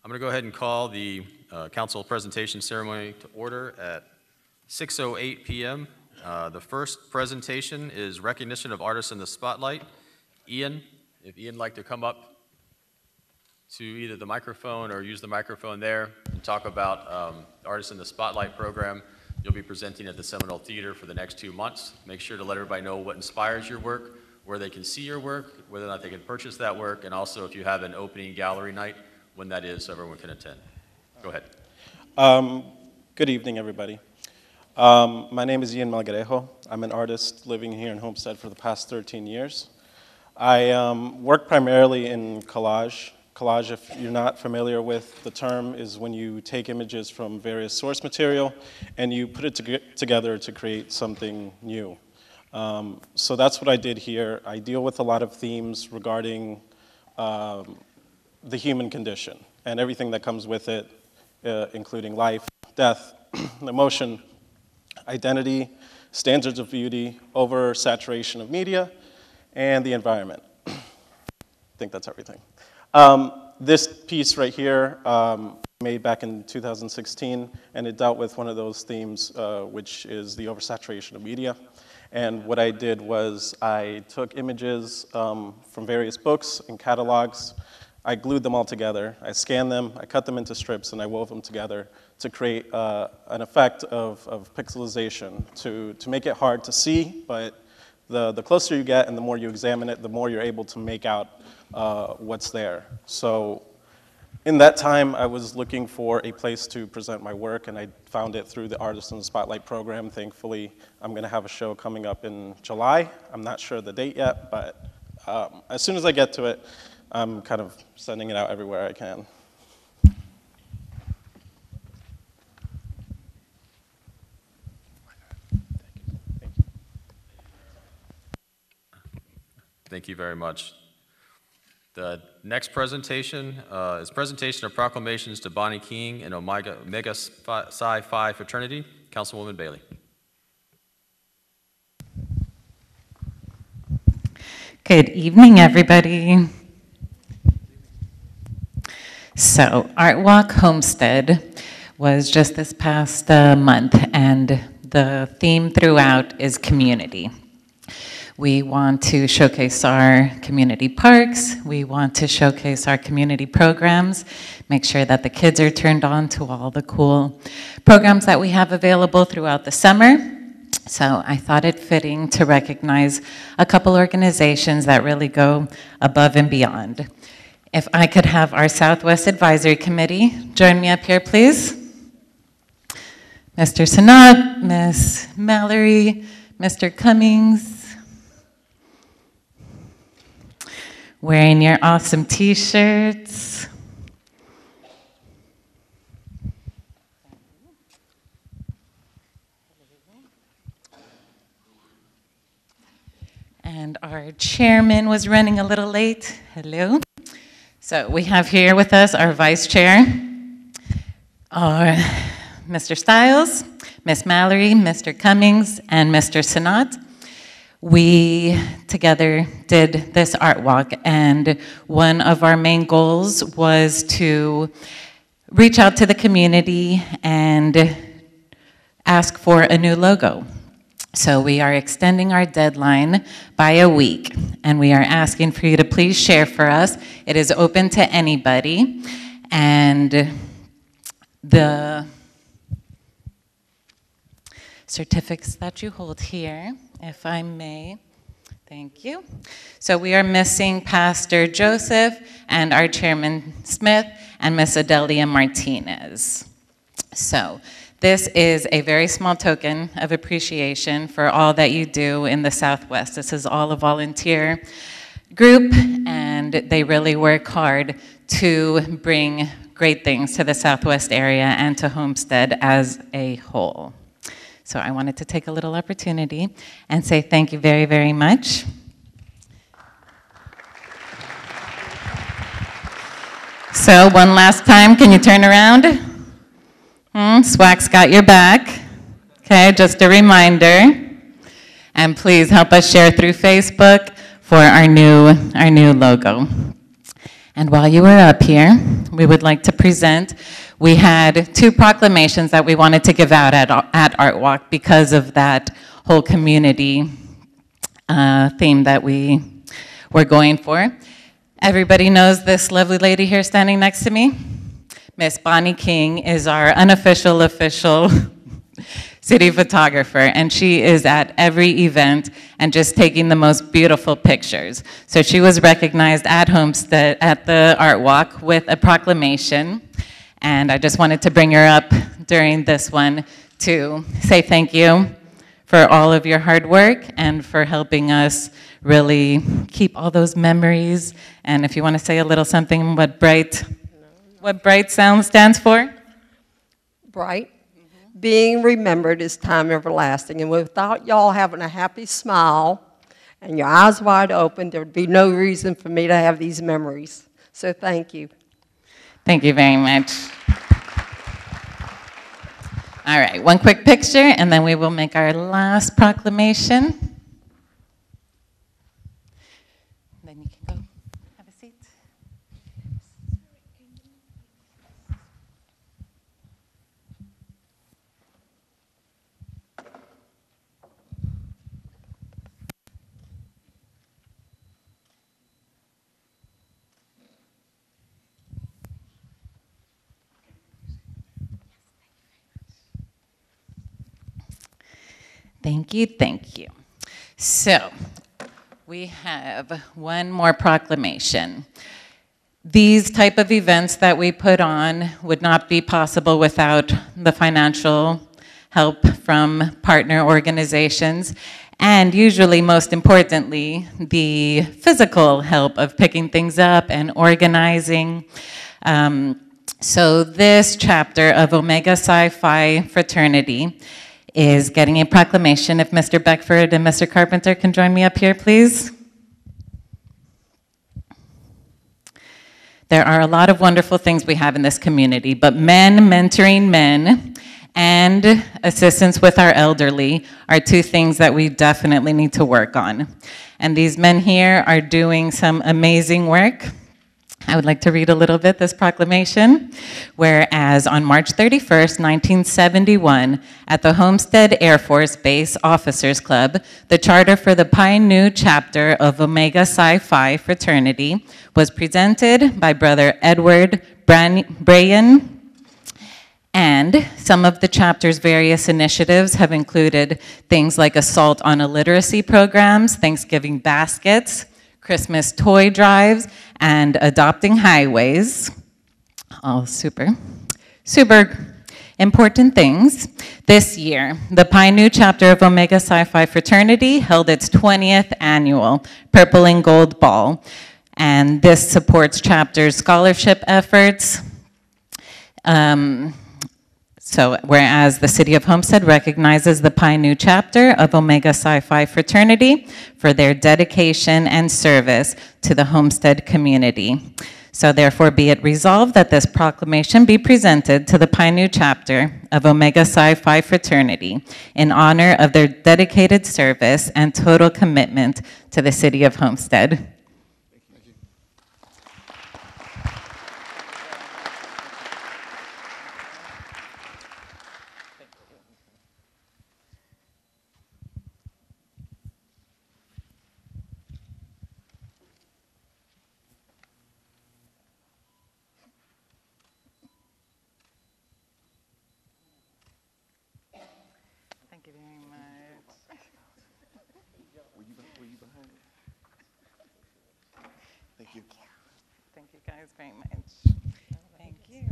I'm going to go ahead and call the council presentation ceremony to order at 6:08 p.m. The first presentation is Recognition of Artists in the Spotlight. Ian, if Ian would like to come up to either the microphone or use the microphone there and talk about Artists in the Spotlight program. You'll be presenting at the Seminole Theater for the next 2 months. Make sure to let everybody know what inspires your work, where they can see your work, whether or not they can purchase that work, and also if you have an opening gallery night, when that is, so everyone can attend. Go ahead. Good evening, everybody. My name is Ian Malgarejo. I'm an artist living here in Homestead for the past 13 years. I work primarily in collage. Collage, if you're not familiar with the term, is when you take images from various source material and you put it together to create something new. So that's what I did here. I deal with a lot of themes regarding the human condition and everything that comes with it, including life, death, emotion, identity, standards of beauty, oversaturation of media, and the environment. I think that's everything. This piece right here, made back in 2016, and it dealt with one of those themes, which is the oversaturation of media. And what I did was I took images from various books and catalogs. I glued them all together. I scanned them, I cut them into strips, and I wove them together to create an effect of pixelization to make it hard to see, but the closer you get and the more you examine it, the more you're able to make out what's there. So in that time, I was looking for a place to present my work, and I found it through the Artist in the Spotlight program. Thankfully, I'm going to have a show coming up in July. I'm not sure the date yet, but as soon as I get to it, I'm kind of sending it out everywhere I can. Thank you very much. The next presentation is presentation of proclamations to Bonnie King and Omega Psi Phi fraternity. Councilwoman Bailey. Good evening, everybody. So, Art Walk Homestead was just this past month, and the theme throughout is community. We want to showcase our community parks. We want to showcase our community programs, make sure that the kids are turned on to all the cool programs that we have available throughout the summer. So I thought it fitting to recognize a couple organizations that really go above and beyond. If I could have our Southwest Advisory Committee join me up here, please. Mr. Sanat, Ms. Mallory, Mr. Cummings. Wearing your awesome t-shirts. And our chairman was running a little late. Hello. So we have here with us our vice chair, Mr. Stiles, Ms. Mallory, Mr. Cummings, and Mr. Sanat. We together did this art walk, and one of our main goals was to reach out to the community and ask for a new logo. So we are extending our deadline by a week, and we are asking for you to please share for us. It is open to anybody, and the certificates that you hold here, if I may, thank you. So we are missing Pastor Joseph and our Chairman Smith and Miss Adelia Martinez. So this is a very small token of appreciation for all that you do in the Southwest. This is all a volunteer group, and they really work hard to bring great things to the Southwest area and to Homestead as a whole. So I wanted to take a little opportunity and say thank you very, very much. So one last time, can you turn around? SWAC's got your back. Okay, just a reminder. And please help us share through Facebook for our new logo. And while you were up here, we would like to present, we had 2 proclamations that we wanted to give out at Art Walk because of that whole community theme that we were going for. Everybody knows this lovely lady here standing next to me. Miss Bonnie King is our unofficial, official city photographer, and she is at every event and just taking the most beautiful pictures. So she was recognized at Homestead at the Art Walk with a proclamation, and I just wanted to bring her up during this one to say thank you for all of your hard work and for helping us really keep all those memories. And if you want to say a little something, what Bright Sound stands for? Bright. Being remembered is time everlasting. And without y'all having a happy smile and your eyes wide open, there would be no reason for me to have these memories. So thank you. Thank you very much. All right, one quick picture, and then we will make our last proclamation. Then you can go have a seat. Thank you, thank you. So, we have one more proclamation. These type of events that we put on would not be possible without the financial help from partner organizations, and usually, most importantly, the physical help of picking things up and organizing. So this chapter of Omega Psi Phi Fraternity is getting a proclamation. If Mr. Beckford and Mr. Carpenter can join me up here, please. There are a lot of wonderful things we have in this community, but men mentoring men and assistance with our elderly are 2 things that we definitely need to work on. And these men here are doing some amazing work. I would like to read a little bit this proclamation. Whereas on March 31st, 1971, at the Homestead Air Force Base Officers Club, the charter for the Pi Nu chapter of Omega Psi Phi Fraternity was presented by Brother Edward Brayan, and some of the chapter's various initiatives have included things like assault on illiteracy programs, Thanksgiving baskets, Christmas toy drives, and adopting highways. All super important things. This year, the Pi Nu chapter of Omega Psi Phi Fraternity held its 20th annual Purple and Gold Ball, and this supports chapter's scholarship efforts. So whereas the City of Homestead recognizes the Pi Nu chapter of Omega Psi Phi Fraternity for their dedication and service to the Homestead community. So therefore be it resolved that this proclamation be presented to the Pi Nu chapter of Omega Psi Phi Fraternity in honor of their dedicated service and total commitment to the City of Homestead. Thank you very much. Were you behind? Thank you. Thank you guys very much. Thank you.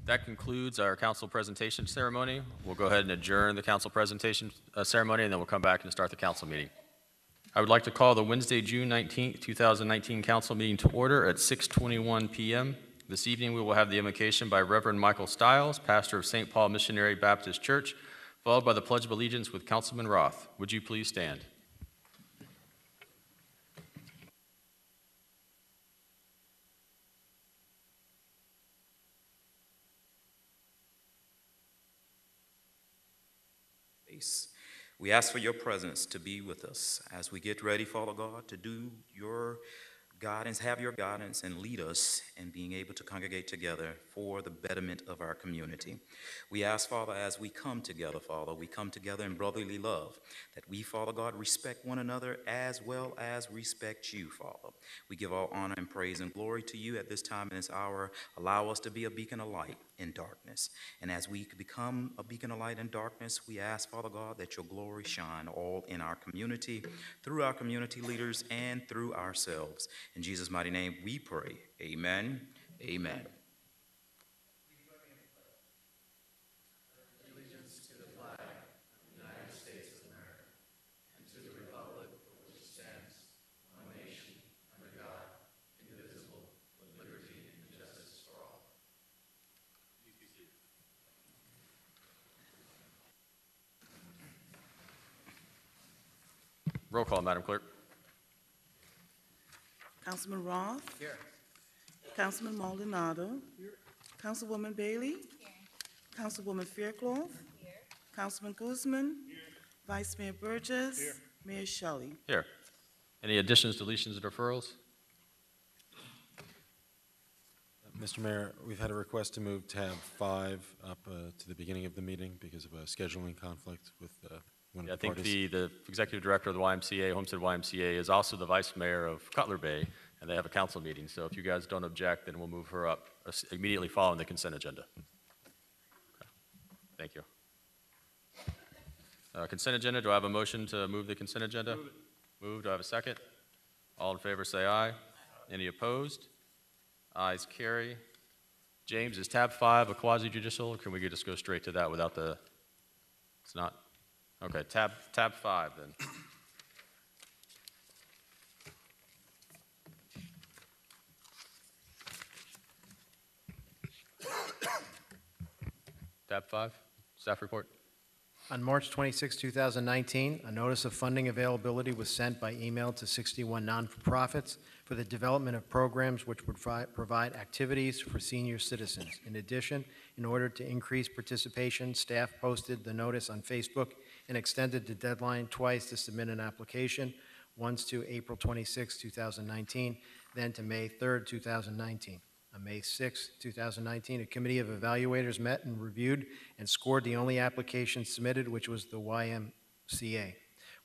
That concludes our council presentation ceremony. We'll go ahead and adjourn the council presentation ceremony, and then we'll come back and start the council meeting. I would like to call the Wednesday, June 19th, 2019 council meeting to order at 6:21 p.m. This evening, we will have the invocation by Reverend Michael Stiles, pastor of St. Paul Missionary Baptist Church, followed by the Pledge of Allegiance with Councilman Roth. Would you please stand? place. We ask for your presence to be with us as we get ready, Father God, to do your guidance, have your guidance, and lead us in being able to congregate together for the betterment of our community. We ask, Father, as we come together, Father, we come together in brotherly love, that we, Father God, respect one another as well as respect you, Father. We give all honor and praise and glory to you at this time and this hour. Allow us to be a beacon of light in darkness. And as we become a beacon of light in darkness, we ask, Father God, that your glory shine all in our community, through our community leaders, and through ourselves. In Jesus' mighty name we pray. Amen. Amen. Roll call, Madam Clerk. Councilman Roth. Here. Councilman Maldonado. Here. Councilwoman Bailey. Here. Councilwoman Faircloth. Here. Councilman Guzman. Here. Vice Mayor Burgess. Here. Mayor Shelley. Here. Any additions, deletions, or deferrals? Mr. Mayor, we've had a request to move tab 5 up to the beginning of the meeting because of a scheduling conflict with one of the I think parties. the executive director of the YMCA, Homestead YMCA, is also the vice mayor of Cutler Bay, and they have a council meeting. So if you guys don't object, then we'll move her up immediately following the consent agenda. Okay. Thank you. Consent agenda, do I have a motion to move the consent agenda? Move it. Move, do I have a second? All in favor say aye. Any opposed? Ayes carry. James, is tab 5 a quasi-judicial, or can we just go straight to that without the, it's not? Okay, tab 5 then. Tab 5, staff report. On March 26, 2019, a notice of funding availability was sent by email to 61 non-for-profits for the development of programs which would provide activities for senior citizens. In addition, in order to increase participation, staff posted the notice on Facebook and extended the deadline twice to submit an application, once to April 26, 2019, then to May 3, 2019. On May 6, 2019, a committee of evaluators met and reviewed and scored the only application submitted, which was the YMCA.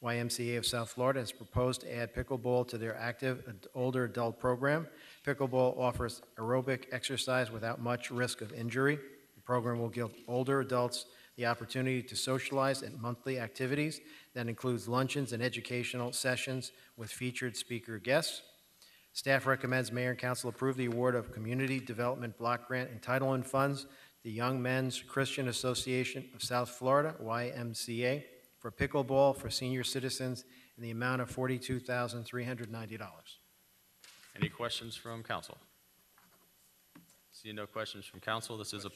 YMCA of South Florida has proposed to add pickleball to their active older adult program. Pickleball offers aerobic exercise without much risk of injury. The program will give older adults the opportunity to socialize at monthly activities that includes luncheons and educational sessions with featured speaker guests. Staff recommends Mayor and Council approve the award of Community Development Block Grant Entitlement Funds to the Young Men's Christian Association of South Florida, YMCA, for pickleball for senior citizens in the amount of $42,390. Any questions from council? Seeing no questions from council, this is a...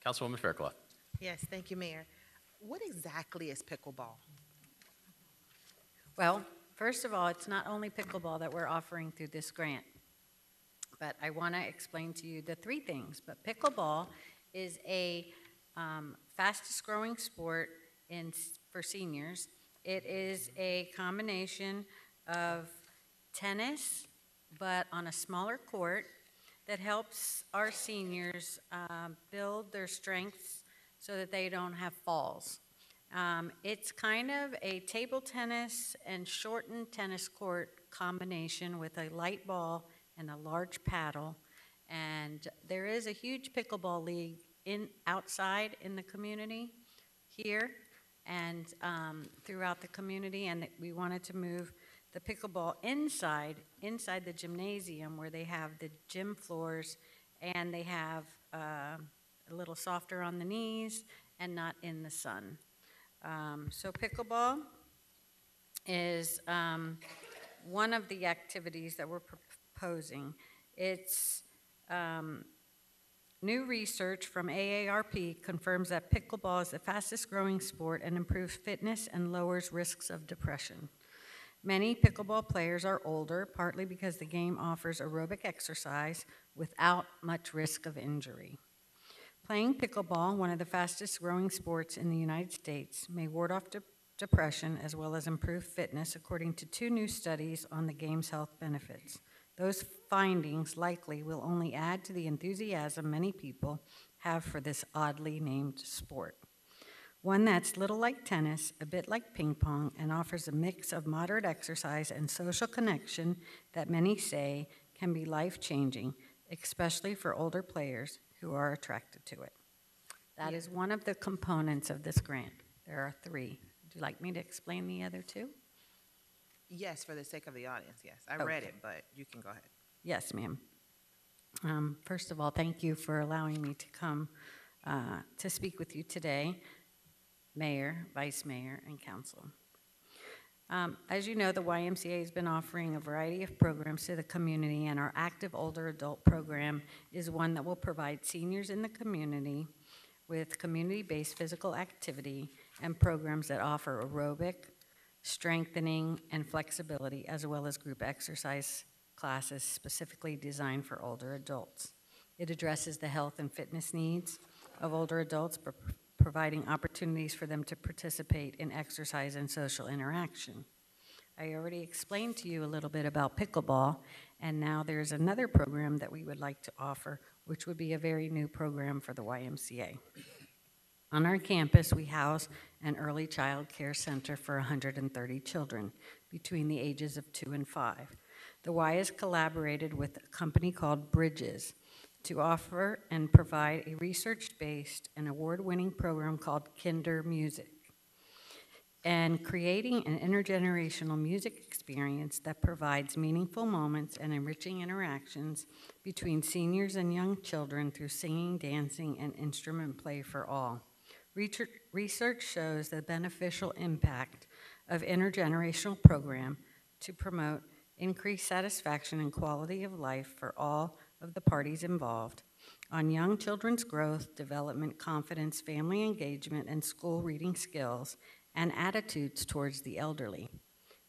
Councilwoman Faircloth. Yes, thank you, Mayor. What exactly is pickleball? Well, first of all, it's not only pickleball that we're offering through this grant, but I want to explain to you the three things. But pickleball is a fastest growing sport for seniors. It is a combination of tennis, but on a smaller court, that helps our seniors build their strengths so that they don't have falls. It's kind of a table tennis and shortened tennis court combination with a light ball and a large paddle. And there is a huge pickleball league outside in the community here and throughout the community, and we wanted to move the pickleball inside the gymnasium where they have the gym floors and they have a little softer on the knees and not in the sun. So pickleball is one of the activities that we're proposing. It's new research from AARP confirms that pickleball is the fastest growing sport and improves fitness and lowers risks of depression. Many pickleball players are older, partly because the game offers aerobic exercise without much risk of injury. Playing pickleball, one of the fastest growing sports in the United States, may ward off depression as well as improve fitness, according to 2 new studies on the game's health benefits. Those findings likely will only add to the enthusiasm many people have for this oddly named sport. One that's little like tennis, a bit like ping pong, and offers a mix of moderate exercise and social connection that many say can be life-changing, especially for older players who are attracted to it. That is one of the components of this grant. There are 3. Would you like me to explain the other 2? Yes, for the sake of the audience, yes. I read it, but you can go ahead. Yes, ma'am. First of all, thank you for allowing me to come to speak with you today, Mayor, Vice Mayor, and Council. As you know, the YMCA has been offering a variety of programs to the community, and our active older adult program is one that will provide seniors in the community with community-based physical activity and programs that offer aerobic, strengthening, and flexibility, as well as group exercise classes specifically designed for older adults. It addresses the health and fitness needs of older adults, providing opportunities for them to participate in exercise and social interaction. I already explained to you a little bit about pickleball, and now there's another program that we would like to offer, which would be a very new program for the YMCA. On our campus, we house an early child care center for 130 children between the ages of 2 and 5. The Y has collaborated with a company called BURGESS to offer and provide a research-based and award-winning program called Kinder Music, and creating an intergenerational music experience that provides meaningful moments and enriching interactions between seniors and young children through singing, dancing, and instrument play for all. Research shows the beneficial impact of intergenerational program to promote increased satisfaction and quality of life for all of the parties involved on young children's growth, development, confidence, family engagement, and school reading skills, and attitudes towards the elderly.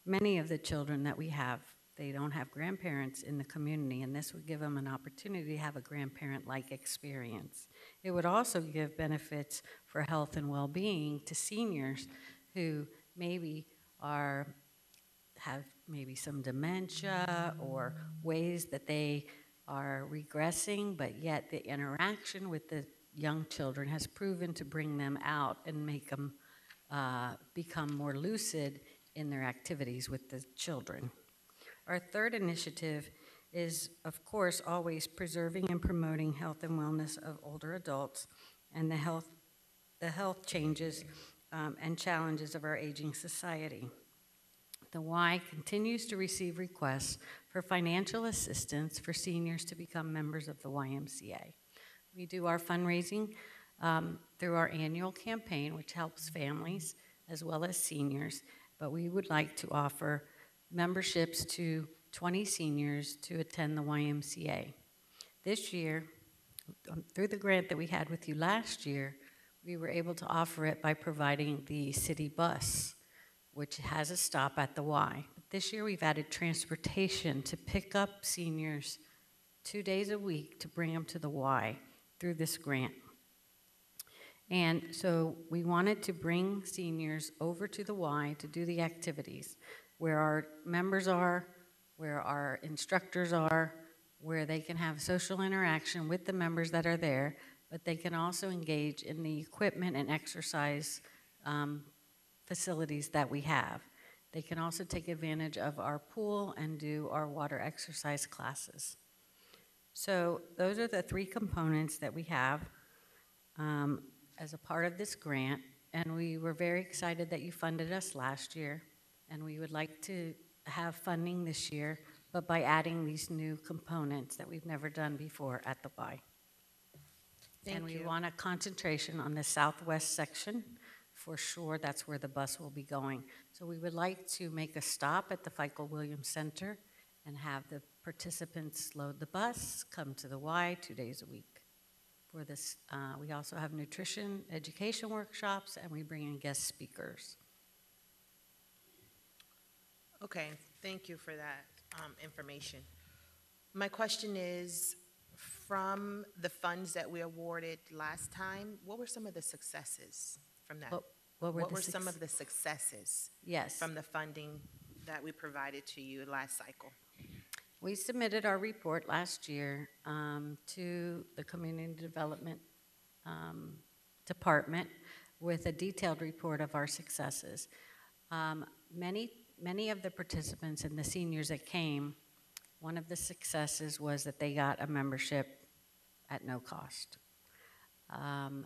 Many of the children that we have, they don't have grandparents in the community, and this would give them an opportunity to have a grandparent-like experience. It would also give benefits for health and well-being to seniors who maybe have maybe some dementia or ways that they are regressing, but yet the interaction with the young children has proven to bring them out and make them become more lucid in their activities with the children. Our third initiative is, of course, always preserving and promoting health and wellness of older adults and the health changes and challenges of our aging society. The Y continues to receive requests for financial assistance for seniors to become members of the YMCA. We do our fundraising through our annual campaign, which helps families as well as seniors, but we would like to offer memberships to 20 seniors to attend the YMCA. This year, through the grant that we had with you last year, we were able to offer it by providing the city bus, which has a stop at the Y. But this year we've added transportation to pick up seniors 2 days a week to bring them to the Y through this grant. And so we wanted to bring seniors over to the Y to do the activities where our members are, where our instructors are, where they can have social interaction with the members that are there, but they can also engage in the equipment and exercise facilities that we have. They can also take advantage of our pool and do our water exercise classes. So those are the 3 components that we have as a part of this grant, and we were very excited that you funded us last year, and we would like to have funding this year, but by adding these new components that we've never done before at the Y. And we want a concentration on the southwest section. For sure, that's where the bus will be going. So we would like to make a stop at the Michael Williams Center and have the participants load the bus, come to the Y 2 days a week. For this, we also have nutrition, education workshops, and we bring in guest speakers. Okay, thank you for that information. My question is, From the funds that we awarded last time, what were some of the successes from that? What were some of the successes Yes. from the funding that we provided to you last cycle? We submitted our report last year to the Community Development Department with a detailed report of our successes. Many of the participants and the seniors that came, one of the successes was that they got a membership at no cost. A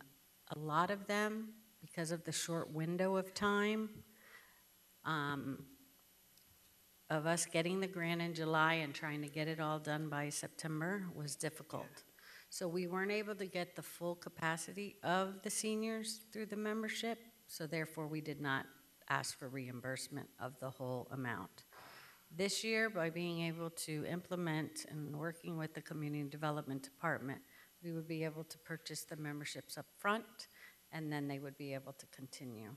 lot of them, because of the short window of time, of us getting the grant in July and trying to get it all done by September was difficult. So we weren't able to get the full capacity of the seniors through the membership, so therefore we did not ask for reimbursement of the whole amount. This year, by being able to implement and working with the Community Development Department, we would be able to purchase the memberships up front, and then they would be able to continue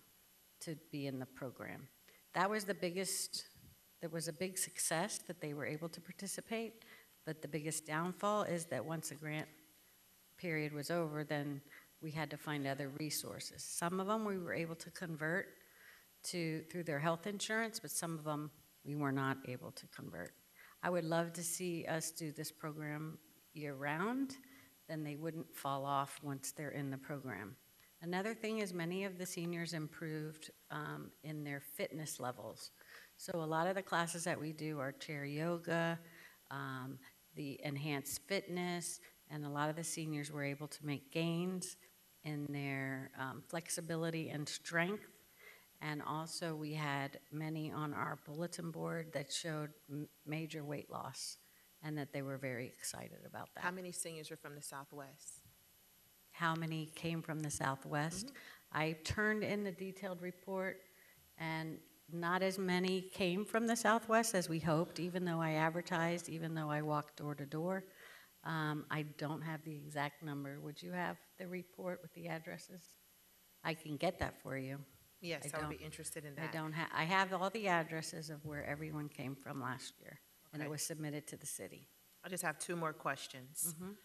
to be in the program. That was the biggest. There was a big success that they were able to participate, but the biggest downfall is that once the grant period was over, then we had to find other resources. Some of them we were able to convert through their health insurance, but some of them we were not able to convert. I would love to see us do this program year-round, then they wouldn't fall off once they're in the program. Another thing is many of the seniors improved in their fitness levels. So a lot of the classes that we do are chair yoga, the enhanced fitness, and a lot of the seniors were able to make gains in their flexibility and strength. And also we had many on our bulletin board that showed major weight loss and that they were very excited about that. How many seniors are from the Southwest? How many came from the Southwest? I turned in the detailed report, and not as many came from the Southwest as we hoped, even though I advertised, even though I walked door to door. I don't have the exact number. Would you have the report with the addresses? I can get that for you. Yes, I would be interested in that. I have all the addresses of where everyone came from last year, and it Okay. was submitted to the city. I just have two more questions. Mhm.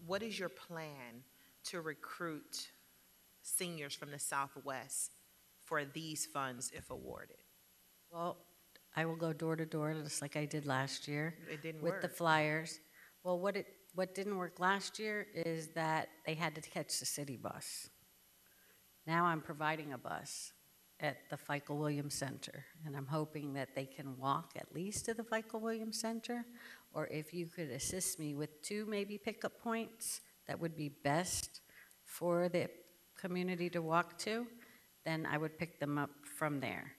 What is your plan to recruit seniors from the Southwest for these funds if awarded? Well, I will go door to door just like I did last year. It didn't with work. the flyers. Well, what didn't work last year is that they had to catch the city bus. Now I'm providing a bus at the Michael Williams Center, and I'm hoping that they can walk at least to the Michael Williams Center, or if you could assist me with 2 maybe pickup points that would be best for the community to walk to, then I would pick them up from there.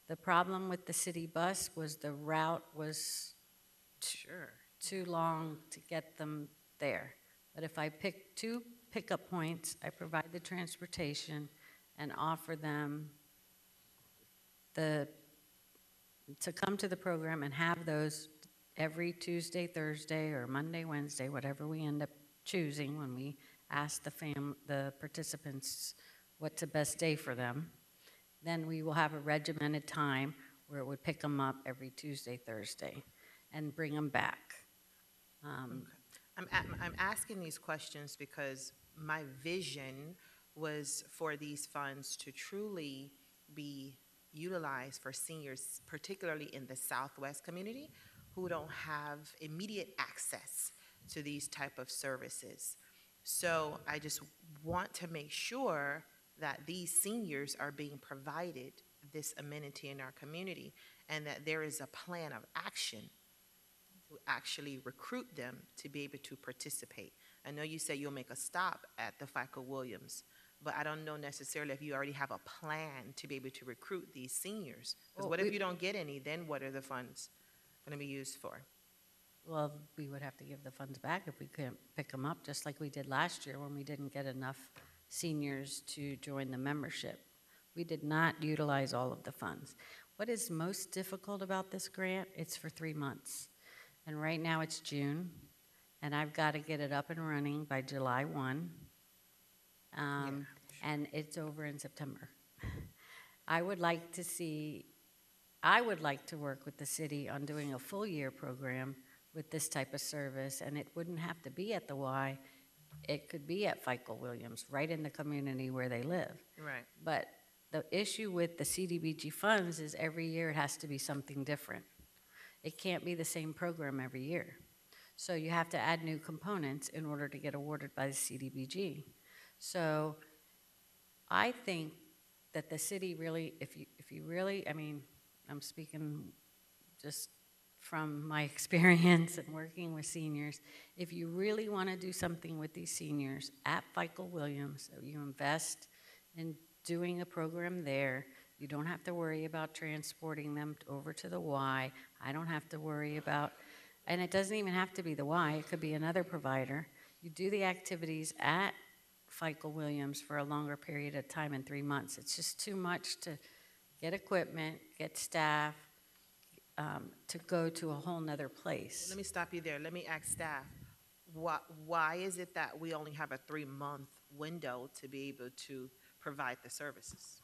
The problem with the city bus was the route was too long to get them there. But if I pick 2 pickup points, I provide the transportation and offer them to come to the program and have those every Tuesday, Thursday, or Monday, Wednesday, whatever we end up choosing when we ask the participants what's the best day for them. Then we will have a regimented time where it would pick them up every Tuesday, Thursday, and bring them back. I'm asking these questions because my vision was for these funds to truly be utilized for seniors, particularly in the Southwest community, who don't have immediate access to these type of services. So I just want to make sure that these seniors are being provided this amenity in our community and that there is a plan of action to actually recruit them to be able to participate. I know you say you'll make a stop at the FICO Williams, but I don't know necessarily if you already have a plan to be able to recruit these seniors. Because what if you don't get any, then what are the funds going to be used for? Well, we would have to give the funds back if we couldn't pick them up, just like we did last year when we didn't get enough seniors to join the membership. We did not utilize all of the funds. What is most difficult about this grant? It's for 3 months. And right now it's June, and I've got to get it up and running by July 1. And it's over in September. I would like to work with the city on doing a full year program with this type of service, and it wouldn't have to be at the Y. It could be at Michael Williams, right in the community where they live. Right. But the issue with the CDBG funds is every year it has to be something different. It can't be the same program every year. So you have to add new components in order to get awarded by the CDBG. So I think that the city really, if you really, I mean, I'm speaking just from my experience and working with seniors, if you really want to do something with these seniors at Michael Williams, you invest in doing a program there. You don't have to worry about transporting them over to the Y. I don't have to worry about, and it doesn't even have to be the Y, it could be another provider. You do the activities at Michael Williams for a longer period of time in 3 months. It's just too much to get equipment, get staff, to go to a whole nother place. Let me stop you there. Let me ask staff, why is it that we only have a 3-month window to be able to provide the services?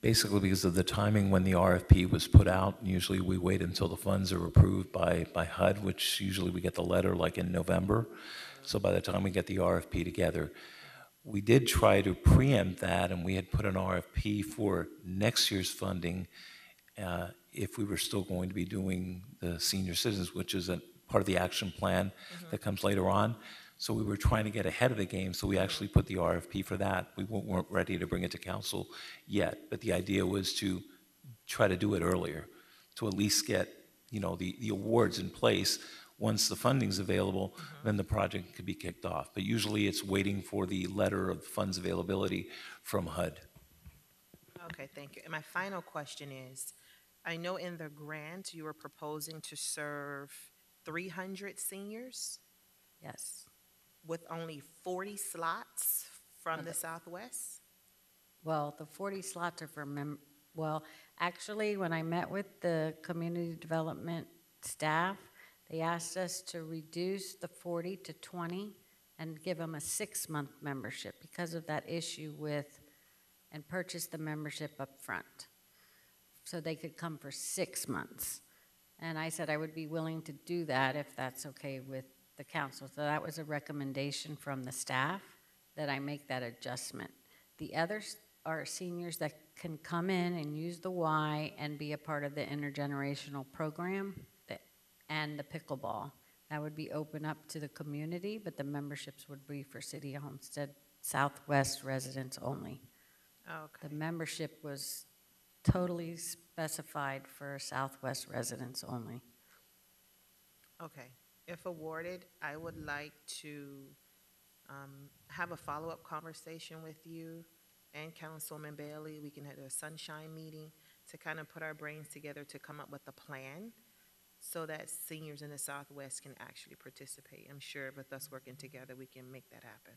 Basically because of the timing when the RFP was put out. Usually we wait until the funds are approved by HUD, which usually we get the letter like in November. So by the time we get the RFP together, we did try to preempt that, and we had put an RFP for next year's funding if we were still going to be doing the senior citizens, which is a part of the action plan that comes later on. So we were trying to get ahead of the game, so we actually put the RFP for that. We weren't ready to bring it to council yet, but the idea was to try to do it earlier, to at least get, you know, the awards in place. Once the funding's available, then the project could be kicked off. But usually it's waiting for the letter of funds availability from HUD. Okay, thank you. And my final question is, I know in the grant you were proposing to serve 300 seniors Yes. with only 40 slots from the Southwest? Well, the 40 slots are for well, actually, when I met with the community development staff, they asked us to reduce the 40 to 20 and give them a 6-month membership because of that issue with, and purchase the membership up front. So they could come for 6 months. And I said I would be willing to do that if that's okay with the council. So that was a recommendation from the staff that I make that adjustment. The others are seniors that can come in and use the Y and be a part of the intergenerational program and the pickleball. That would be open up to the community, but the memberships would be for City of Homestead Southwest residents only. Okay. The membership was totally specified for Southwest residents only. Okay. If awarded, I would like to have a follow-up conversation with you and Councilman Bailey. We can have a sunshine meeting to kind of put our brains together to come up with a plan so that seniors in the Southwest can actually participate. I'm sure with us working together, we can make that happen.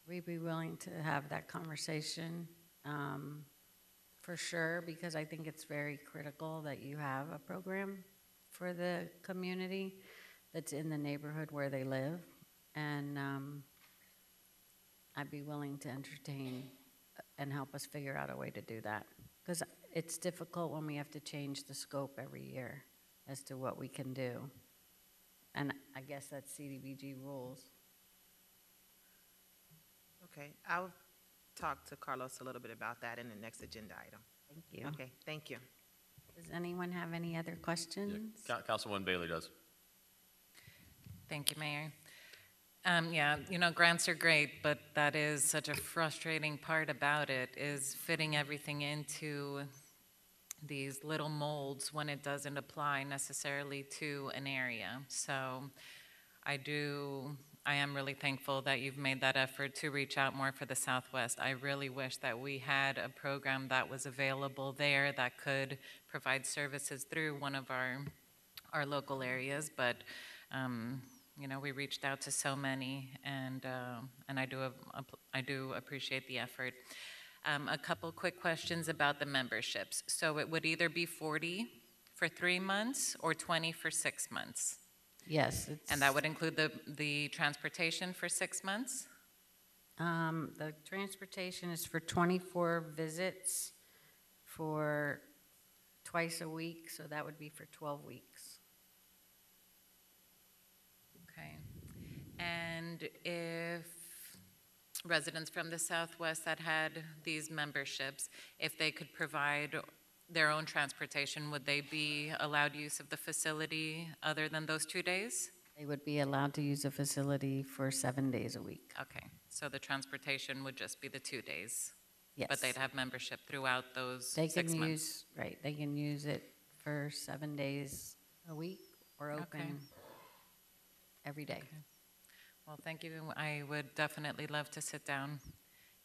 We'd be willing to have that conversation for sure, because I think it's very critical that you have a program for the community that's in the neighborhood where they live. And I'd be willing to entertain and help us figure out a way to do that. Because it's difficult when we have to change the scope every year as to what we can do. And I guess that's CDBG rules. Okay. I'll talk to Carlos a little bit about that in the next agenda item. Thank you. Okay, thank you. Does anyone have any other questions? Councilwoman Bailey does. Thank you, Mayor. Yeah, you know, grants are great, but that is such a frustrating part about it, is fitting everything into these little molds when it doesn't apply necessarily to an area. So I am really thankful that you've made that effort to reach out more for the Southwest. I really wish that we had a program that was available there that could provide services through one of our local areas, but you know, we reached out to so many, and I do appreciate the effort. A couple quick questions about the memberships. So it would either be 40 for 3 months or 20 for 6 months. Yes. And that would include the transportation for 6 months? The transportation is for 24 visits for twice a week, so that would be for 12 weeks. Okay. And if residents from the Southwest that had these memberships, if they could provide their own transportation, would they be allowed use of the facility other than those 2 days? They would be allowed to use a facility for 7 days a week. Okay, so the transportation would just be the 2 days? Yes. But they'd have membership throughout those They 6 can months? use, right, they can use it for 7 days a week or Okay. open every day. Okay. Well, thank you. I would definitely love to sit down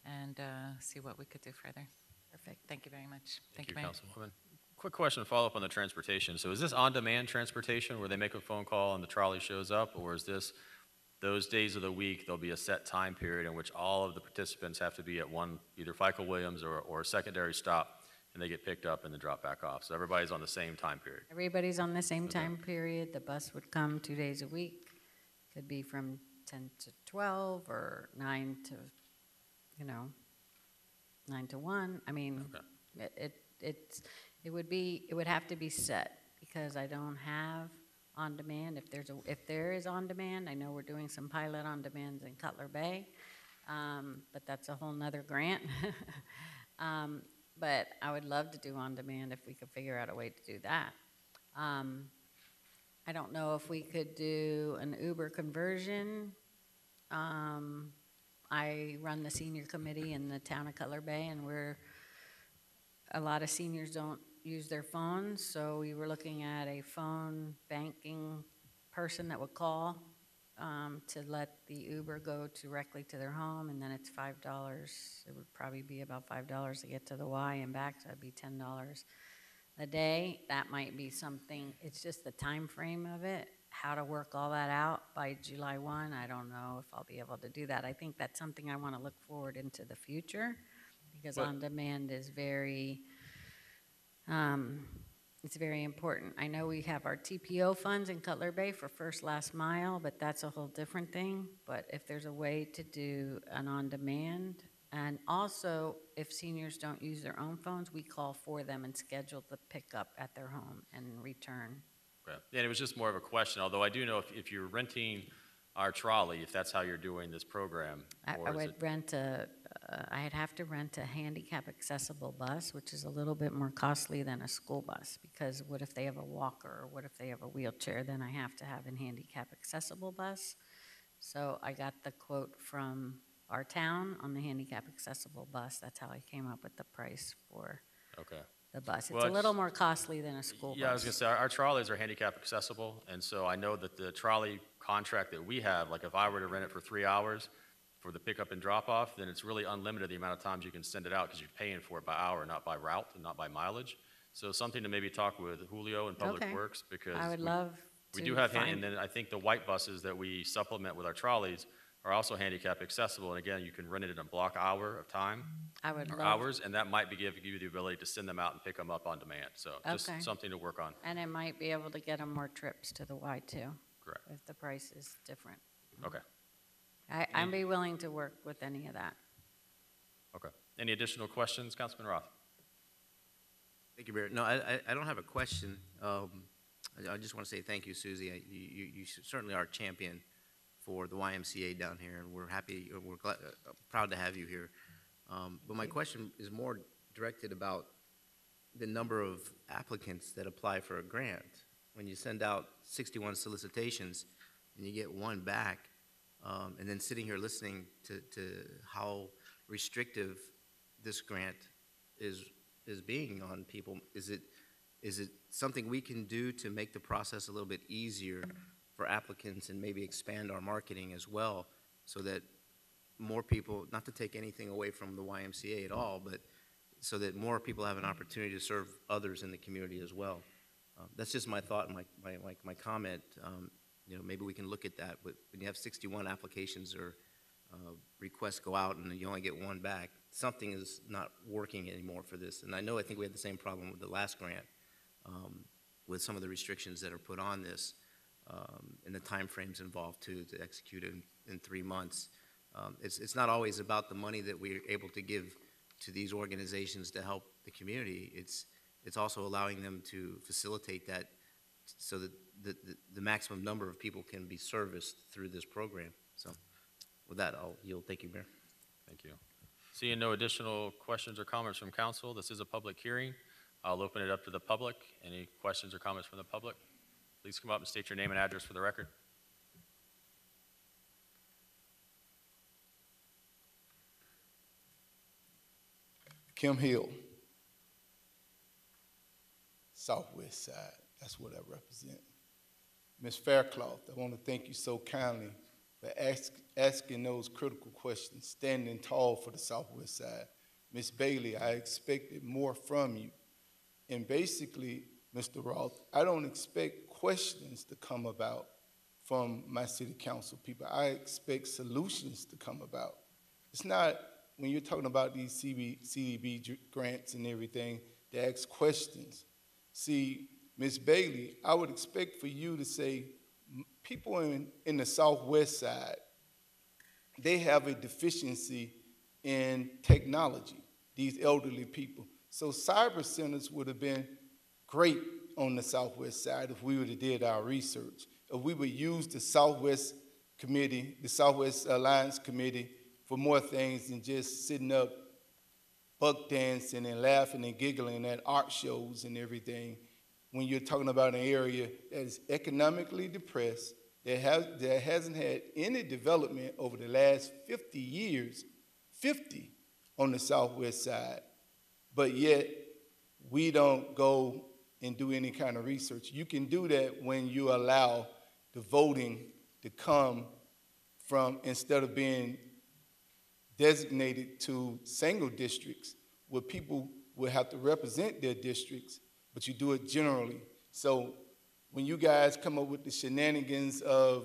and see what we could do further. Perfect. Thank you very much. Thank you, Mayor. Councilwoman. Quick question, follow up on the transportation. So is this on-demand transportation where they make a phone call and the trolley shows up? Or is this, those days of the week, there'll be a set time period in which all of the participants have to be at one, either FICO Williams or a secondary stop, and they get picked up and then dropped back off? So everybody's on the same time period? Everybody's on the same Okay. time period. The bus would come 2 days a week. Could be from 10 to 12 or 9 to, 9 to 1. I mean, Okay. it would have to be set because I don't have on demand. If there is on demand, I know we're doing some pilot on demands in Cutler Bay, but that's a whole nother grant. But I would love to do on demand if we could figure out a way to do that. I don't know if we could do an Uber conversion. I run the senior committee in the town of Cutler Bay, and a lot of seniors don't use their phones, so we were looking at a phone banking person that would call to let the Uber go directly to their home, and then it's $5. It would probably be about $5 to get to the Y and back, so that'd be $10 a day. That might be something. It's just the time frame of it, how to work all that out by July 1. I don't know if I'll be able to do that. I think that's something I want to look forward into the future because on demand is it's very important. I know we have our TPO funds in Cutler Bay for first last mile, but that's a whole different thing. But if there's a way to do an on-demand, and also if seniors don't use their own phones, we call for them and schedule the pickup at their home and return. Okay. Yeah, it was just more of a question, although I do know if you're renting our trolley, if that's how you're doing this program, I or is would it? rent I'd have to rent a handicap accessible bus, which is a little bit more costly than a school bus, because what if they have a walker, or what if they have a wheelchair, then I have to have a handicap accessible bus. So I got the quote from our town on the handicap accessible bus. That's how I came up with the price for Okay. the bus. Well, It's a little more costly than a school bus. Yeah, I was gonna say, our trolleys are handicap accessible, and so I know that the trolley contract that we have, like if I were to rent it for 3 hours for the pickup and drop off, then it's really unlimited the amount of times you can send it out because you're paying for it by hour, not by route and not by mileage. So something to maybe talk with Julio and Public Okay. Works, because I would love we to do have, find- and then I think the white buses that we supplement with our trolleys are also handicap accessible, and again, you can rent it in a block hour of time, I would or love, hours, and that might give you the ability to send them out and pick them up on demand, so just Okay. something to work on. and it might be able to get them more trips to the Y too. Correct. If the price is different. Okay, I'd be willing to work with any of that. okay. Any additional questions, Councilman Roth? Thank you, Mayor. No, I don't have a question. I just want to say thank you, Susie. You certainly are a champion for the YMCA down here, and we're happy, we're glad, proud to have you here. But my question is more directed about the number of applicants that apply for a grant. When you send out 61 solicitations and you get one back, and then sitting here listening to how restrictive this grant is being on people, is it something we can do to make the process a little bit easier for applicants and maybe expand our marketing as well, so that more people, not to take anything away from the YMCA at all, but so that more people have an opportunity to serve others in the community as well? That's just my thought and my comment. Maybe we can look at that. But when you have 61 applications or requests go out and you only get one back, something is not working anymore for this. And I think we had the same problem with the last grant, with some of the restrictions that are put on this, and the time frames involved to execute it in 3 months. It's not always about the money that we're able to give to these organizations to help the community. It's it's also allowing them to facilitate that so that the maximum number of people can be serviced through this program. So with that, I'll yield. Thank you, Mayor. Thank you. Seeing no additional questions or comments from council, this is a public hearing. I'll open it up to the public. Any questions or comments from the public? Please come up and state your name and address for the record. Kim Hill, Southwest Side, that's what I represent. Ms. Faircloth, I want to thank you so kindly for asking those critical questions, standing tall for the Southwest Side. Ms. Bailey, I expected more from you. And basically, Mr. Roth, I don't expect questions to come about from my city council people. I expect solutions to come about. It's not, when you're talking about these CDBG grants and everything, they ask questions. See, Ms. Bailey, I would expect for you to say, people in the Southwest Side, they have a deficiency in technology, these elderly people. So cyber centers would have been great on the Southwest Side if we would have did our research. If we would use the Southwest Committee, the Southwest Alliance Committee, for more things than just sitting up buck dancing and laughing and giggling at art shows and everything. When you're talking about an area that is economically depressed, that hasn't had any development over the last 50 years, 50 on the Southwest Side, but yet we don't go and do any kind of research. You can do that when you allow the voting to come from, instead of being designated to single districts where people will have to represent their districts, but you do it generally. So when you guys come up with the shenanigans of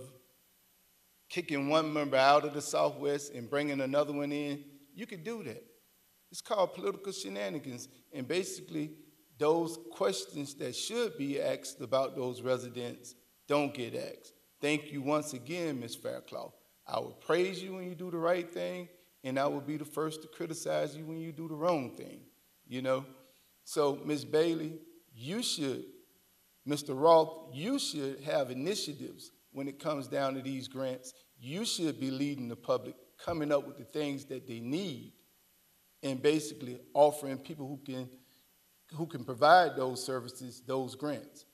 kicking one member out of the Southwest and bringing another one in, you could do that. It's called political shenanigans. And basically, those questions that should be asked about those residents don't get asked. Thank you once again, Ms. Faircloth. I will praise you when you do the right thing, and I will be the first to criticize you when you do the wrong thing, you know? So, Ms. Bailey, you should, Mr. Roth, you should have initiatives when it comes down to these grants. You should be leading the public, coming up with the things that they need, and basically offering people who can provide those services, those grants.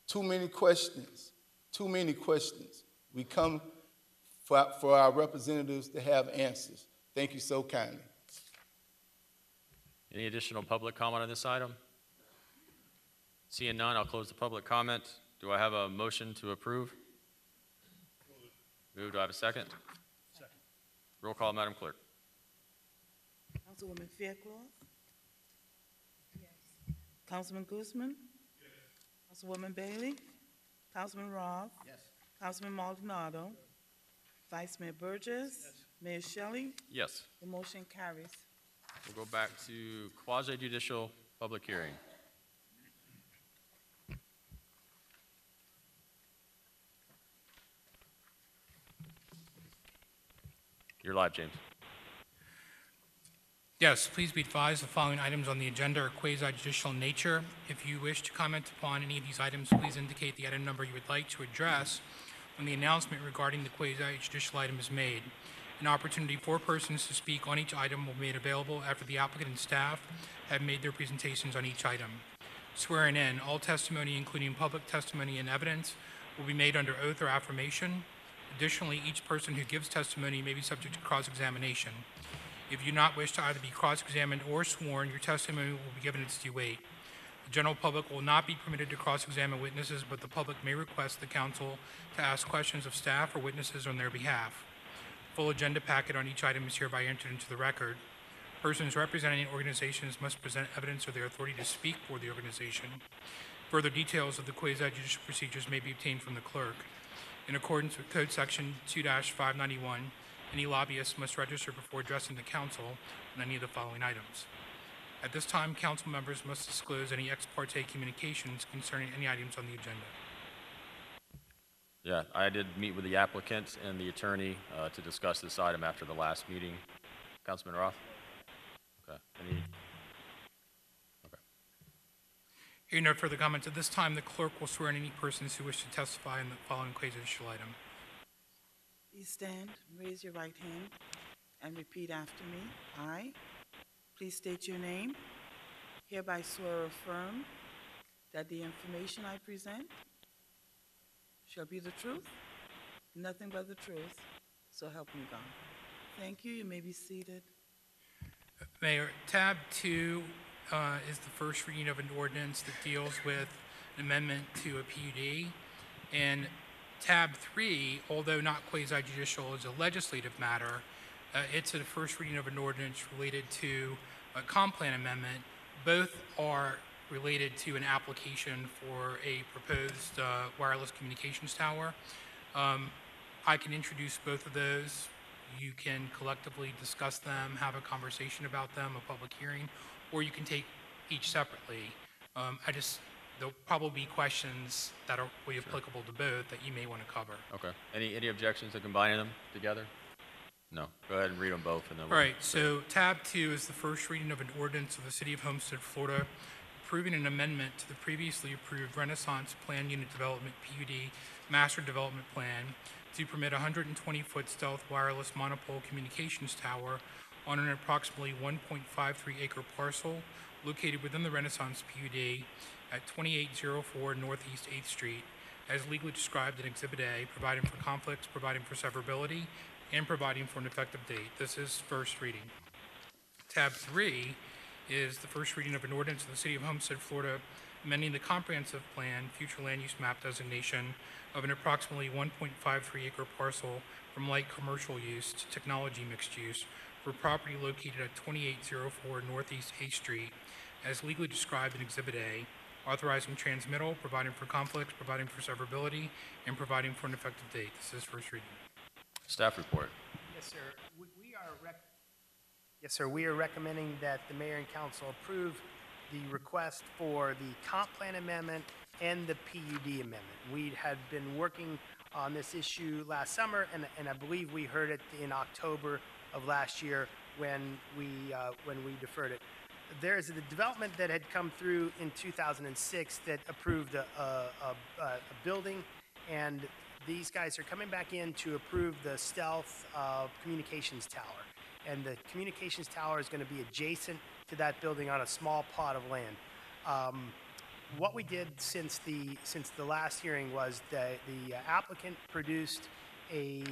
Too many questions, too many questions. We come for our representatives to have answers. Thank you so kindly. Any additional public comment on this item? Seeing none, I'll close the public comment. Do I have a motion to approve? Move. Do I have a second? Second. Roll call, Madam Clerk. Councilwoman Faircloth? Yes. Councilman Guzman? Yes. Councilwoman Bailey? Councilman Roth? Yes. Councilman Maldonado? Vice Mayor Burgess? Yes. Mayor Shelley? Yes. The motion carries. We'll go back to quasi-judicial public hearing. You're live, James. Yes, please be advised the following items on the agenda are quasi-judicial in nature. If you wish to comment upon any of these items, please indicate the item number you would like to address when the announcement regarding the quasi-judicial item is made. An opportunity for persons to speak on each item will be made available after the applicant and staff have made their presentations on each item. Swearing in, all testimony, including public testimony and evidence, will be made under oath or affirmation. Additionally, each person who gives testimony may be subject to cross-examination. If you do not wish to either be cross-examined or sworn, your testimony will be given its due weight. The general public will not be permitted to cross-examine witnesses, but the public may request the council to ask questions of staff or witnesses on their behalf. Full agenda packet on each item is hereby entered into the record. Persons representing organizations must present evidence of their authority to speak for the organization. Further details of the quasi-judicial procedures may be obtained from the clerk. In accordance with Code Section 2-591, any lobbyist must register before addressing the council on any of the following items. At this time, council members must disclose any ex parte communications concerning any items on the agenda. Yeah, I did meet with the applicant and the attorney to discuss this item after the last meeting. Councilman Roth? Okay. Hearing no further comments at this time, the clerk will swear in any persons who wish to testify in the following quasi-judicial item. Please stand, raise your right hand, and repeat after me. I, please state your name, hereby swear or affirm that the information I present shall be the truth, nothing but the truth, so help me God. Thank you. You may be seated. Mayor, tab 2 is the first reading of an ordinance that deals with an amendment to a PUD. And tab 3, although not quasi-judicial, is a legislative matter. It's a first reading of an ordinance related to a comp plan amendment. Both are related to an application for a proposed wireless communications tower. I can introduce both of those. You can collectively discuss them, have a conversation about them, a public hearing, or you can take each separately. There'll probably be questions that will be applicable to both that you may want to cover. Okay. Any objections to combining them together? No. Go ahead and read them both. And then All right, so tab 2 is the first reading of an ordinance of the City of Homestead, Florida, approving an amendment to the previously approved Renaissance Plan Unit Development PUD Master Development Plan to permit a 120-foot stealth wireless monopole communications tower on an approximately 1.53 acre parcel located within the Renaissance PUD at 2804 Northeast 8th Street, as legally described in Exhibit A, providing for conflicts, providing for severability, and providing for an effective date. This is first reading. Tab 3 is the first reading of an ordinance of the City of Homestead, Florida, amending the comprehensive plan future land use map designation of an approximately 1.53 acre parcel from light commercial use to technology mixed use for property located at 2804 Northeast 8th Street, as legally described in Exhibit A, authorizing transmittal, providing for conflicts, providing for severability, and providing for an effective date. This is first reading. Staff report. Yes, sir. Yes, sir. We are recommending that the mayor and council approve the request for the comp plan amendment and the PUD amendment. We had been working on this issue last summer, and I believe we heard it in October of last year when we deferred it. There's a development that had come through in 2006 that approved a building, and these guys are coming back in to approve the stealth communications tower. And the communications tower is going to be adjacent to that building on a small plot of land. What we did since the last hearing was the applicant produced a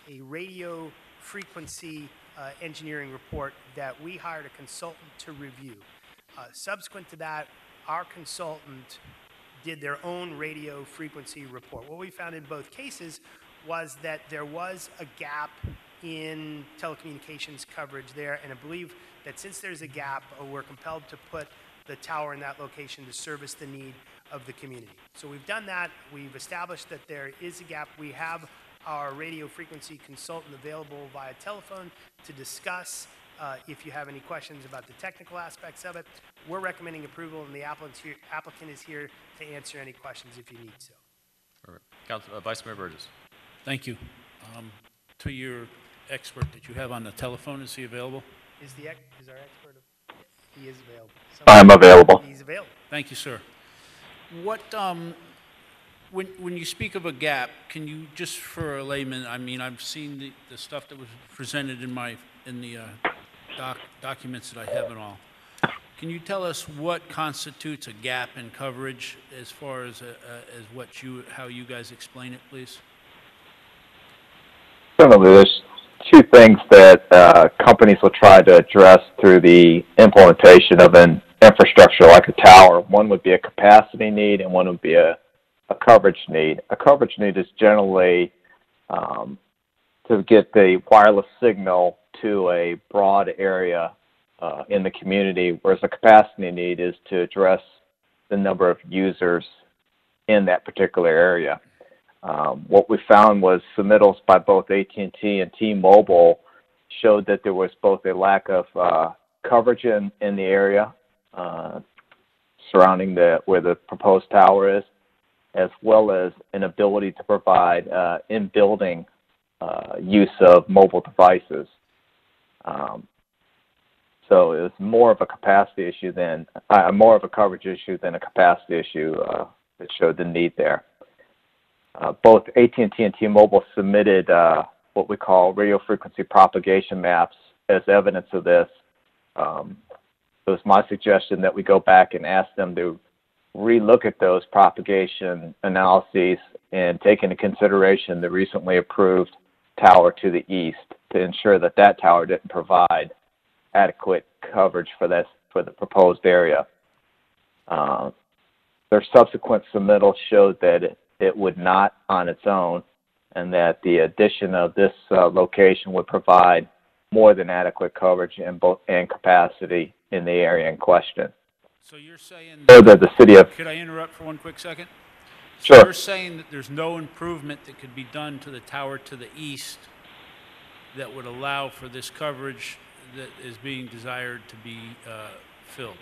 radio frequency engineering report that we hired a consultant to review. Subsequent to that, our consultant did their own radio frequency report. What we found in both cases was that there was a gap in telecommunications coverage there, and I believe that since there's a gap, we're compelled to put the tower in that location to service the need of the community. So we've done that. We've established that there is a gap. We have our radio frequency consultant available via telephone to discuss if you have any questions about the technical aspects of it. We're recommending approval, and the applicant is here to answer any questions if you need so. All right. Vice Mayor Burgess. Thank you. To your expert that you have on the telephone, is he available? Is our expert? He is available. I'm available. He's available. Thank you, sir. What, when you speak of a gap, can you, just for a layman, I mean, I've seen the stuff that was presented in the documents that I have and all. Can you tell us what constitutes a gap in coverage as far as how you guys explain it, please? Certainly, there's two things that companies will try to address through the implementation of an infrastructure like a tower. One would be a capacity need, and one would be a coverage need. A coverage need is generally to get the wireless signal to a broad area in the community, whereas a capacity need is to address the number of users in that particular area. What we found was submittals by both AT&T and T-Mobile showed that there was both a lack of coverage in the area surrounding where the proposed tower is, as well as an ability to provide in-building use of mobile devices. So it was more of a capacity issue than, more of a coverage issue than a capacity issue that showed the need there. Both AT&T and T-Mobile submitted what we call radio frequency propagation maps as evidence of this. It was my suggestion that we go back and ask them to relook at those propagation analyses and take into consideration the recently approved tower to the east to ensure that that tower didn't provide adequate coverage for this, for the proposed area. Their subsequent submittal showed that it would not on its own, and that the addition of this location would provide more than adequate coverage and capacity in the area in question. So you're saying Further, the city of... Could I interrupt for one quick second? Sure. So you're saying that there's no improvement that could be done to the tower to the east that would allow for this coverage that is being desired to be filled?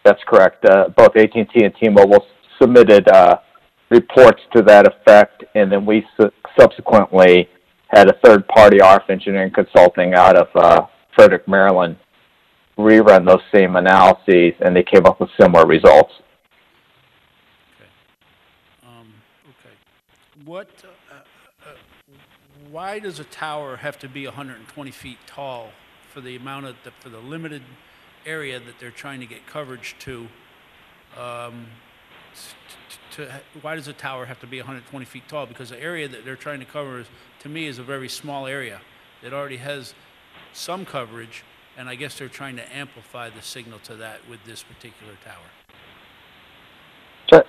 That's correct. Both AT&T and T-Mobile submitted reports to that effect, and then we subsequently had a third-party RF engineering consulting out of Frederick, Maryland, rerun those same analyses, and they came up with similar results. Okay. What? Why does a tower have to be 120 feet tall for the amount of for the limited area that they're trying to get coverage to? Why does a tower have to be 120 feet tall? Because the area that they're trying to cover, to me, is a very small area that already has some coverage, and I guess they're trying to amplify the signal to that with this particular tower.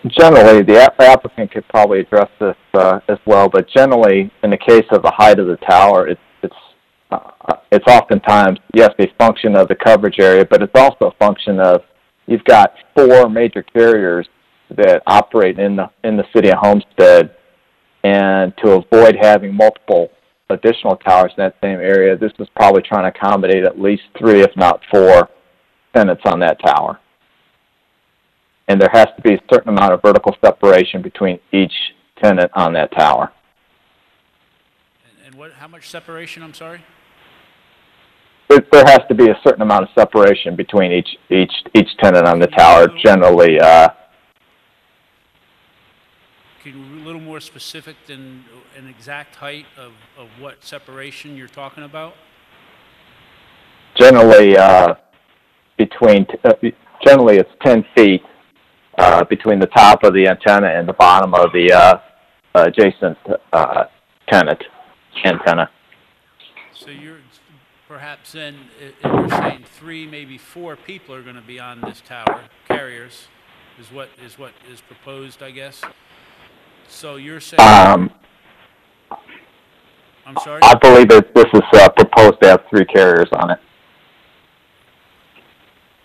Generally, the applicant could probably address this as well, but generally, in the case of the height of the tower, it's oftentimes, yes, a function of the coverage area, but it's also a function of you've got 4 major carriers that operate in the city of Homestead, and to avoid having multiple additional towers in that same area, this is probably trying to accommodate at least 3, if not 4, tenants on that tower. And there has to be a certain amount of vertical separation between each tenant on that tower. And what? How much separation? I'm sorry. There has to be a certain amount of separation between each tenant on the tower. Generally, can you be a little more specific than an exact height of what separation you're talking about? Generally, generally it's 10 feet between the top of the antenna and the bottom of the adjacent tenant antenna. So you're perhaps then, if you're saying 3, maybe 4 people are going to be on this tower, carriers, is what is proposed, I guess. So you're saying, I'm sorry? I believe that this is proposed to have 3 carriers on it.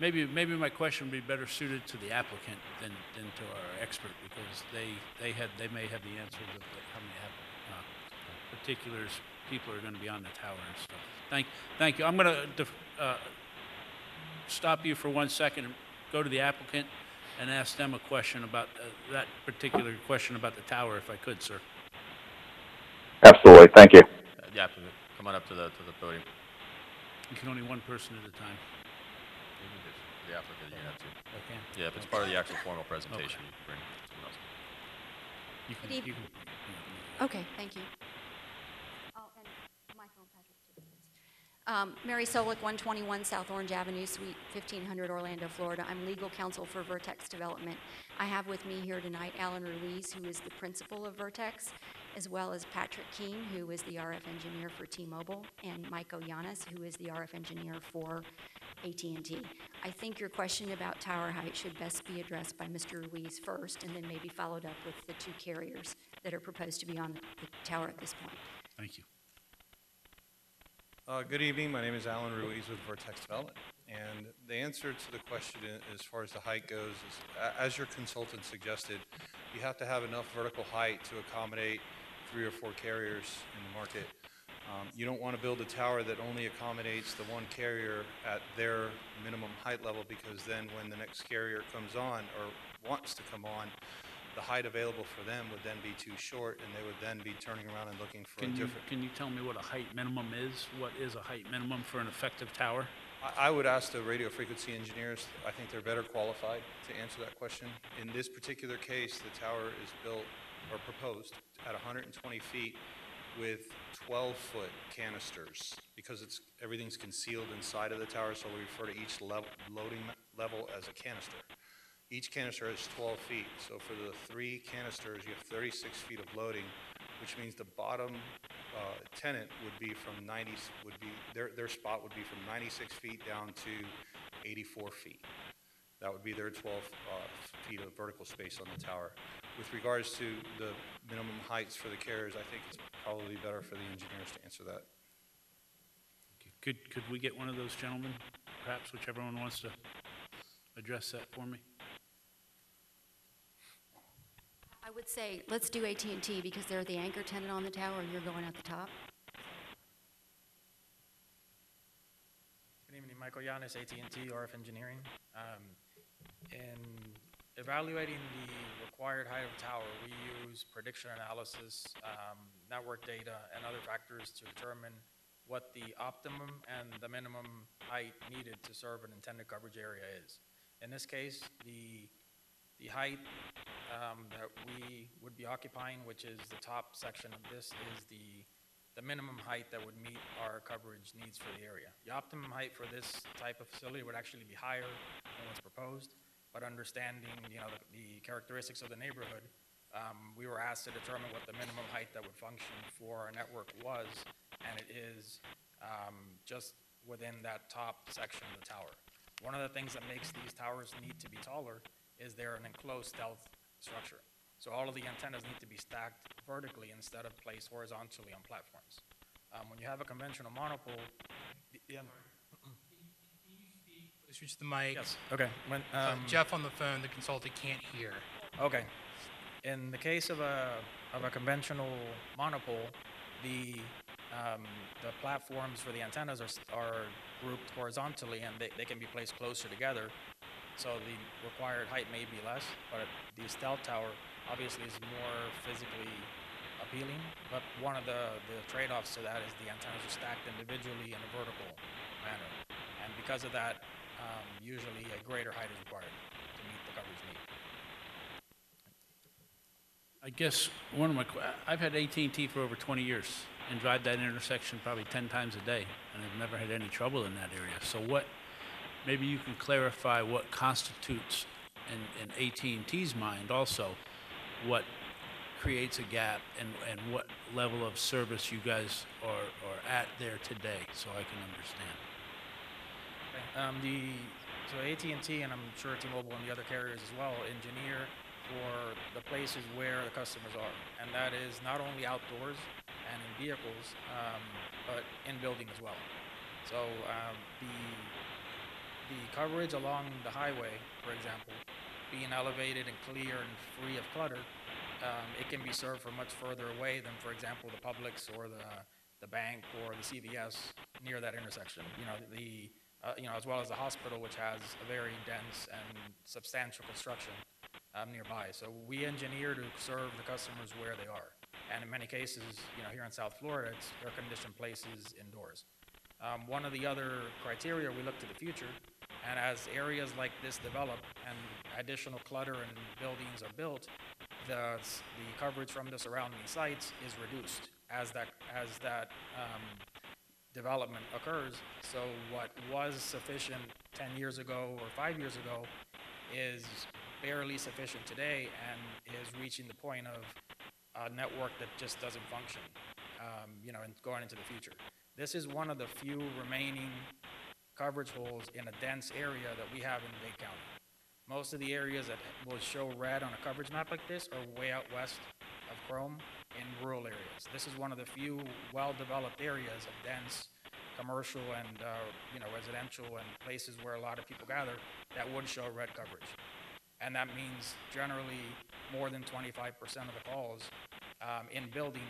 Maybe my question would be better suited to the applicant than to our expert, because they may have the answers of how many particulars people are going to be on the tower and stuff. Thank you. I'm going to stop you for 1 second and go to the applicant and ask them a question about that particular question about the tower, if I could, sir. Absolutely. Thank you. The applicant, come on up to the podium. You can only one person at a time. The applicant, you have to. Okay. Yeah, if it's part of the actual formal presentation, you can bring someone else. You can. Okay, thank you. Oh, and my phone, Patrick, too, please. Mary Solick, 121 South Orange Avenue, Suite 1500, Orlando, Florida. I'm legal counsel for Vertex Development. I have with me here tonight Alan Ruiz, who is the principal of Vertex, as well as Patrick Keene, who is the RF engineer for T-Mobile, and Mike Oyanis, who is the RF engineer for AT&T. I think your question about tower height should best be addressed by Mr. Ruiz first, and then maybe followed up with the 2 carriers that are proposed to be on the tower at this point. Thank you. Good evening. My name is Alan Ruiz with Vertex Development. And the answer to the question as far as the height goes is, as your consultant suggested, you have to have enough vertical height to accommodate 3 or 4 carriers in the market. You don't want to build a tower that only accommodates the 1 carrier at their minimum height level, because then when the next carrier comes on or wants to come on, the height available for them would then be too short, and they would then be turning around and looking for a different. Can you tell me what a height minimum is? What is a height minimum for an effective tower? I would ask the radio frequency engineers. I think they're better qualified to answer that question. In this particular case, the tower is built or proposed at 120 feet with 12-foot canisters because everything's concealed inside of the tower, so we refer to each loading level as a canister. Each canister is 12 feet, so for the 3 canisters, you have 36 feet of loading, which means the bottom tenant would be from their spot would be from 96 feet down to 84 feet. That would be their 12 feet of vertical space on the tower. With regards to the minimum heights for the carriers, I think it's probably better for the engineers to answer that. Could we get one of those gentlemen, perhaps, whichever one wants to address that for me? I would say, let's do AT&T because they're the anchor tenant on the tower and you're going at the top. Good evening, Michael Yanis, AT&T, RF Engineering. In evaluating the required height of the tower, we use prediction analysis, network data, and other factors to determine what the optimum and the minimum height needed to serve an intended coverage area is. In this case, the height that we would be occupying, which is the top section of this, is the minimum height that would meet our coverage needs for the area. The optimum height for this type of facility would actually be higher than what's proposed, but understanding the characteristics of the neighborhood, we were asked to determine what the minimum height that would function for our network was, and it is just within that top section of the tower. One of the things that makes these towers need to be taller is they're an enclosed stealth structure. So all of the antennas need to be stacked vertically instead of placed horizontally on platforms. When you have a conventional monopole, Switch the mic. Yes, okay. Jeff on the phone, the consultant, can't hear. Okay. In the case of a conventional monopole, the platforms for the antennas are grouped horizontally and they can be placed closer together. So the required height may be less, but the stealth tower obviously is more physically appealing. But one of the trade-offs to that is the antennas are stacked individually in a vertical manner. And because of that, usually a greater height is required to meet the coverage need. I guess I've had AT&T for over 20 years and drive that intersection probably 10 times a day, and I've never had any trouble in that area. So maybe you can clarify what constitutes, in AT&T's mind also, what creates a gap and what level of service you guys are at there today, so I can understand. So AT&T, and I'm sure T-Mobile and the other carriers as well, engineer for the places where the customers are. And that is not only outdoors and in vehicles, but in building as well. So the coverage along the highway, for example, being elevated and clear and free of clutter, it can be served from much further away than, for example, the Publix or the bank or the CVS near that intersection. As well as the hospital, which has a very dense and substantial construction nearby. So we engineer to serve the customers where they are. And in many cases, here in South Florida, it's air-conditioned places indoors. One of the other criteria, we look to the future, and as areas like this develop and additional clutter and buildings are built, the coverage from the surrounding sites is reduced as that development occurs. So what was sufficient 10 years ago or 5 years ago is barely sufficient today and is reaching the point of a network that just doesn't function, and going into the future. This is one of the few remaining coverage holes in a dense area that we have in Dade County. Most of the areas that will show red on a coverage map like this are way out west of Chrome in rural areas. This is one of the few well-developed areas of dense commercial and residential and places where a lot of people gather that would show red coverage. And that means generally more than 25% of the calls in building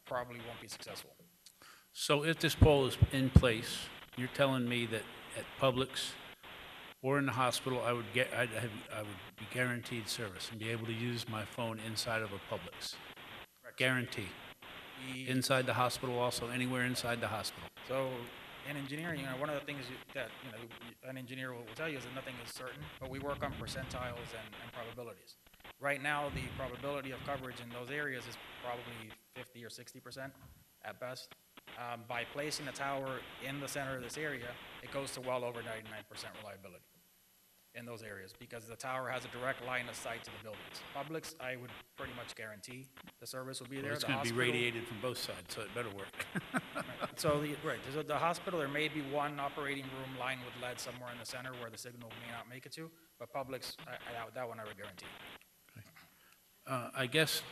probably won't be successful. So if this pole is in place, you're telling me that at Publix, or in the hospital, I would be guaranteed service and be able to use my phone inside of a Publix. Guarantee. Inside the hospital also, anywhere inside the hospital. So in engineering, one of the things that an engineer will tell you is that nothing is certain, but we work on percentiles and probabilities. Right now, the probability of coverage in those areas is probably 50 or 60% at best. By placing a tower in the center of this area, it goes to well over 99% reliability in those areas because the tower has a direct line of sight to the buildings. Publix, I would pretty much guarantee the service will be there. It's going to be radiated from both sides, so it better work. So the hospital, there may be one operating room lined with lead somewhere in the center where the signal may not make it to, but Publix, that one I would guarantee. I guess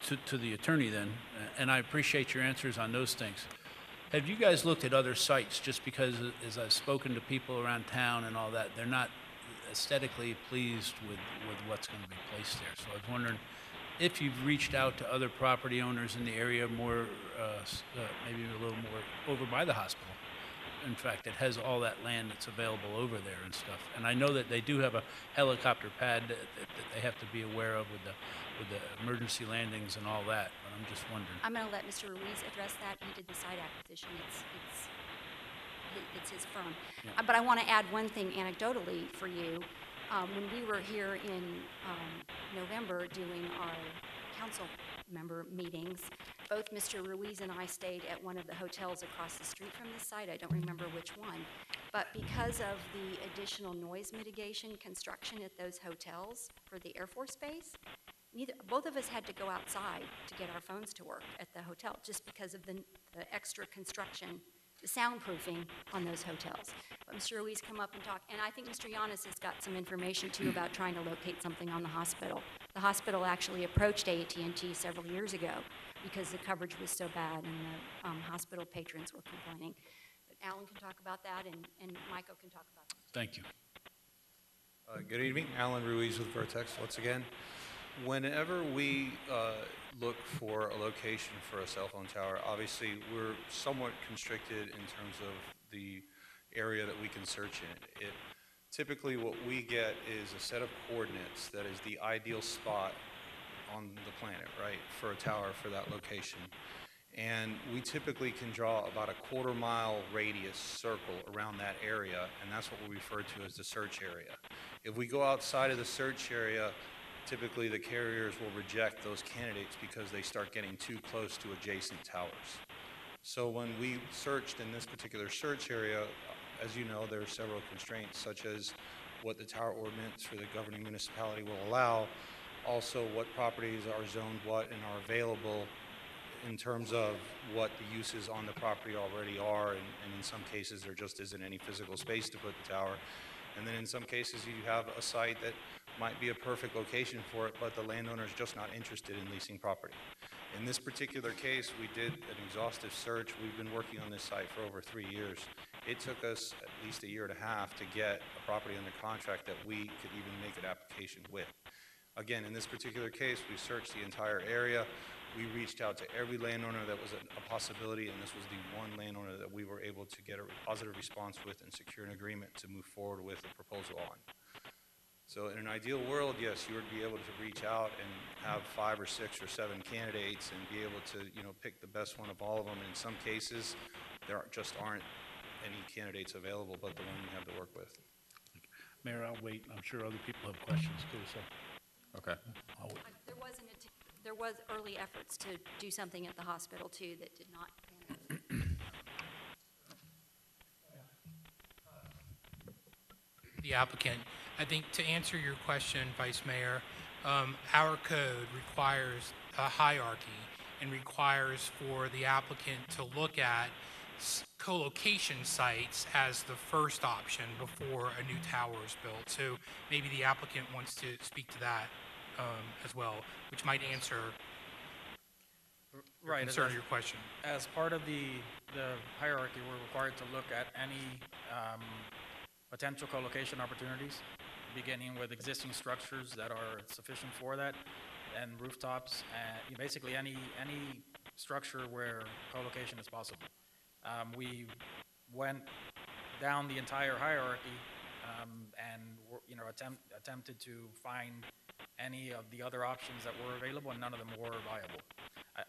to the attorney then, and I appreciate your answers on those things. Have you guys looked at other sites? Just because as I've spoken to people around town and all that, they're not aesthetically pleased with what's going to be placed there. So I was wondering if you've reached out to other property owners in the area more, maybe a little more over by the hospital. In fact, it has all that land that's available over there and stuff. And I know that they do have a helicopter pad that they have to be aware of with the emergency landings and all that, but I'm just wondering. I'm going to let Mr. Ruiz address that. He did the site acquisition. It's his firm. Yeah. But I want to add one thing anecdotally for you. When we were here in November doing our council member meetings, both Mr. Ruiz and I stayed at one of the hotels across the street from this site. I don't remember which one. But because of the additional noise mitigation construction at those hotels for the Air Force Base, both of us had to go outside to get our phones to work at the hotel just because of the extra construction, the soundproofing on those hotels. But Mr. Ruiz come up and talk, and I think Mr. Yanis has got some information too about trying to locate something on the hospital. The hospital actually approached AT&T several years ago because the coverage was so bad and the hospital patrons were complaining. But Alan can talk about that and Michael can talk about that. Thank you. Good evening, Alan Ruiz with VERTEX once again. Whenever we look for a location for a cell phone tower, obviously we're somewhat constricted in terms of the area that we can search in. Typically what we get is a set of coordinates that is the ideal spot on the planet, right, for a tower for that location. And we typically can draw about a quarter-mile radius circle around that area, and that's what we refer to as the search area. If we go outside of the search area, typically the carriers will reject those candidates because they start getting too close to adjacent towers. So when we searched in this particular search area, as you know, there are several constraints such as what the tower ordinance for the governing municipality will allow, also what properties are zoned what and are available in terms of what the uses on the property already are, and in some cases there just isn't any physical space to put the tower. And then in some cases you have a site that might be a perfect location for it, but the landowner is just not interested in leasing property. In this particular case, we did an exhaustive search. We've been working on this site for over 3 years. It took us at least a year and a half to get a property under contract that we could even make an application with. Again, in this particular case, we searched the entire area. We reached out to every landowner that was a possibility, and this was the one landowner that we were able to get a positive response with and secure an agreement to move forward with a proposal on. So in an ideal world, yes, you would be able to reach out and have 5 or 6 or 7 candidates and be able to, pick the best one of all of them. And in some cases, there just aren't any candidates available but the one you have to work with. Mayor, I'll wait. I'm sure other people have questions too, so. Okay. There was early efforts to do something at the hospital too that did not pan out. The applicant. I think to answer your question, Vice Mayor, our code requires a hierarchy and requires for the applicant to look at co-location sites as the first option before a new tower is built. So maybe the applicant wants to speak to that as well, which might answer your concern or your question. As part of the hierarchy, we're required to look at any potential co-location opportunities, beginning with existing structures that are sufficient for that, and rooftops, and basically any structure where co-location is possible. We went down the entire hierarchy and attempted to find any of the other options that were available, and none of them were viable.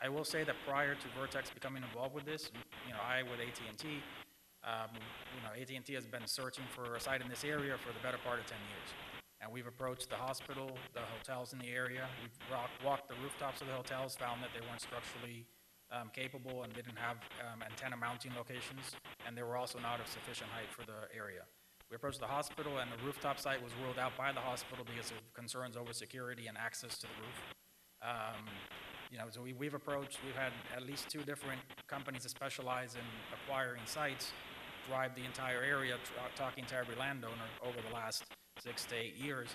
I will say that prior to Vertex becoming involved with this, I with AT&T, AT&T has been searching for a site in this area for the better part of 10 years. And we've approached the hospital, the hotels in the area. We've walked the rooftops of the hotels, found that they weren't structurally capable and didn't have antenna mounting locations, and they were also not of sufficient height for the area. We approached the hospital, and the rooftop site was ruled out by the hospital because of concerns over security and access to the roof. So we've had at least 2 different companies that specialize in acquiring sites, drive the entire area, talking to every landowner over the last 6 to 8 years.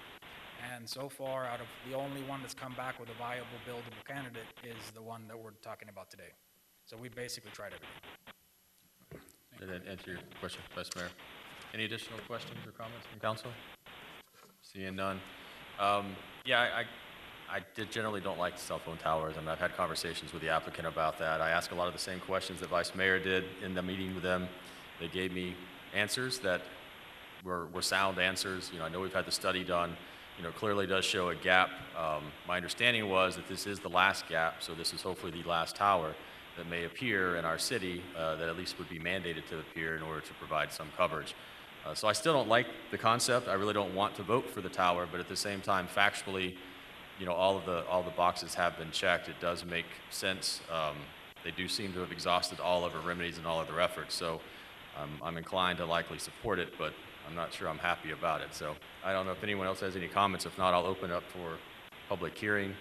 And so far, out of the only one that's come back with a viable, buildable candidate is the one that we're talking about today. So we basically tried everything. Did that answer your question, Vice Mayor? Any additional questions or comments from council? Seeing none. I generally don't like cell phone towers, and I've had conversations with the applicant about that. I asked a lot of the same questions that Vice Mayor did in the meeting with them. They gave me answers that were sound answers. I know we've had the study done. Clearly does show a gap. My understanding was that this is the last gap, so this is hopefully the last tower that may appear in our city that at least would be mandated to appear in order to provide some coverage. So I still don't like the concept. I really don't want to vote for the tower, but at the same time, factually, all the boxes have been checked. It does make sense. They do seem to have exhausted all other remedies and all other efforts. So I'm inclined to likely support it, but I'm not sure I'm happy about it. So I don't know if anyone else has any comments. If not, I'll open it up for public hearing.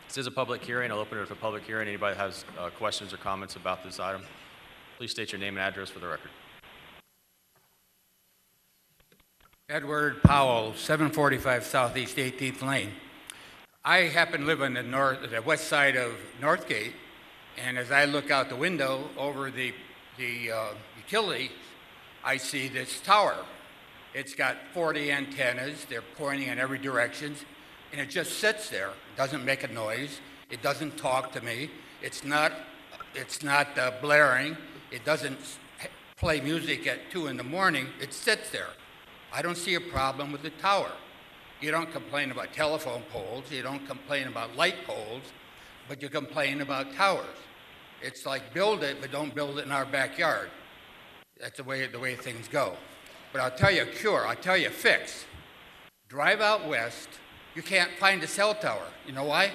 This is a public hearing. I'll open it up for public hearing. Anybody that has questions or comments about this item, please state your name and address for the record. Edward Powell, 745 Southeast 18th Lane. I happen to live on the west side of Northgate, and as I look out the window over the utility, I see this tower. It's got 40 antennas. They're pointing in every direction, and it just sits there. It doesn't make a noise. It doesn't talk to me. It's not blaring. It doesn't play music at 2 in the morning. It sits there. I don't see a problem with the tower. You don't complain about telephone poles. You don't complain about light poles, but you complain about towers. It's like build it, but don't build it in our backyard. That's the way things go. But I'll tell you a cure. I'll tell you a fix. Drive out west. You can't find a cell tower. You know why?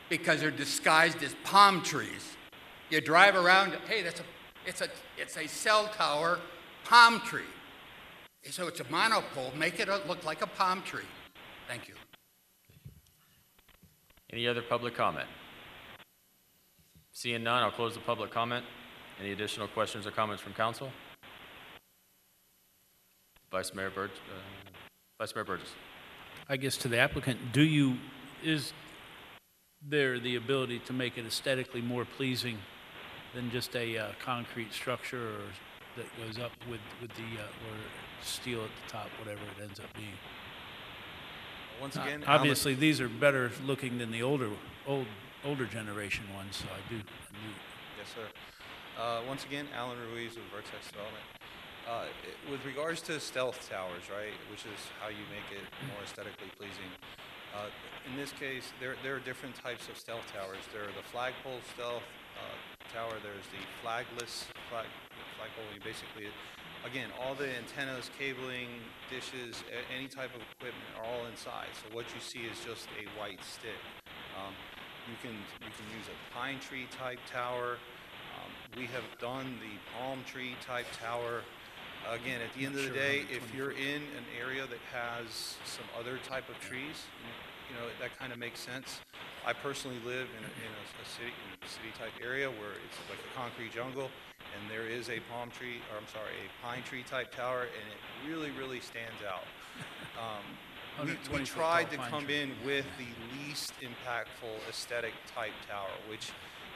Because they're disguised as palm trees. You drive around. Hey, it's a cell tower palm tree. So it's a monopole. Make it look like a palm tree. Thank you. Any other public comment? Seeing none, I'll close the public comment. Any additional questions or comments from council? Vice Mayor Burgess. I guess to the applicant, is there the ability to make it aesthetically more pleasing than just a concrete structure or that goes up with the or steel at the top, whatever it ends up being? Once again, obviously these are better looking than the older generation ones, so I do. Yes, sir. Once again, Alan Ruiz with Vertex Development. With regards to stealth towers, right, which is how you make it more aesthetically pleasing. In this case, there are different types of stealth towers. There are the flagpole stealth tower. There's the flagless flagpole. You basically, again, all the antennas, cabling, dishes, any type of equipment are all inside. So what you see is just a white stick. You can use a pine tree type tower. We have done the palm tree type tower. Again, at the end of the day, if you're in an area that has some other type of trees, that kind of makes sense. I personally live in a city type area where it's like a concrete jungle, and there is a a pine tree type tower, and it really, really stands out. We tried to come in with the least impactful aesthetic type tower, which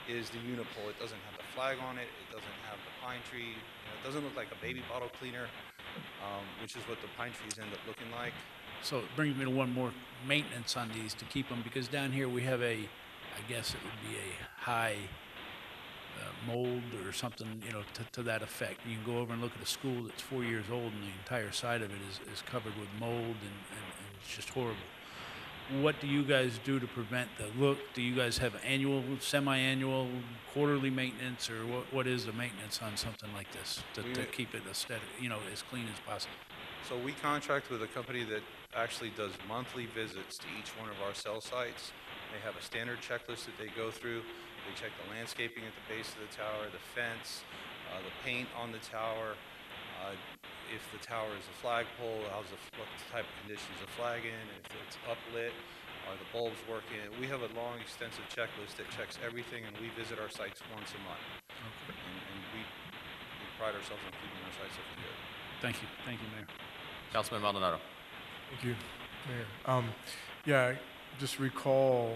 is the unipole. It doesn't have the flag on it. It doesn't have the pine tree. It doesn't look like a baby bottle cleaner, which is what the pine trees end up looking like. So it brings me to one more: maintenance on these to keep them, because down here we have I guess it would be a high mold or something, you know, to that effect. You can go over and look at a school that's 4 years old and the entire side of it is covered with mold and it's just horrible. What do you guys do to prevent the look? Do you guys have annual, semi-annual, quarterly maintenance, or what is the maintenance on something like this to keep it aesthetic, you know, as clean as possible? So we contract with a company that actually does monthly visits to each one of our cell sites. They have a standard checklist that they go through. They check the landscaping at the base of the tower, the fence, the paint on the tower. If the tower is a flagpole, what type of conditions the flag in, if it's uplit, are the bulbs working? We have a long, extensive checklist that checks everything, and we visit our sites once a month. Okay. And we pride ourselves on keeping our sites looking good. Thank you, Mayor. Councilman Maldonado. Thank you, Mayor. Yeah, I just recall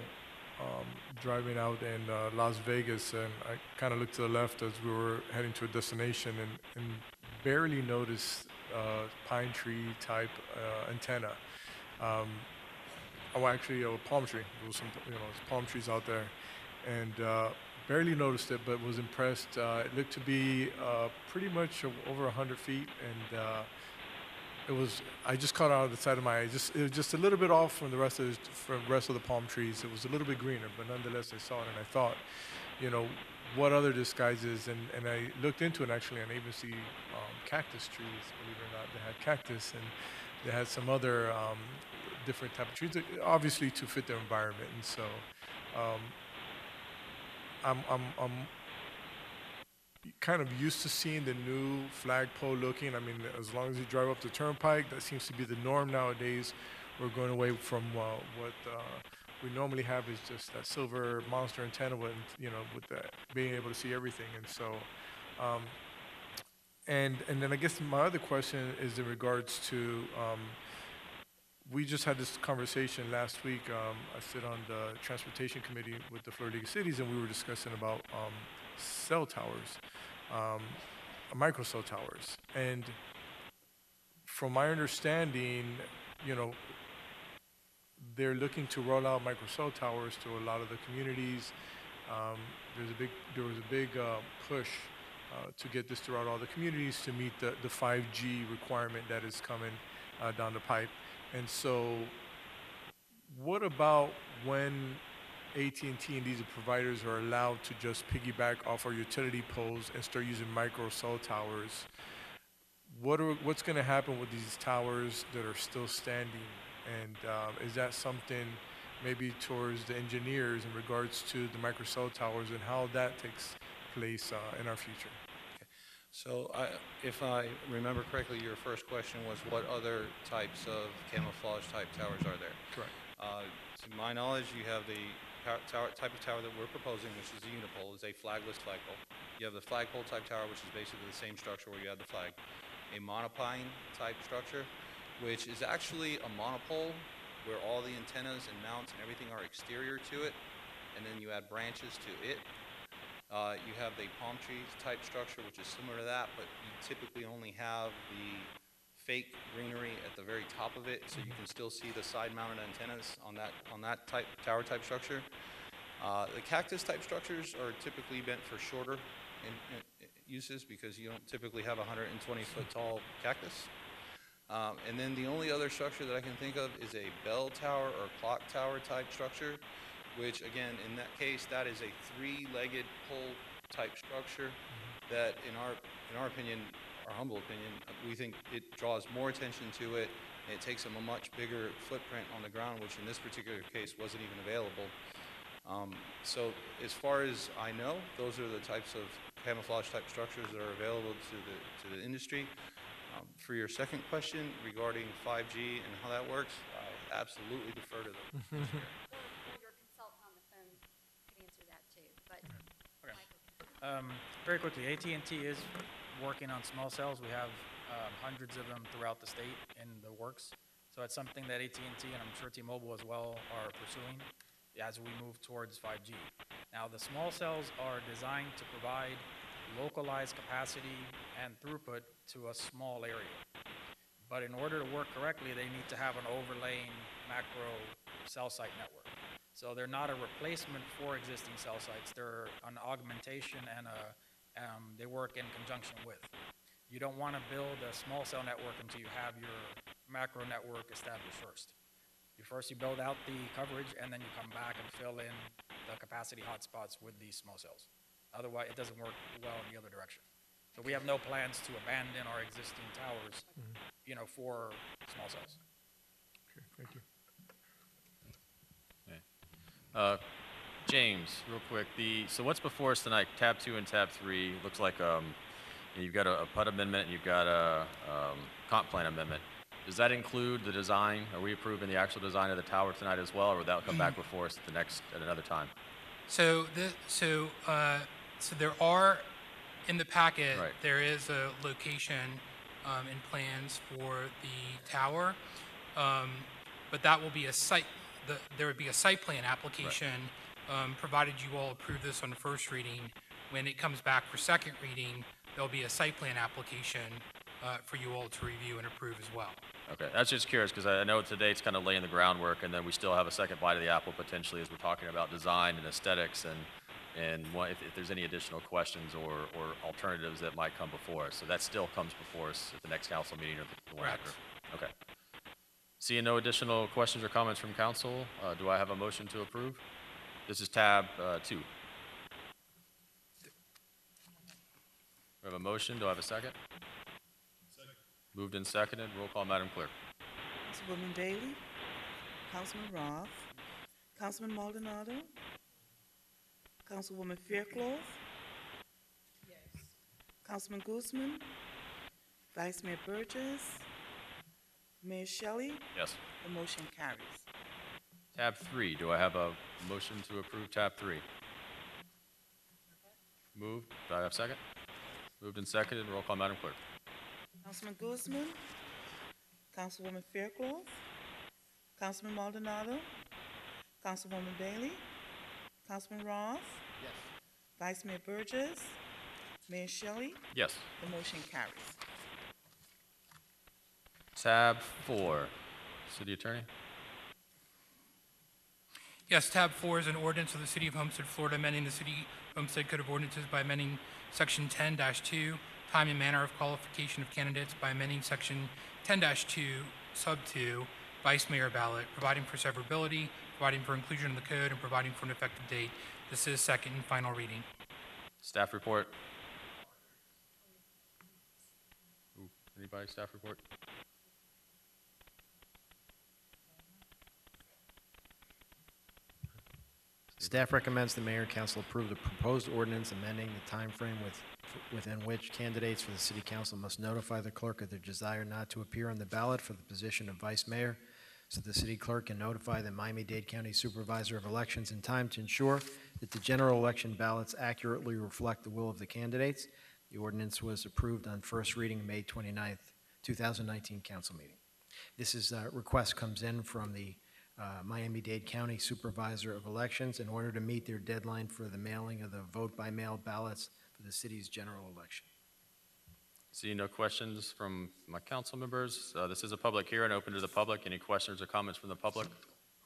driving out in Las Vegas, and I kind of looked to the left as we were heading to a destination, and barely noticed pine tree type antenna. Oh, actually, a palm tree. There was some, palm trees out there, and barely noticed it, but was impressed. It looked to be pretty much over 100 feet, and I just caught it out of the side of my eye. It was just a little bit off from the rest of the palm trees. It was a little bit greener, but nonetheless, I saw it, and I thought, what other disguises? And I looked into it actually, and I even see cactus trees. Believe it or not, they had cactus, and they had some other different type of trees, obviously to fit their environment. And so, I'm kind of used to seeing the new flagpole looking. I mean, as long as you drive up the turnpike, that seems to be the norm nowadays. We're going away from what we normally have is just that silver monster antenna with, with that being able to see everything. And so, and then I guess my other question is in regards to, we just had this conversation last week. I sit on the transportation committee with the Florida League of Cities, and we were discussing about cell towers, micro cell towers. And from my understanding, they're looking to roll out micro cell towers to a lot of the communities. There was a big push to get this throughout all the communities to meet the 5G requirement that is coming down the pipe. And so what about when AT&T and these providers are allowed to just piggyback off our utility poles and start using micro cell towers? What's going to happen with these towers that are still standing? And is that something maybe towards the engineers in regards to the micro cell towers and how that takes place in our future? Okay. So if I remember correctly, your first question was what other types of camouflage type towers are there? Correct. To my knowledge, you have the type of tower that we're proposing, which is the unipole, is a flagless flagpole. You have the flagpole type tower, which is basically the same structure where you have the flag. A monopine type structure, which is actually a monopole where all the antennas and mounts and everything are exterior to it, and then you add branches to it. You have the palm tree type structure, which is similar to that, but you typically only have the fake greenery at the very top of it, so you can still see the side-mounted antennas on that tower type structure. The cactus type structures are typically meant for shorter uses because you don't typically have a 120-foot tall cactus. And then the only other structure that I can think of is a bell tower or clock tower type structure, which again, in that case, that is a three-legged pole type structure that in our opinion, our humble opinion, we think it draws more attention to it. It takes them a much bigger footprint on the ground, which in this particular case wasn't even available. So as far as I know, those are the types of camouflage type structures that are available to the industry. For your second question regarding 5G and how that works, I absolutely defer to them. Or your consultant on the phone could answer that too. But very quickly, AT&T is working on small cells. We have hundreds of them throughout the state in the works. So it's something that AT&T and I'm sure T-Mobile as well are pursuing as we move towards 5G. Now, the small cells are designed to provide localized capacity and throughput to a small area. But in order to work correctly, they need to have an overlaying macro cell site network. So they're not a replacement for existing cell sites. They're an augmentation and they work in conjunction with. You don't want to build a small cell network until you have your macro network established first. You build out the coverage, and then you come back and fill in the capacity hotspots with these small cells. Otherwise, it doesn't work well in the other direction. So we have no plans to abandon our existing towers, for small cells. Okay, thank you. James, real quick, so what's before us tonight, tab 2 and tab 3, looks like you've got a PUD amendment, and you've got a comp plan amendment. Does that include the design? Are we approving the actual design of the tower tonight as well, or will that come back before us at another time? So there are, in the packet, Right. there is a location and plans for the tower, but that will be a site, there would be a site plan application, provided you all approve this on first reading. When it comes back for second reading, there'll be a site plan application for you all to review and approve as well. Okay, that's just curious, because I know today it's kind of laying the groundwork, and then we still have a second bite of the apple potentially as we're talking about design and aesthetics and if there's any additional questions or alternatives that might come before us. So that still comes before us at the next council meeting or the one after. Okay. Seeing no additional questions or comments from council, do I have a motion to approve? This is tab 2. We have a motion. Do I have a second? Second. Moved and seconded. Roll call, Madam Clerk. Councilwoman Bailey, Councilman Roth, Councilman Maldonado, Councilwoman Faircloth. Yes. Councilman Guzman, Vice Mayor Burgess, Mayor Shelley. Yes. The motion carries. Tab 3. Do I have a motion to approve tab 3? Moved. Do I have a second? Moved and seconded. Roll call, Madam Clerk. Councilman Guzman, Councilwoman Faircloth, Councilman Maldonado, Councilwoman Bailey, Councilman Roth. Yes. Vice Mayor Burgess, Mayor Shelley. Yes. The motion carries. Tab 4. City Attorney. Yes, tab 4 is an ordinance of the City of Homestead, Florida, amending the City Homestead Code of Ordinances by amending Section 10-2, time and manner of qualification of candidates, by amending Section 10-2, Sub 2, Vice Mayor ballot, providing for severability, providing for inclusion in the code, and providing for an effective date. This is second and final reading. Staff report. Ooh, anybody, staff report? Staff recommends the mayor and council approve the proposed ordinance amending the time frame within which candidates for the city council must notify the clerk of their desire not to appear on the ballot for the position of vice mayor, so the city clerk can notify the Miami-Dade County Supervisor of Elections in time to ensure that the general election ballots accurately reflect the will of the candidates. The ordinance was approved on first reading May 29th, 2019 council meeting. This request comes in from the Miami-Dade County Supervisor of Elections in order to meet their deadline for the mailing of the vote-by-mail ballots for the city's general election. Seeing no questions from my council members, this is a public hearing open to the public. Any questions or comments from the public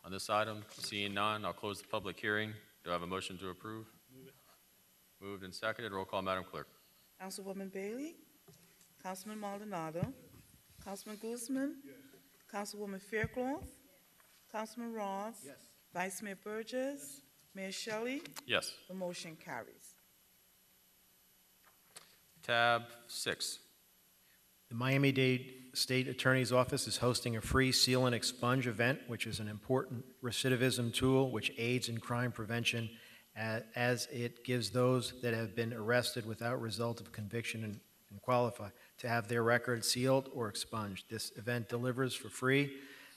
on this item? Seeing none, I'll close the public hearing. Do I have a motion to approve? Move it. Moved and seconded. Roll call, Madam Clerk. Councilwoman Bailey, Councilman Maldonado, Councilman Guzman, yes. Councilwoman Faircloth, Councilman Roth. Yes. Vice Mayor Burgess, Mayor Shelley. Yes. The motion carries. Tab 6. The Miami-Dade State Attorney's Office is hosting a free seal and expunge event, which is an important recidivism tool which aids in crime prevention as it gives those that have been arrested without result of conviction and qualify to have their record sealed or expunged. This event delivers for free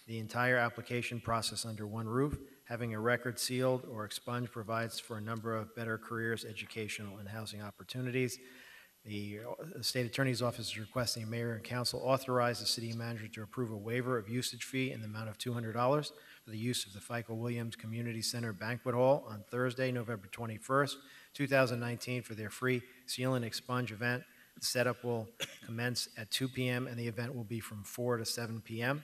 the entire application process under one roof. Having a record sealed or expunged provides for a number of better careers, educational, and housing opportunities. The State Attorney's Office is requesting Mayor and Council authorize the City Manager to approve a waiver of usage fee in the amount of $200 for the use of the FICO Williams Community Center Banquet Hall on Thursday, November 21st, 2019 for their free seal and expunge event. The setup will commence at 2 p.m. and the event will be from 4 to 7 p.m.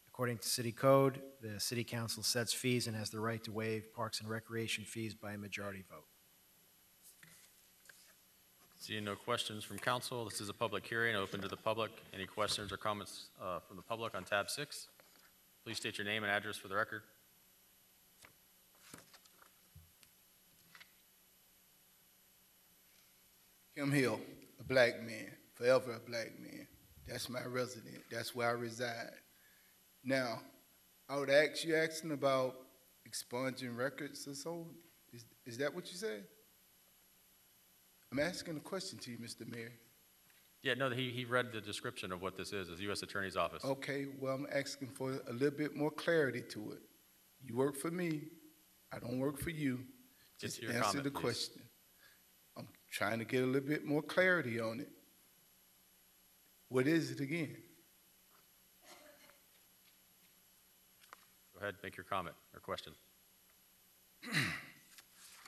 The According to city code, the city council sets fees and has the right to waive parks and recreation fees by a majority vote. Seeing no questions from council, this is a public hearing open to the public. Any questions or comments from the public on tab 6? Please state your name and address for the record. Kim Hill, a black man, forever a black man. That's my resident. That's where I reside. Now, I would ask you asking about expunging records or so. Is that what you said? I'm asking a question to you, Mr. Mayor. Yeah, no, he read the description of what this is, the U.S. Attorney's Office. Okay, well, I'm asking for a little bit more clarity to it. You work for me. I don't work for you. Just your answer comment, the please. question. I'm trying to get a little bit more clarity on it. What is it again? Go ahead, make your comment or question.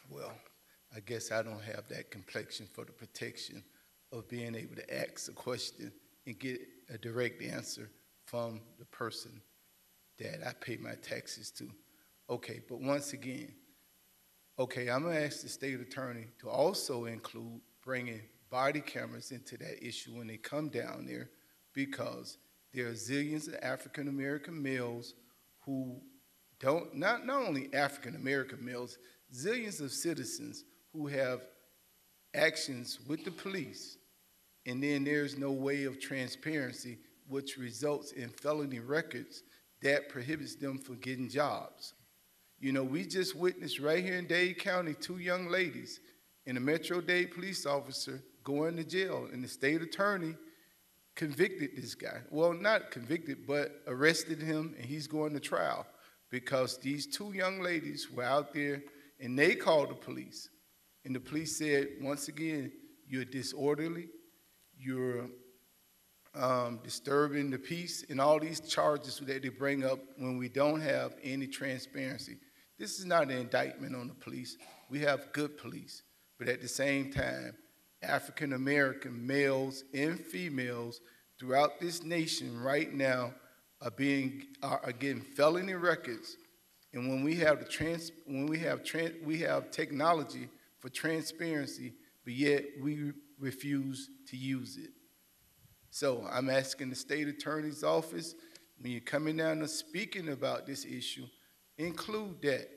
Well, I guess I don't have that complexion for the protection of being able to ask a question and get a direct answer from the person that I pay my taxes to. Okay, but once again, okay, I'm gonna ask the state attorney to also include bringing body cameras into that issue when they come down there, because there are zillions of African-American males who don't, not only African-American males, zillions of citizens who have actions with the police, and then there's no way of transparency, which results in felony records that prohibits them from getting jobs. You know, we just witnessed right here in Dade County 2 young ladies and a Metro Dade police officer going to jail, and the state attorney convicted this guy. Well, not convicted, but arrested him, and he's going to trial because these 2 young ladies were out there and they called the police. And the police said, once again, you're disorderly, you're disturbing the peace, and all these charges that they bring up when we don't have any transparency. This is not an indictment on the police. We have good police. But at the same time, African-American males and females throughout this nation right now are getting felony records. And when we have we have technology for transparency, but yet we refuse to use it. So I'm asking the state attorney's office, when you're coming down and speaking about this issue, include that,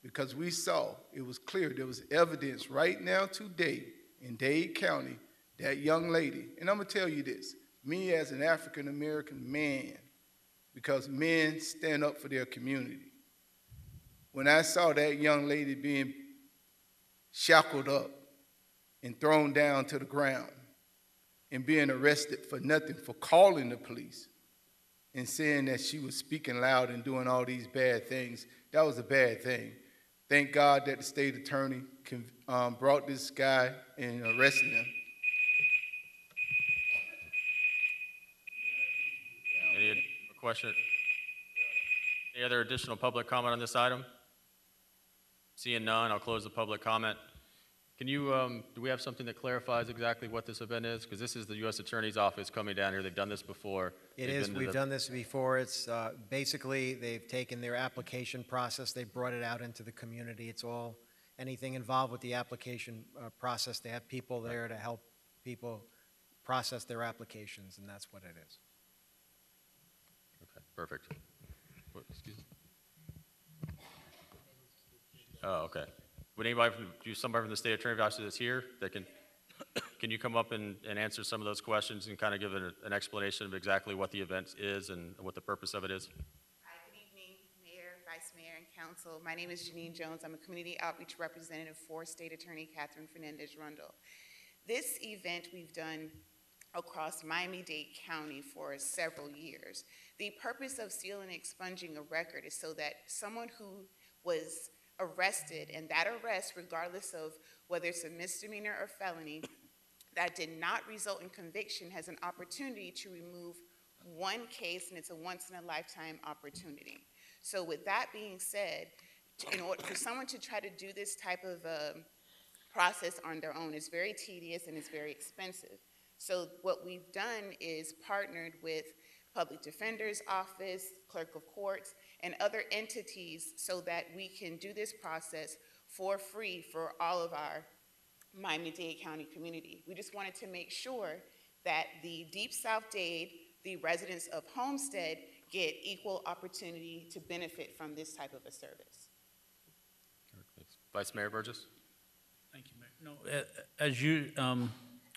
because we saw, it was clear, there was evidence right now today in Dade County, that young lady, and I'm gonna tell you this, me as an African-American man, because men stand up for their community, when I saw that young lady being shackled up and thrown down to the ground and being arrested for nothing, for calling the police and saying that she was speaking loud and doing all these bad things, that was a bad thing. Thank God that the state attorney brought this guy and arrested him. Any question? Any other additional public comment on this item? Seeing none, I'll close the public comment. Can you, do we have something that clarifies exactly what this event is? Because this is the U.S. Attorney's Office coming down here. They've done this before. It is. We've done this before. It's basically they've taken their application process, they brought it out into the community. It's all anything involved with the application process. They have people there to help people process their applications, and that's what it is. Okay, perfect. What, excuse me? Oh, okay. Would anybody somebody from the state attorney's office that's here that can you come up and answer some of those questions and kind of give an explanation of exactly what the event is and what the purpose of it is? Hi, good evening, Mayor, Vice Mayor, and Council. My name is Janine Jones. I'm a community outreach representative for State Attorney Catherine Fernandez-Rundle. This event we've done across Miami-Dade County for several years. The purpose of sealing and expunging a record is so that someone who was arrested, and that arrest, regardless of whether it's a misdemeanor or felony, that did not result in conviction, has an opportunity to remove one case, and it's a once-in-a-lifetime opportunity. So with that being said, in order for someone to try to do this type of process on their own, it's very tedious and it's very expensive. So what we've done is partnered with public defender's office, clerk of courts, and other entities so that we can do this process for free for all of our Miami-Dade County community. We just wanted to make sure that the Deep South Dade, the residents of Homestead, get equal opportunity to benefit from this type of a service. Vice Mayor Burgess? Thank you, Mayor. No, as you,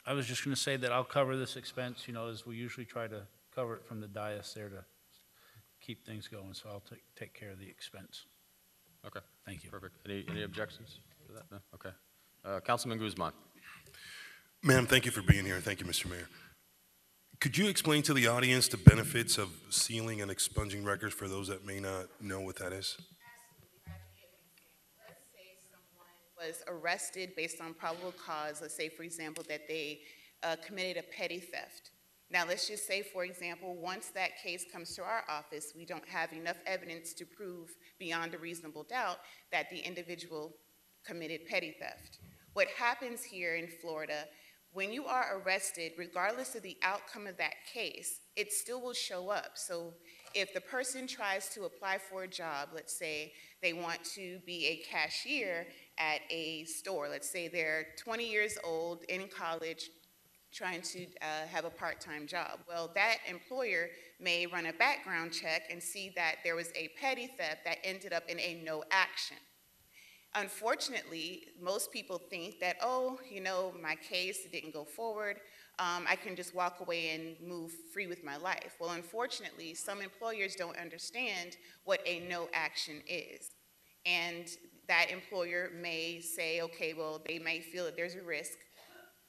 I was just going to say that I'll cover this expense, you know, as we usually try to cover it from the dais there to keep things going, so I'll take care of the expense. Okay. Thank you. Perfect. Any objections to that? No? Okay. Councilman Guzman. Ma'am, thank you for being here. Thank you, Mr. Mayor. Could you explain to the audience the benefits of sealing and expunging records for those that may not know what that is? Was arrested based on probable cause, let's say, for example, that they committed a petty theft. Now, let's just say, for example, once that case comes to our office, we don't have enough evidence to prove beyond a reasonable doubt that the individual committed petty theft. What happens here in Florida, when you are arrested, regardless of the outcome of that case, it still will show up. So if the person tries to apply for a job, let's say they want to be a cashier at a store, let's say they're 20 years old in college trying to have a part-time job. Well, that employer may run a background check and see that there was a petty theft that ended up in a no action. Unfortunately, most people think that, oh, you know, my case didn't go forward. I can just walk away and move free with my life. Well, unfortunately, some employers don't understand what a no action is. And that employer may say, okay, well, they may feel that there's a risk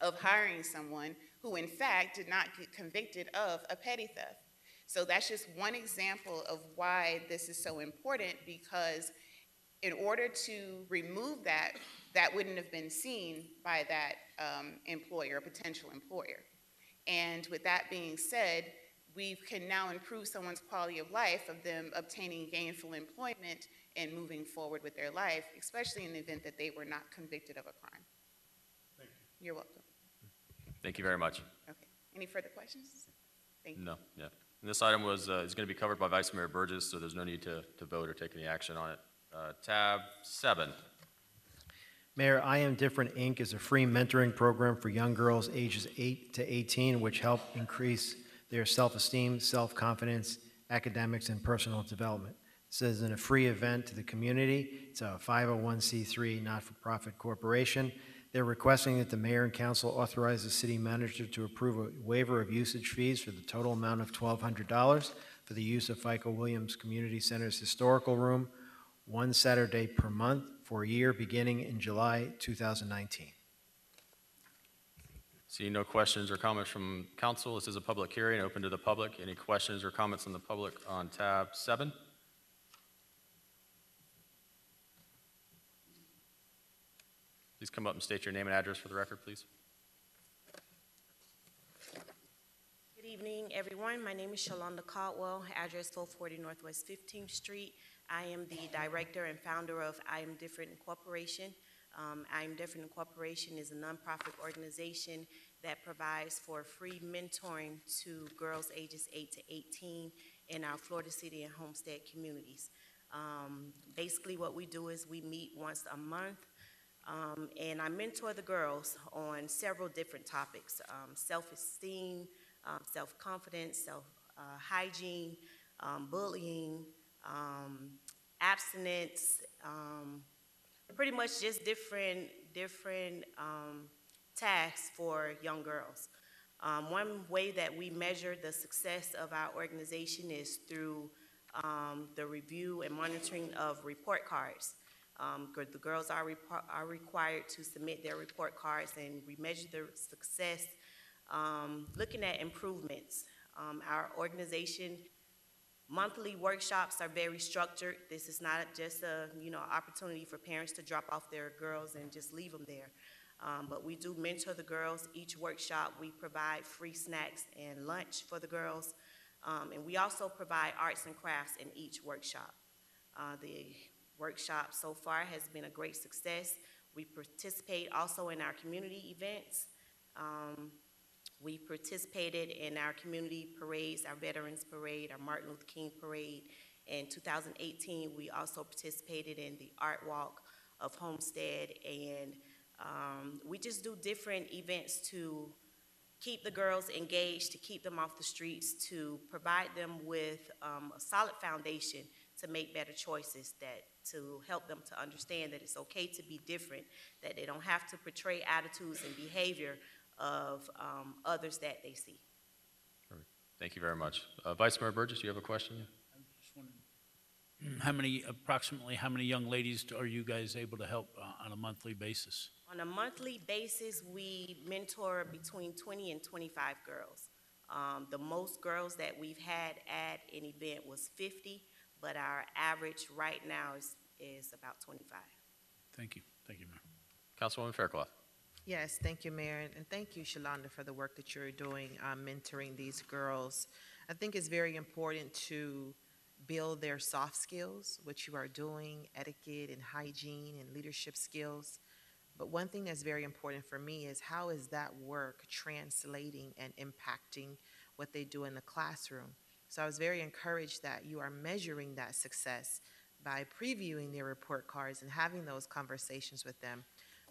of hiring someone who, in fact, did not get convicted of a petty theft. So that's just one example of why this is so important, because in order to remove that, that wouldn't have been seen by that employer, potential employer. And with that being said, we can now improve someone's quality of life of them obtaining gainful employment and moving forward with their life, especially in the event that they were not convicted of a crime. Thank you. You're welcome. Thank you very much. Okay. Any further questions? Thank you. No, yeah. And this item was is going to be covered by Vice Mayor Burgess, so there's no need to vote or take any action on it. Tab 7. Mayor, I Am Different, Inc. is a free mentoring program for young girls ages 8 to 18, which help increase their self-esteem, self-confidence, academics, and personal development. This is a free event to the community. It's a 501c3 not-for-profit corporation. They're requesting that the mayor and council authorize the city manager to approve a waiver of usage fees for the total amount of $1,200 for the use of FICO Williams Community Center's historical room, one Saturday per month for a year beginning in July 2019. Seeing no questions or comments from council, this is a public hearing open to the public. Any questions or comments from the public on tab 7? Please come up and state your name and address for the record, please. Good evening, everyone. My name is Shalonda Caldwell, address 440 Northwest 15th Street. I am the director and founder of I Am Different Incorporation. I Am Different Incorporation is a nonprofit organization that provides for free mentoring to girls ages 8 to 18 in our Florida City and Homestead communities. Basically what we do is we meet once a month, and I mentor the girls on several different topics: self-esteem, self-confidence, self-hygiene, bullying, abstinence, pretty much just different tasks for young girls. One way that we measure the success of our organization is through the review and monitoring of report cards. The girls are required to submit their report cards, and we measure their success looking at improvements. Our organization monthly workshops are very structured. This is not just a opportunity for parents to drop off their girls and just leave them there. But we do mentor the girls. Each workshop we provide free snacks and lunch for the girls. And we also provide arts and crafts in each workshop. The workshop so far has been a great success. We participate also in our community events. We participated in our community parades, our Veterans Parade, our Martin Luther King Parade. In 2018, we also participated in the Art Walk of Homestead, and we just do different events to keep the girls engaged, to keep them off the streets, to provide them with a solid foundation to make better choices, to help them to understand that it's okay to be different, that they don't have to portray attitudes and behavior of others that they see. Thank you very much. Vice Mayor Burgess, you have a question? Approximately how many young ladies are you guys able to help on a monthly basis? On a monthly basis, we mentor between 20 and 25 girls. The most girls that we've had at an event was 50, but our average right now is about 25. Thank you. Thank you, Mayor. Councilwoman Fairclough. Yes, thank you, Mayor, and thank you, Shalonda, for the work that you're doing mentoring these girls. I think it's very important to build their soft skills, which you are doing, etiquette and hygiene and leadership skills. But one thing that's very important for me is how is that work translating and impacting what they do in the classroom? So I was very encouraged that you are measuring that success by previewing their report cards and having those conversations with them.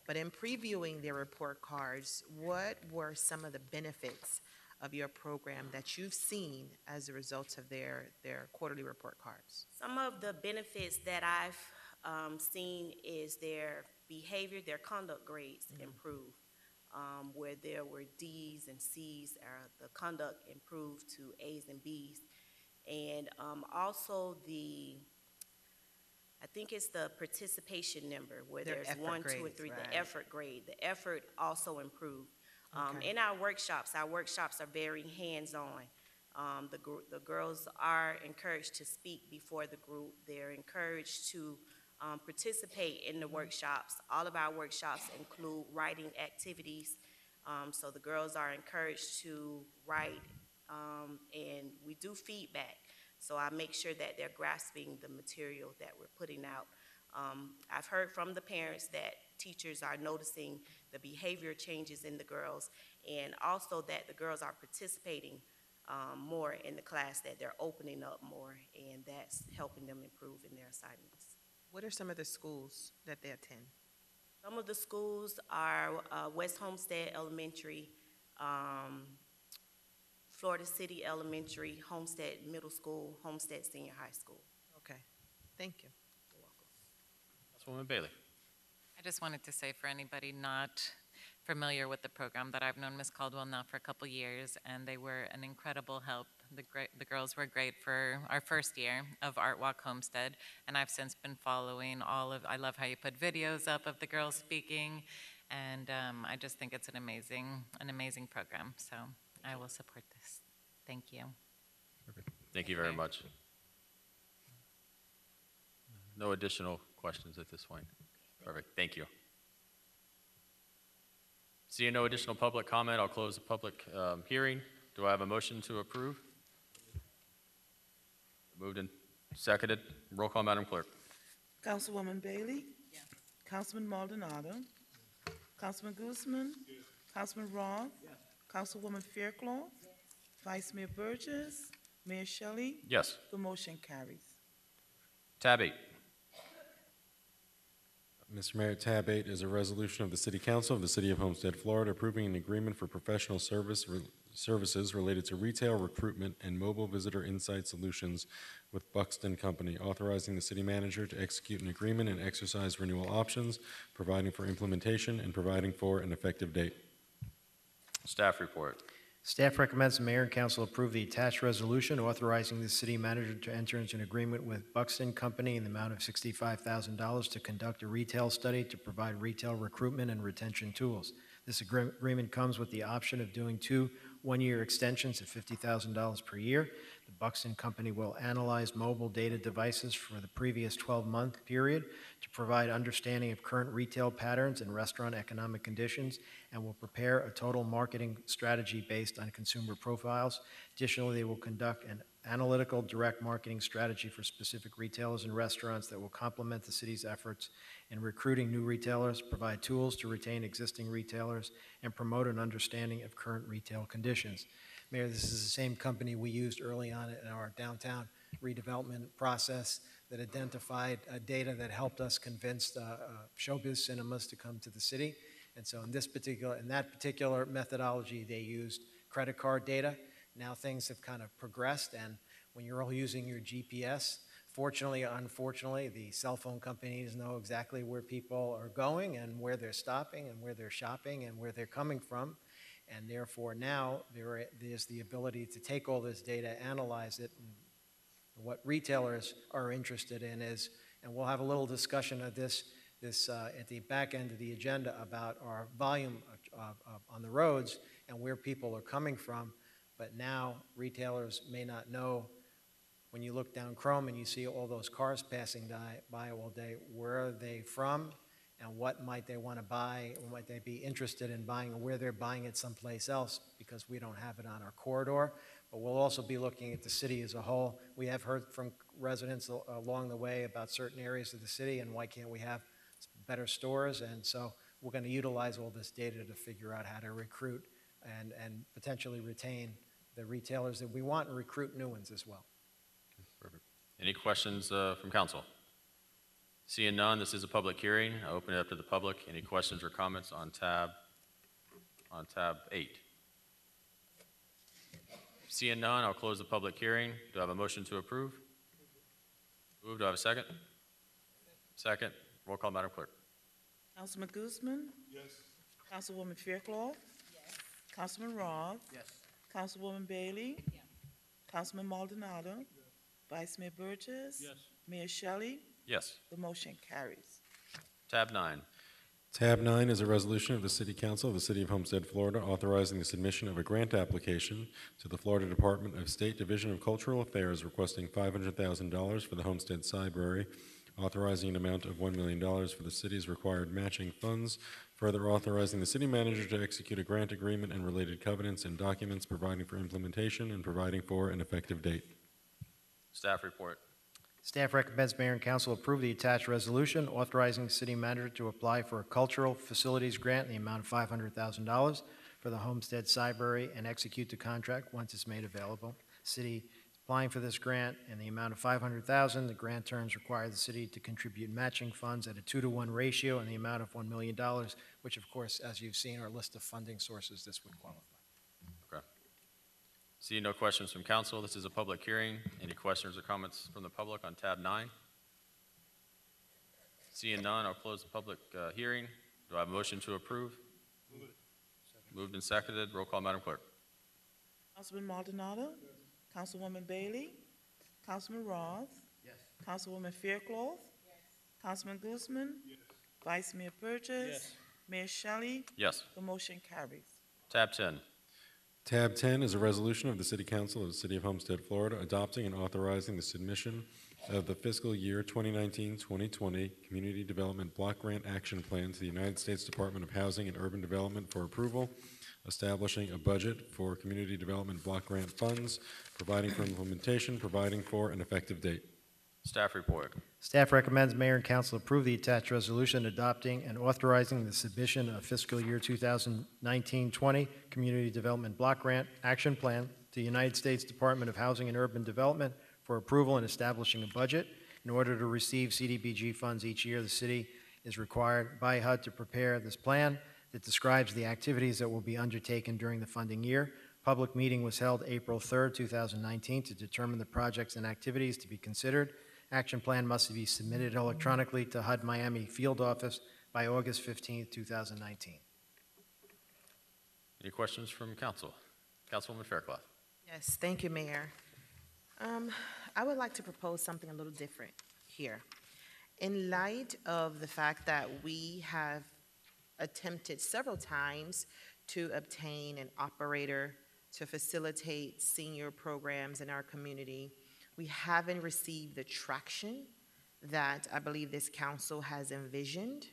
But in previewing their report cards, what were some of the benefits of your program that you've seen as a result of their quarterly report cards? Some of the benefits that I've seen is their behavior, their conduct grades improve. Where there were D's and C's, the conduct improved to A's and B's. And also I think it's the participation number where Their there's effort 1, 2, and grades, 3, right. the effort grade. The effort also improved. Okay. In our workshops are very hands-on. The girls are encouraged to speak before the group. They're encouraged to participate in the workshops. All of our workshops include writing activities. So the girls are encouraged to write, and we do feedback. So I make sure that they're grasping the material that we're putting out. I've heard from the parents that teachers are noticing the behavior changes in the girls, and also that the girls are participating more in the class, that they're opening up more, and that's helping them improve in their assignments. What are some of the schools that they attend? Some of the schools are West Homestead Elementary, Florida City Elementary, Homestead Middle School, Homestead Senior High School. Okay, thank you. Councilwoman Bailey. I just wanted to say, for anybody not familiar with the program, that I've known Ms. Caldwell now for a couple years, and they were an incredible help. The girls were great for our first year of Art Walk Homestead, and I've since been following I love how you put videos up of the girls speaking, and I just think it's an amazing program, so I will support this. Thank you. Thank you very much. No additional questions at this point. Perfect, thank you. Seeing no additional public comment, I'll close the public hearing. Do I have a motion to approve? Moved and seconded. Roll call, Madam Clerk. Councilwoman Bailey? Yes. Councilman Maldonado? Yes. Councilman Guzman? Yes. Councilman Roth? Yes. Councilwoman Fairclough? Yes. Vice Mayor Burgess? Mayor Shelley? Yes. The motion carries. Tab 8. Mr. Mayor, tab 8 is a resolution of the City Council of the City of Homestead, Florida, approving an agreement for professional services related to retail recruitment and mobile visitor insight solutions with Buxton Company, authorizing the city manager to execute an agreement and exercise renewal options, providing for implementation, and providing for an effective date. Staff report. Staff recommends the mayor and council approve the attached resolution authorizing the city manager to enter into an agreement with Buxton Company in the amount of $65,000 to conduct a retail study to provide retail recruitment and retention tools. This agreement comes with the option of doing 2 one-year extensions at $50,000 per year. The Buxton Company will analyze mobile data devices for the previous 12-month period to provide understanding of current retail patterns and restaurant economic conditions, and will prepare a total marketing strategy based on consumer profiles. Additionally, they will conduct an analytical direct marketing strategy for specific retailers and restaurants that will complement the city's efforts in recruiting new retailers, provide tools to retain existing retailers, and promote an understanding of current retail conditions. Mayor, this is the same company we used early on in our downtown redevelopment process that identified data that helped us convince showbiz cinemas to come to the city. And so in that particular methodology, they used credit card data. Now things have kind of progressed, and when you're all using your GPS, fortunately or unfortunately, the cell phone companies know exactly where people are going and where they're stopping and where they're shopping and where they're coming from. And therefore now there's the ability to take all this data, analyze it, and what retailers are interested in is, and we'll have a little discussion of this at the back end of the agenda about our volume on the roads and where people are coming from. But now retailers may not know, when you look down Chrome and you see all those cars passing by all day, where are they from and what might they want to buy, or might they be interested in buying, or where they're buying it someplace else, because we don't have it on our corridor. But we'll also be looking at the city as a whole. We have heard from residents along the way about certain areas of the city and why can't we have better stores. And so we're going to utilize all this data to figure out how to recruit and potentially retain the retailers that we want and recruit new ones as well. Perfect. Any questions from council? Seeing none, this is a public hearing. I open it up to the public. Any questions or comments on tab 8? Seeing none, I'll close the public hearing. Do I have a motion to approve? Move. Do I have a second? Second. Roll call, Madam Clerk. Councilman Guzman? Yes. Councilwoman Fairclough? Yes. Councilman Roth? Yes. Councilwoman Bailey? Yes. Councilman Maldonado? Yes. Vice Mayor Burgess? Yes. Mayor Shelley? Yes. The motion carries. Tab 9. Tab 9 is a resolution of the City Council of the City of Homestead, Florida, authorizing the submission of a grant application to the Florida Department of State Division of Cultural Affairs requesting $500,000 for the Homestead CYBRARY, authorizing an amount of $1 million for the city's required matching funds, further authorizing the city manager to execute a grant agreement and related covenants and documents, providing for implementation and providing for an effective date. Staff report. Staff recommends Mayor and Council approve the attached resolution authorizing the city manager to apply for a cultural facilities grant in the amount of $500,000 for the Homestead CYBRARY and execute the contract once it's made available. City is applying for this grant in the amount of $500,000. The grant terms require the city to contribute matching funds at a 2-to-1 ratio in the amount of $1 million, which of course, as you've seen, our list of funding sources, this would qualify. Okay. Seeing no questions from council, this is a public hearing. Any questions or comments from the public on tab 9? Seeing none, I'll close the public hearing. Do I have a motion to approve? Move it. Moved and seconded. Roll call, Madam Clerk. Councilman Maldonado? Yes. Councilwoman Bailey? Councilman Roth? Yes. Councilwoman Fairclough? Yes. Councilman Guzman? Yes. Vice Mayor Burgess? Yes. Mayor Shelley? Yes. The motion carries. Tab 10. Tab 10 is a resolution of the City Council of the City of Homestead, Florida, adopting and authorizing the submission of the fiscal year 2019-2020 Community Development Block Grant Action Plan to the United States Department of Housing and Urban Development for approval, establishing a budget for community development block grant funds, providing for implementation, providing for an effective date. Staff report. Staff recommends Mayor and Council approve the attached resolution adopting and authorizing the submission of fiscal year 2019-20 Community Development Block Grant Action Plan to the United States Department of Housing and Urban Development for approval and establishing a budget. In order to receive CDBG funds each year, the city is required by HUD to prepare this plan that describes the activities that will be undertaken during the funding year. Public meeting was held April 3rd, 2019 to determine the projects and activities to be considered. Action plan must be submitted electronically to HUD Miami Field Office by August 15th, 2019. Any questions from council? Councilwoman Fairclough. Yes, thank you, Mayor. I would like to propose something a little different here. In light of the fact that we have attempted several times to obtain an operator to facilitate senior programs in our community, we haven't received the traction that I believe this council has envisioned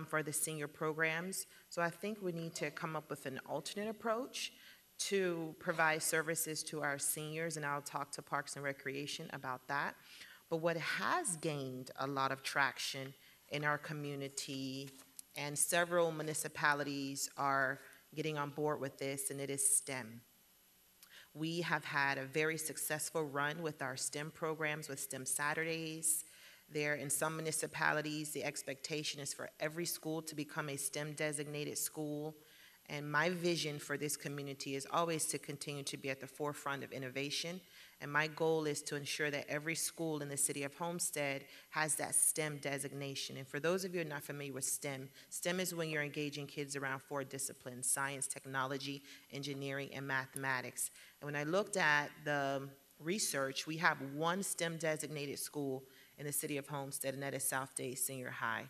for the senior programs. So I think we need to come up with an alternate approach to provide services to our seniors, and I'll talk to Parks and Recreation about that. But what has gained a lot of traction in our community, and several municipalities are getting on board with this, and it is STEM. We have had a very successful run with our STEM programs, with STEM Saturdays. There, in some municipalities, the expectation is for every school to become a STEM designated school. And my vision for this community is always to continue to be at the forefront of innovation. And my goal is to ensure that every school in the city of Homestead has that STEM designation. And for those of you who are not familiar with STEM, STEM is when you're engaging kids around 4 disciplines: science, technology, engineering, and mathematics. And when I looked at the research, we have one STEM designated school in the city of Homestead, and that is South Dade Senior High.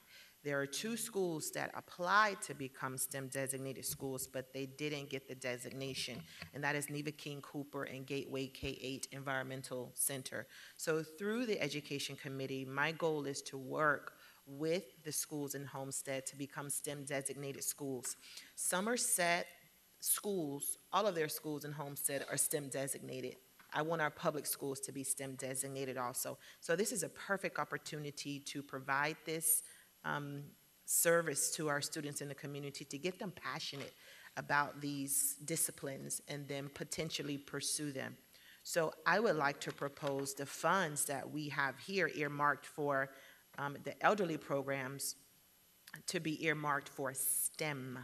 There are 2 schools that applied to become STEM designated schools, but they didn't get the designation, and that is Neva King Cooper and Gateway K-8 Environmental Center. So through the Education Committee, my goal is to work with the schools in Homestead to become STEM designated schools. Somerset schools, all of their schools in Homestead are STEM designated. I want our public schools to be STEM designated also. So this is a perfect opportunity to provide this service to our students in the community, to get them passionate about these disciplines and then potentially pursue them. So I would like to propose the funds that we have here earmarked for the elderly programs to be earmarked for STEM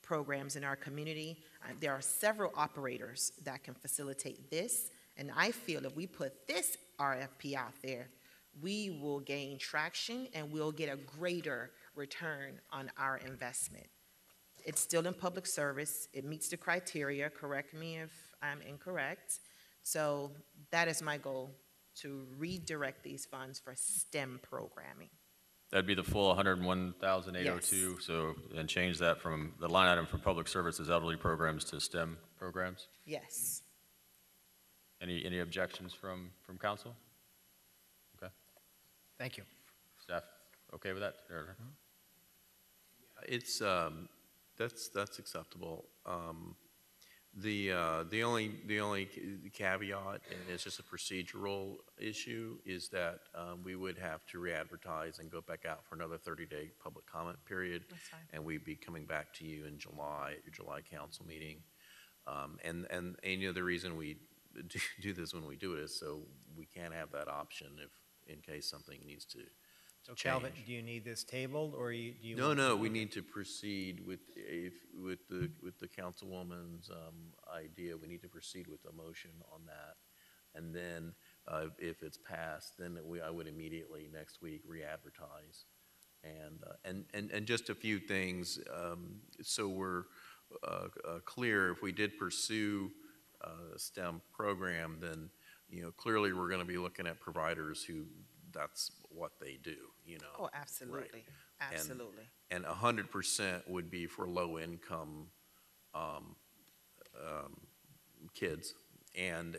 programs in our community. There are several operators that can facilitate this, and I feel if we put this RFP out there, we will gain traction and we'll get a greater return on our investment. It's still in public service. It meets the criteria. Correct me if I'm incorrect. So that is my goal, to redirect these funds for STEM programming. That'd be the full 101,802. Yes. So, and change that from the line item from public services elderly programs to STEM programs. Yes. Any objections from council? Okay. Thank you. Staff, okay with that? Or- It's, that's acceptable. The only caveat, and it's just a procedural issue, is that we would have to re-advertise and go back out for another 30-day public comment period. That's fine. And we'd be coming back to you in July, at your July council meeting. And you know, the reason we do this when we do it is so we can have that option if, in case something needs to So change. Calvin, do you need this tabled, or do you? No, we need to proceed with the councilwoman's idea. We need to proceed with a motion on that. And then if it's passed, then I would immediately next week re-advertise. And just a few things, so we're clear, if we did pursue a STEM program, then, you know, clearly we're going to be looking at providers who that's what they do, you know. Oh, absolutely. Right. Absolutely. And 100% would be for low-income kids. And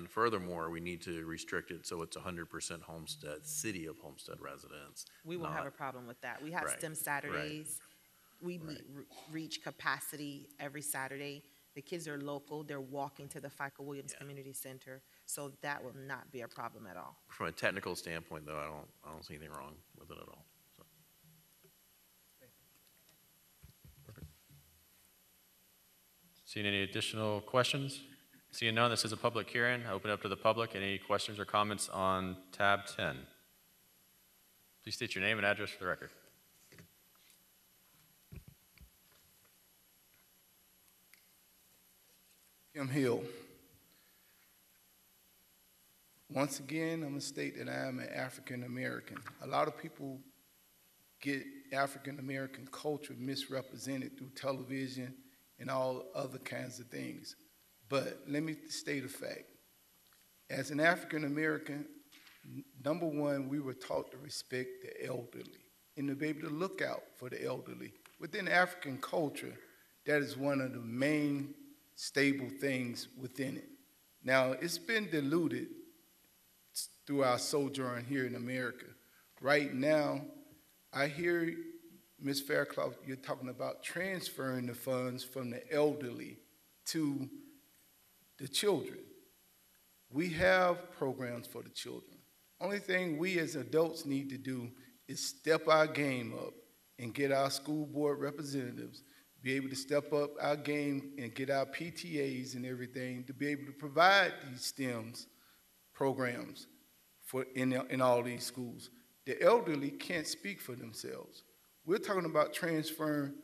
furthermore, we need to restrict it so it's 100% Homestead, city of Homestead residents. We won't have a problem with that. We have Right, STEM Saturdays. We reach capacity every Saturday. The kids are local. They're walking to the FICA Williams Community Center. So that will not be a problem at all. From a technical standpoint, though, I don't see anything wrong with it at all. So. Seeing any additional questions? Seeing none, this is a public hearing. I open it up to the public. Any questions or comments on tab 10? Please state your name and address for the record. Kim Hill. Once again, I'm going to state that I am an African American. A lot of people get African American culture misrepresented through television and all other kinds of things. But let me state a fact. As an African American, number one, we were taught to respect the elderly and to be able to look out for the elderly. Within African culture, that is one of the main stable things within it. Now, it's been diluted through our sojourn here in America. Right now, I hear, Ms. Fairclough, you're talking about transferring the funds from the elderly to the children. We have programs for the children. Only thing we as adults need to do is step our game up and get our school board representatives, be able to step up our game and get our PTAs and everything to be able to provide these STEMs programs for in all these schools. The elderly can't speak for themselves. We're talking about transferring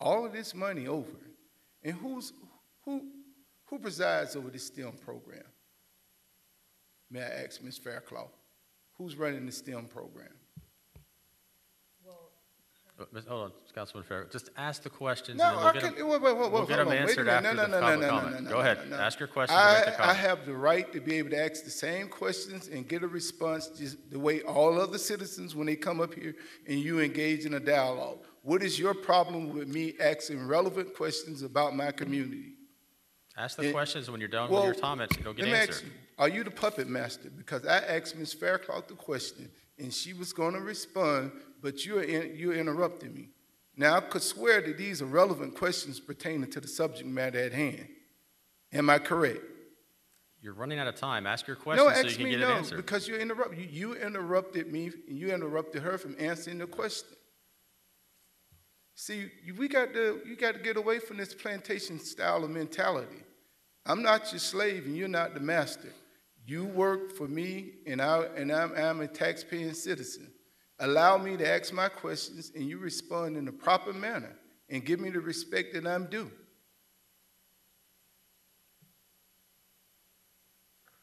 all of this money over. And who presides over this STEM program? May I ask Ms. Fairclough, who's running the STEM program? Hold on, Councilman Fair. Just ask the questions. No, and then I can, we'll get them answered after the public comment. Go ahead, ask your questions and make the I comment. have the right to be able to ask the same questions and get a response just the way all other citizens when they come up here and you engage in a dialogue. What is your problem with me asking relevant questions about my community? Ask the questions when you're done with your comments, it'll get let me answered. ask you, are you the puppet master? Because I asked Ms. Fairclough the question, and she was going to respond, but you interrupted me. Now, I could swear that these are relevant questions pertaining to the subject matter at hand. Am I correct? You're running out of time. Ask your questions so you can get it answered. Because you interrupted me, and you interrupted her from answering the question. See, you got to get away from this plantation style of mentality. I'm not your slave, and you're not the master. You work for me, and I'm a taxpaying citizen. Allow me to ask my questions, and you respond in a proper manner, and give me the respect that I'm due.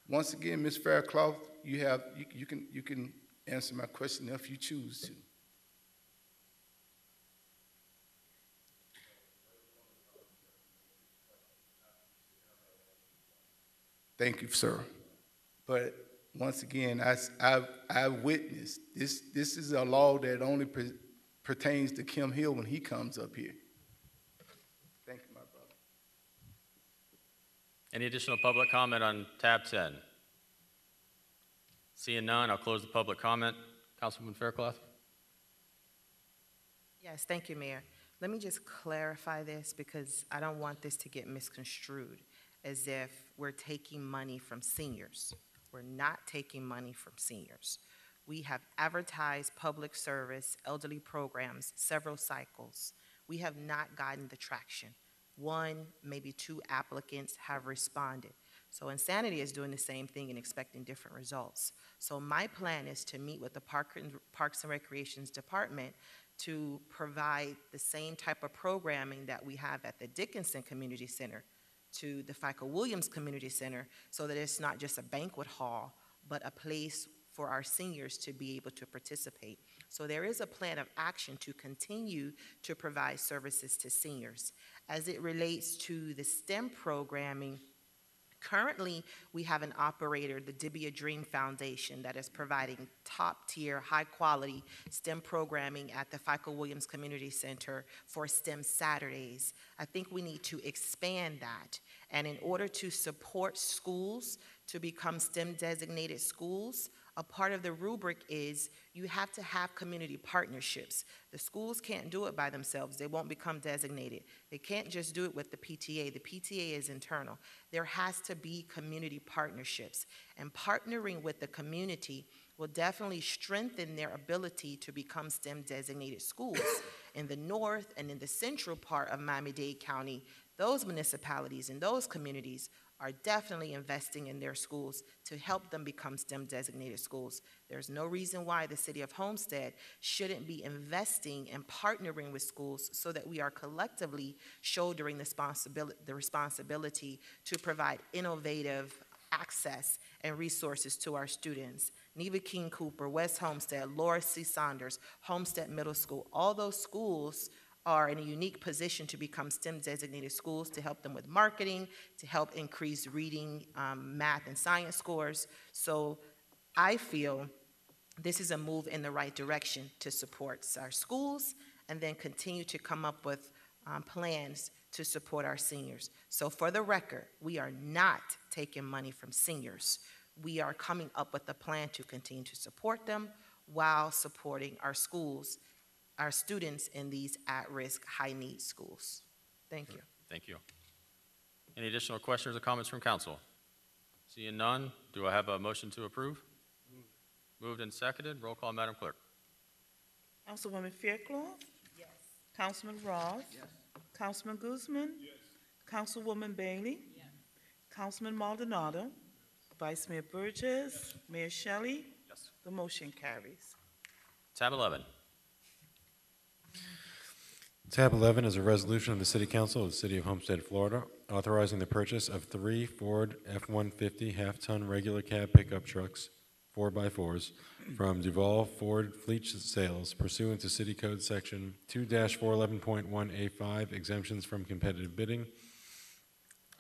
Once again, Ms. Fairclough, you can answer my question if you choose to. Thank you, sir. But once again, I witnessed this. This is a law that only pertains to Kim Hill when he comes up here. Thank you, my brother. Any additional public comment on tab 10? Seeing none, I'll close the public comment. Councilwoman Fairclough? Yes, thank you, Mayor. Let me just clarify this because I don't want this to get misconstrued as if we're taking money from seniors. We're not taking money from seniors. We have advertised public service elderly programs several cycles. We have not gotten the traction. One, maybe two applicants have responded. So Insanity is doing the same thing and expecting different results. So my plan is to meet with the Parks and Recreations Department to provide the same type of programming that we have at the Dickinson Community Center to the FICA Williams Community Center, so that it's not just a banquet hall, but a place for our seniors to be able to participate. So there is a plan of action to continue to provide services to seniors. As it relates to the STEM programming, currently, we have an operator, the Dibia Dream Foundation, that is providing top-tier, high-quality STEM programming at the FICA Williams Community Center for STEM Saturdays. I think we need to expand that. And in order to support schools to become STEM-designated schools, a part of the rubric is you have to have community partnerships. The schools can't do it by themselves. They won't become designated. They can't just do it with the PTA. The PTA is internal. There has to be community partnerships. And partnering with the community will definitely strengthen their ability to become STEM-designated schools. In the north and in the central part of Miami-Dade County, those municipalities and those communities are definitely investing in their schools to help them become STEM-designated schools. There's no reason why the city of Homestead shouldn't be investing and partnering with schools so that we are collectively shouldering the responsibility to provide innovative access and resources to our students. Neva King Cooper, West Homestead, Laura C. Saunders, Homestead Middle School, all those schools are in a unique position to become STEM-designated schools to help them with marketing, to help increase reading, math, and science scores. So I feel this is a move in the right direction to support our schools and then continue to come up with plans to support our seniors. So for the record, we are not taking money from seniors. We are coming up with a plan to continue to support them while supporting our schools, our students in these at-risk, high-need schools. Thank you. Thank you. Any additional questions or comments from council? Seeing none, do I have a motion to approve? Moved and seconded. Roll call, Madam Clerk. Councilwoman Fairclough? Yes. Councilman Ross? Yes. Councilman Guzman? Yes. Councilwoman Bailey? Yes. Councilman Maldonado? Vice Mayor Burgess? Mayor Shelley? Yes. The motion carries. Tab 11. Tab 11 is a resolution of the City Council of the City of Homestead, Florida, authorizing the purchase of 3 Ford F-150 half-ton regular cab pickup trucks, 4x4s, from Duval Ford Fleet Sales pursuant to City Code Section 2-411.1A5, exemptions from competitive bidding,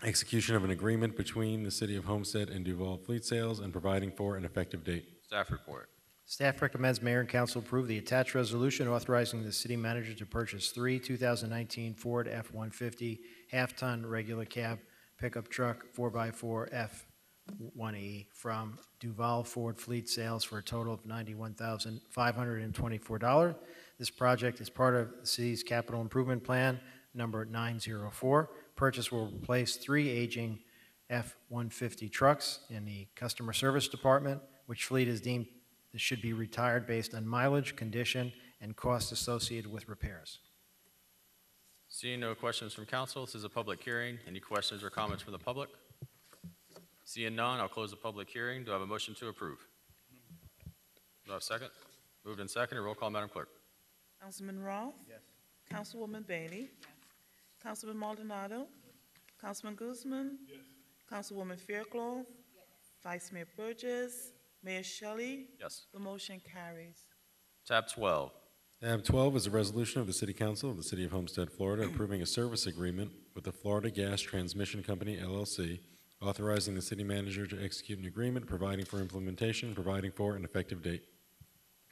execution of an agreement between the City of Homestead and Duval Fleet Sales, and providing for an effective date. Staff report. Staff recommends Mayor and Council approve the attached resolution authorizing the city manager to purchase 3 2019 Ford F-150 half-ton regular cab pickup truck 4x4 F-1E from Duval Ford Fleet Sales for a total of $91,524. This project is part of the city's capital improvement plan number 904. Purchase will replace 3 aging F-150 trucks in the customer service department, which fleet is deemed should be retired based on mileage, condition, and costs associated with repairs. Seeing no questions from council, this is a public hearing. Any questions or comments from the public? Seeing none, I'll close the public hearing. Do I have a motion to approve? Do I have a second? Moved and seconded. Roll call, Madam Clerk. Councilman Roth? Yes. Councilwoman Bailey? Yes. Councilman Maldonado? Yes. Councilman Guzman? Yes. Councilwoman Fairclough? Yes. Vice Mayor Burgess? Mayor Shelley? Yes. The motion carries. Tab 12. Tab 12 is a resolution of the City Council of the City of Homestead, Florida, approving a service agreement with the Florida Gas Transmission Company, LLC, authorizing the city manager to execute an agreement, providing for implementation, providing for an effective date.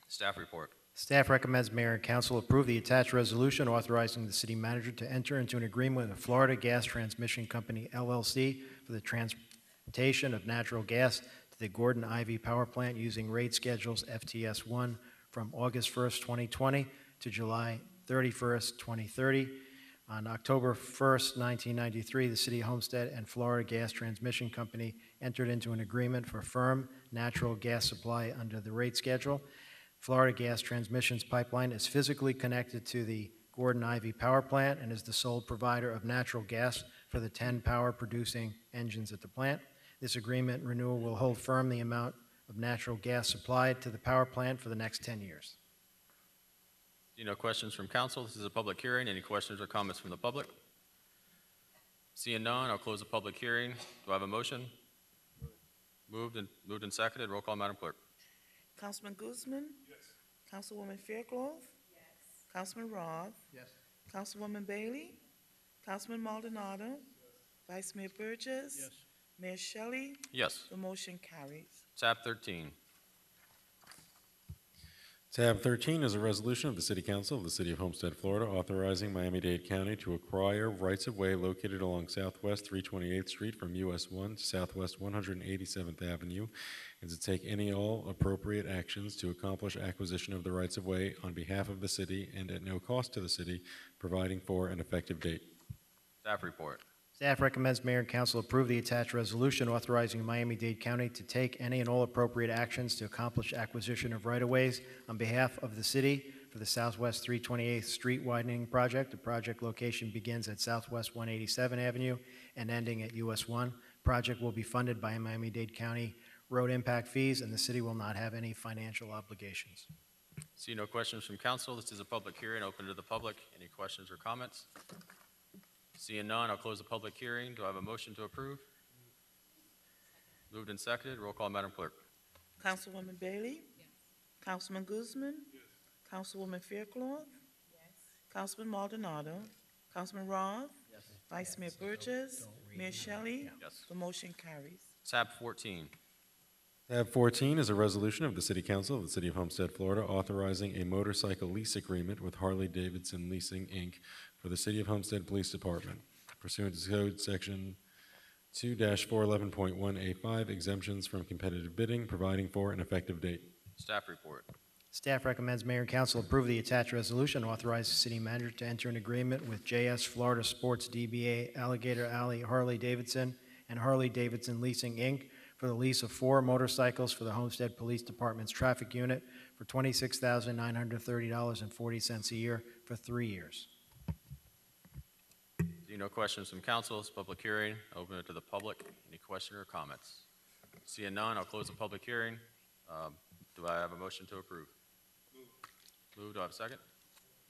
Staff report. Staff recommends Mayor and Council approve the attached resolution authorizing the city manager to enter into an agreement with the Florida Gas Transmission Company, LLC, for the transportation of natural gas to the Gordon Ivy Power Plant using rate schedules FTS-1 from August 1st, 2020 to July 31st, 2030. On October 1st, 1993, the City of Homestead and Florida Gas Transmission Company entered into an agreement for firm natural gas supply under the rate schedule. Florida Gas Transmission's pipeline is physically connected to the Gordon Ivy Power Plant and is the sole provider of natural gas for the 10 power-producing engines at the plant. This agreement renewal will hold firm the amount of natural gas supplied to the power plant for the next 10 years. See no questions from council. This is a public hearing. Any questions or comments from the public? Seeing none, I'll close the public hearing. Do I have a motion? Moved and seconded. Roll call, Madam Clerk. Councilman Guzman? Yes. Councilwoman Fairclough? Yes. Councilman Roth? Yes. Councilwoman Bailey? Councilman Maldonado? Yes. Vice Mayor Burgess? Yes. Mayor Shelley? Yes. The motion carries. Tab 13. Tab 13 is a resolution of the City Council of the City of Homestead, Florida, authorizing Miami-Dade County to acquire rights-of-way located along Southwest 328th Street from US 1 to Southwest 187th Avenue, and to take any and all appropriate actions to accomplish acquisition of the rights-of-way on behalf of the city and at no cost to the city, providing for an effective date. Staff report. Staff recommends Mayor and Council approve the attached resolution authorizing Miami-Dade County to take any and all appropriate actions to accomplish acquisition of right-of-ways on behalf of the city for the Southwest 328th Street widening project. The project location begins at Southwest 187th Avenue and ending at US 1. Project will be funded by Miami-Dade County road impact fees, and the city will not have any financial obligations. See no questions from council. This is a public hearing open to the public. Any questions or comments? Seeing none, I'll close the public hearing. Do I have a motion to approve? Moved and seconded. Roll call, Madam Clerk. Councilwoman Bailey? Yes. Councilman Guzman? Yes. Councilwoman Fairclough? Yes. Councilman Maldonado? Councilman Roth? Yes. Vice Mayor Burgess? Mayor Shelley? Yes. The motion carries. Tab 14. Tab 14 is a resolution of the City Council of the City of Homestead, Florida, authorizing a motorcycle lease agreement with Harley-Davidson Leasing, Inc. for the City of Homestead Police Department, pursuant to Code Section 2-411.1A5, exemptions from competitive bidding, providing for an effective date. Staff report. Staff recommends Mayor and Council approve the attached resolution, authorize the city manager to enter an agreement with JS Florida Sports DBA Alligator Alley Harley Davidson and Harley Davidson Leasing, Inc. for the lease of 4 motorcycles for the Homestead Police Department's traffic unit for $26,930.40 a year for 3 years. Seeing no questions from council, it's a public hearing. Open it to the public. Any question or comments? Seeing none, I'll close the public hearing. Do I have a motion to approve? Moved. Do I have a second?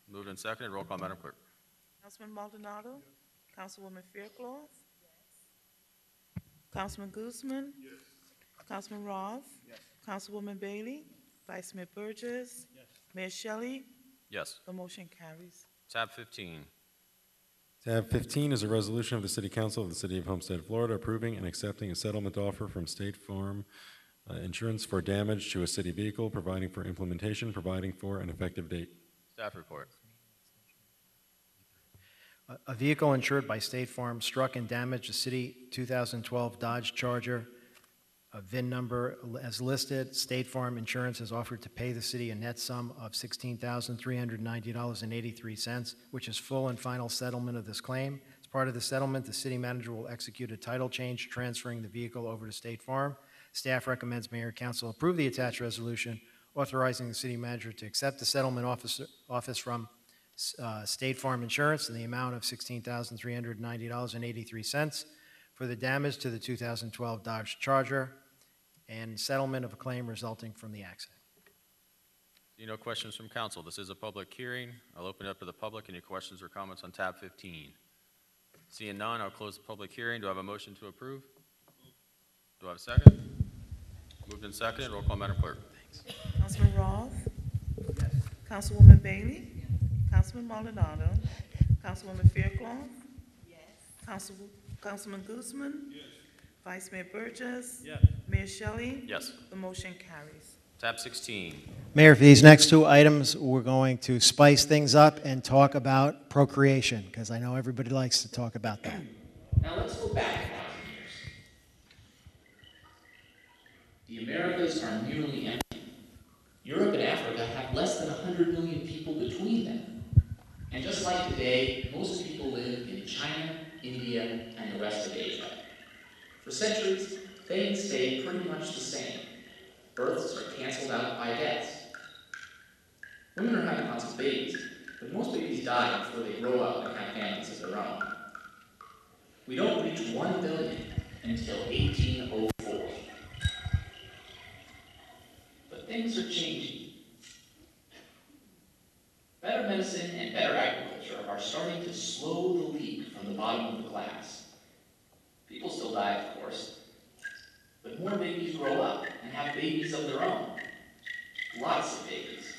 Moved and seconded. Roll call, Madam Clerk. Councilman Maldonado? Councilwoman Faircloth? Councilman Guzman? Councilman Roth? Councilwoman Bailey? Vice Mayor Burgess? Mayor Shelley? Yes. The motion carries. Tab 15. Tab 15 is a resolution of the City Council of the City of Homestead, Florida, approving and accepting a settlement offer from State Farm Insurance for damage to a city vehicle, providing for implementation, providing for an effective date. Staff report. A vehicle insured by State Farm struck and damaged a city 2012 Dodge Charger. A VIN number as listed. State Farm Insurance has offered to pay the city a net sum of $16,390.83, which is full and final settlement of this claim. As part of the settlement, the city manager will execute a title change transferring the vehicle over to State Farm. Staff recommends Mayor and Council approve the attached resolution authorizing the city manager to accept the settlement office from State Farm Insurance in the amount of $16,390.83 for the damage to the 2012 Dodge Charger and settlement of a claim resulting from the accident. See no questions from council. This is a public hearing. I'll open it up to the public. Any questions or comments on tab 15? Seeing none, I'll close the public hearing. Do I have a motion to approve? Do I have a second? Moved and seconded. Roll call, Madam Clerk. Councilman Roth? Councilwoman Bailey? Councilman Maldonado? Councilwoman Faircloth? Councilman Guzman? Vice Mayor Burgess? Mayor Shelley? Yes. The motion carries. Tab 16. Mayor, for these next 2 items, we're going to spice things up and talk about procreation, because I know everybody likes to talk about that. Now let's go back 1,000 years. The Americas are nearly empty. Europe and Africa have less than 100 million people between them. And just like today, most people live in China, India, and the rest of Asia. For centuries, things stayed pretty much the same. Births are canceled out by deaths. Women are having lots of babies, but most babies die before they grow up and have families of their own. We don't reach 1 billion until 1804. But things are changing. Better medicine and better agriculture are starting to slow the leak from the bottom of the glass. People still die, of course, but more babies grow up and have babies of their own. Lots of babies.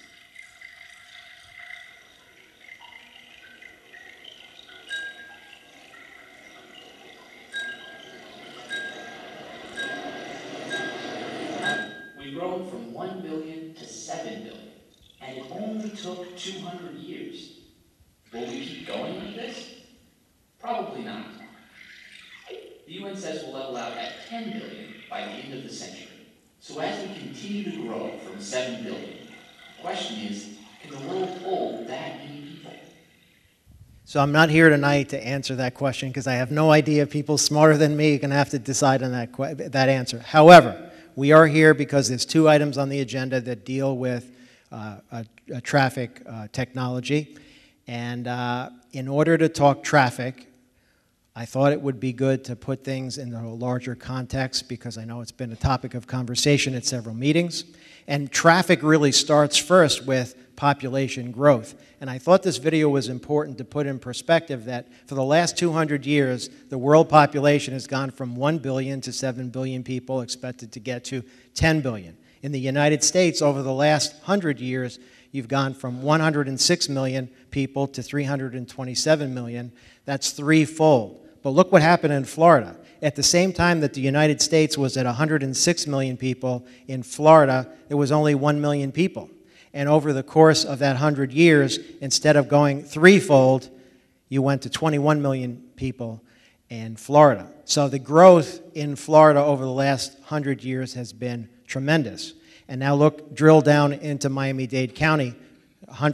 We've grown from 1 billion to 7 billion, and it only took 200 years. Will we keep going like this? Probably not. The UN says we'll level out at 10 billion by the end of the century. So as we continue to grow from 7 billion, the question is, can the world hold that many people? So I'm not here tonight to answer that question because I have no idea. People smarter than me are going to have to decide on that answer. However, we are here because there's 2 items on the agenda that deal with traffic technology. And in order to talk traffic, I thought it would be good to put things in a larger context because I know it's been a topic of conversation at several meetings. And traffic really starts first with population growth. And I thought this video was important to put in perspective that for the last 200 years, the world population has gone from 1 billion to 7 billion people, expected to get to 10 billion. In the United States, over the last 100 years, you've gone from 106 million people to 327 million. That's threefold. But look what happened in Florida. At the same time that the United States was at 106 million people, in Florida, there was only 1 million people. And over the course of that 100 years, instead of going threefold, you went to 21 million people in Florida. So the growth in Florida over the last 100 years has been tremendous. And now look, drill down into Miami-Dade County.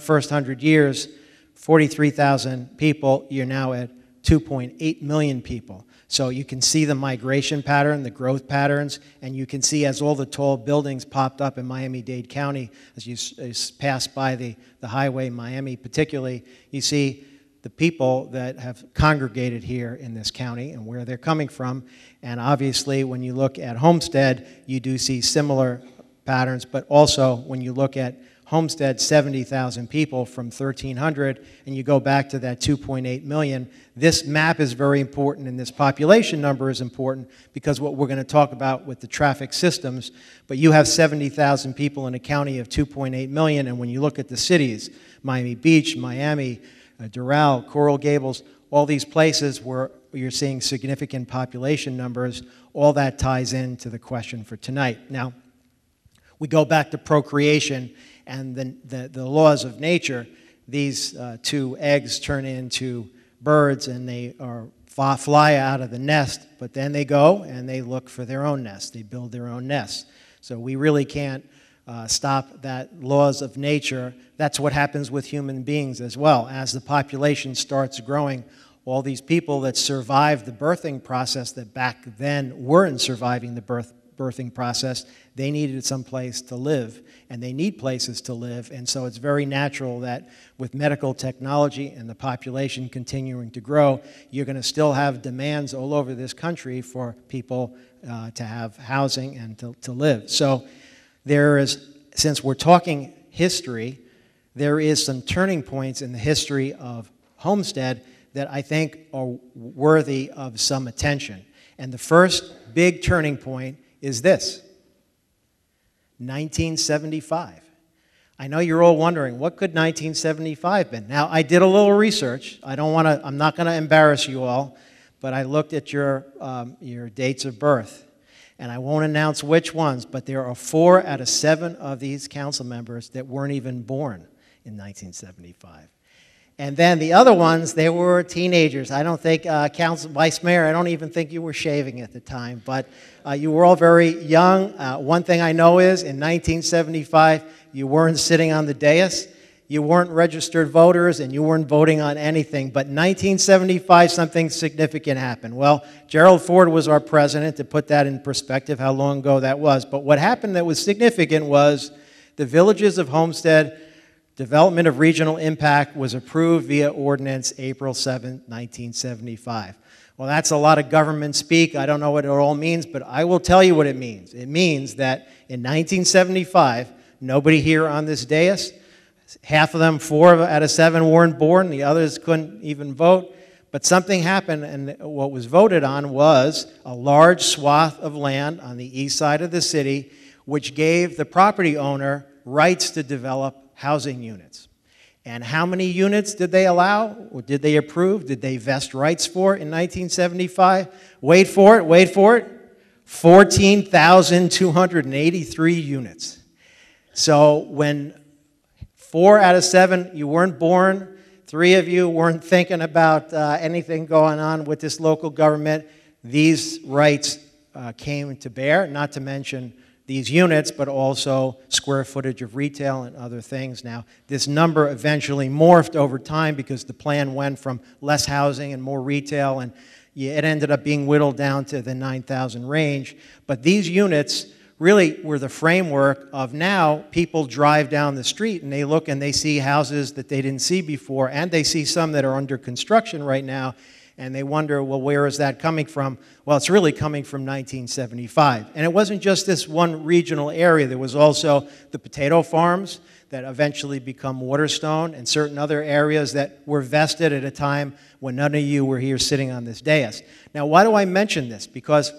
First 100 years, 43,000 people, you're now at 2.8 million people. So you can see the migration pattern, the growth patterns, and you can see as all the tall buildings popped up in Miami-Dade County, as you pass by the highway, Miami particularly, you see the people that have congregated here in this county and where they're coming from. And obviously, when you look at Homestead, you do see similar patterns, but also when you look at Homestead, 70,000 people from 1,300, and you go back to that 2.8 million. This map is very important, and this population number is important because what we're going to talk about with the traffic systems, but you have 70,000 people in a county of 2.8 million, and when you look at the cities, Miami Beach, Miami, Doral, Coral Gables, all these places where you're seeing significant population numbers, all that ties into the question for tonight. Now, we go back to procreation and the laws of nature. These two eggs turn into birds and they fly out of the nest, but then they go and they look for their own nest. They build their own nests. So we really can't stop that laws of nature. That's what happens with human beings as well. As the population starts growing, all these people that survived the birthing process that back then weren't surviving the birthing process, they needed some place to live, and they need places to live, and so it's very natural that with medical technology and the population continuing to grow, you're going to still have demands all over this country for people to have housing and to live. So there is, since we're talking history, there is some turning points in the history of Homestead that I think are worthy of some attention. And the first big turning point is this, 1975. I know you're all wondering, what could 1975 been? Now, I did a little research. I'm not going to embarrass you all, but I looked at your dates of birth. And I won't announce which ones, but there are 4 out of 7 of these council members that weren't even born in 1975. And then the other ones, they were teenagers. I don't think, Vice Mayor, I don't even think you were shaving at the time, but you were all very young. One thing I know is, in 1975, you weren't sitting on the dais, you weren't registered voters, and you weren't voting on anything. But in 1975, something significant happened. Well, Gerald Ford was our president, to put that in perspective, how long ago that was. But what happened that was significant was the Villages of Homestead Development of Regional Impact was approved via ordinance April 7, 1975. Well, that's a lot of government speak. I don't know what it all means, but I will tell you what it means. It means that in 1975, nobody here on this dais, half of them, 4 out of 7 weren't born, the others couldn't even vote, but something happened, and what was voted on was a large swath of land on the east side of the city, which gave the property owner rights to develop housing units. And how many units did they allow, or did they approve, did they vest rights for in 1975? Wait for it, 14,283 units. So when 4 out of 7, you weren't born, 3 of you weren't thinking about anything going on with this local government, these rights came to bear, not to mention these units, but also square footage of retail and other things. Now, this number eventually morphed over time because the plan went from less housing and more retail, and it ended up being whittled down to the 9,000 range. But these units really were the framework of now people drive down the street and they look and they see houses that they didn't see before, and they see some that are under construction right now, and they wonder, well, where is that coming from? Well, it's really coming from 1975. And it wasn't just this one regional area. There was also the potato farms that eventually become Waterstone, and certain other areas that were vested at a time when none of you were here sitting on this dais. Now, why do I mention this? Because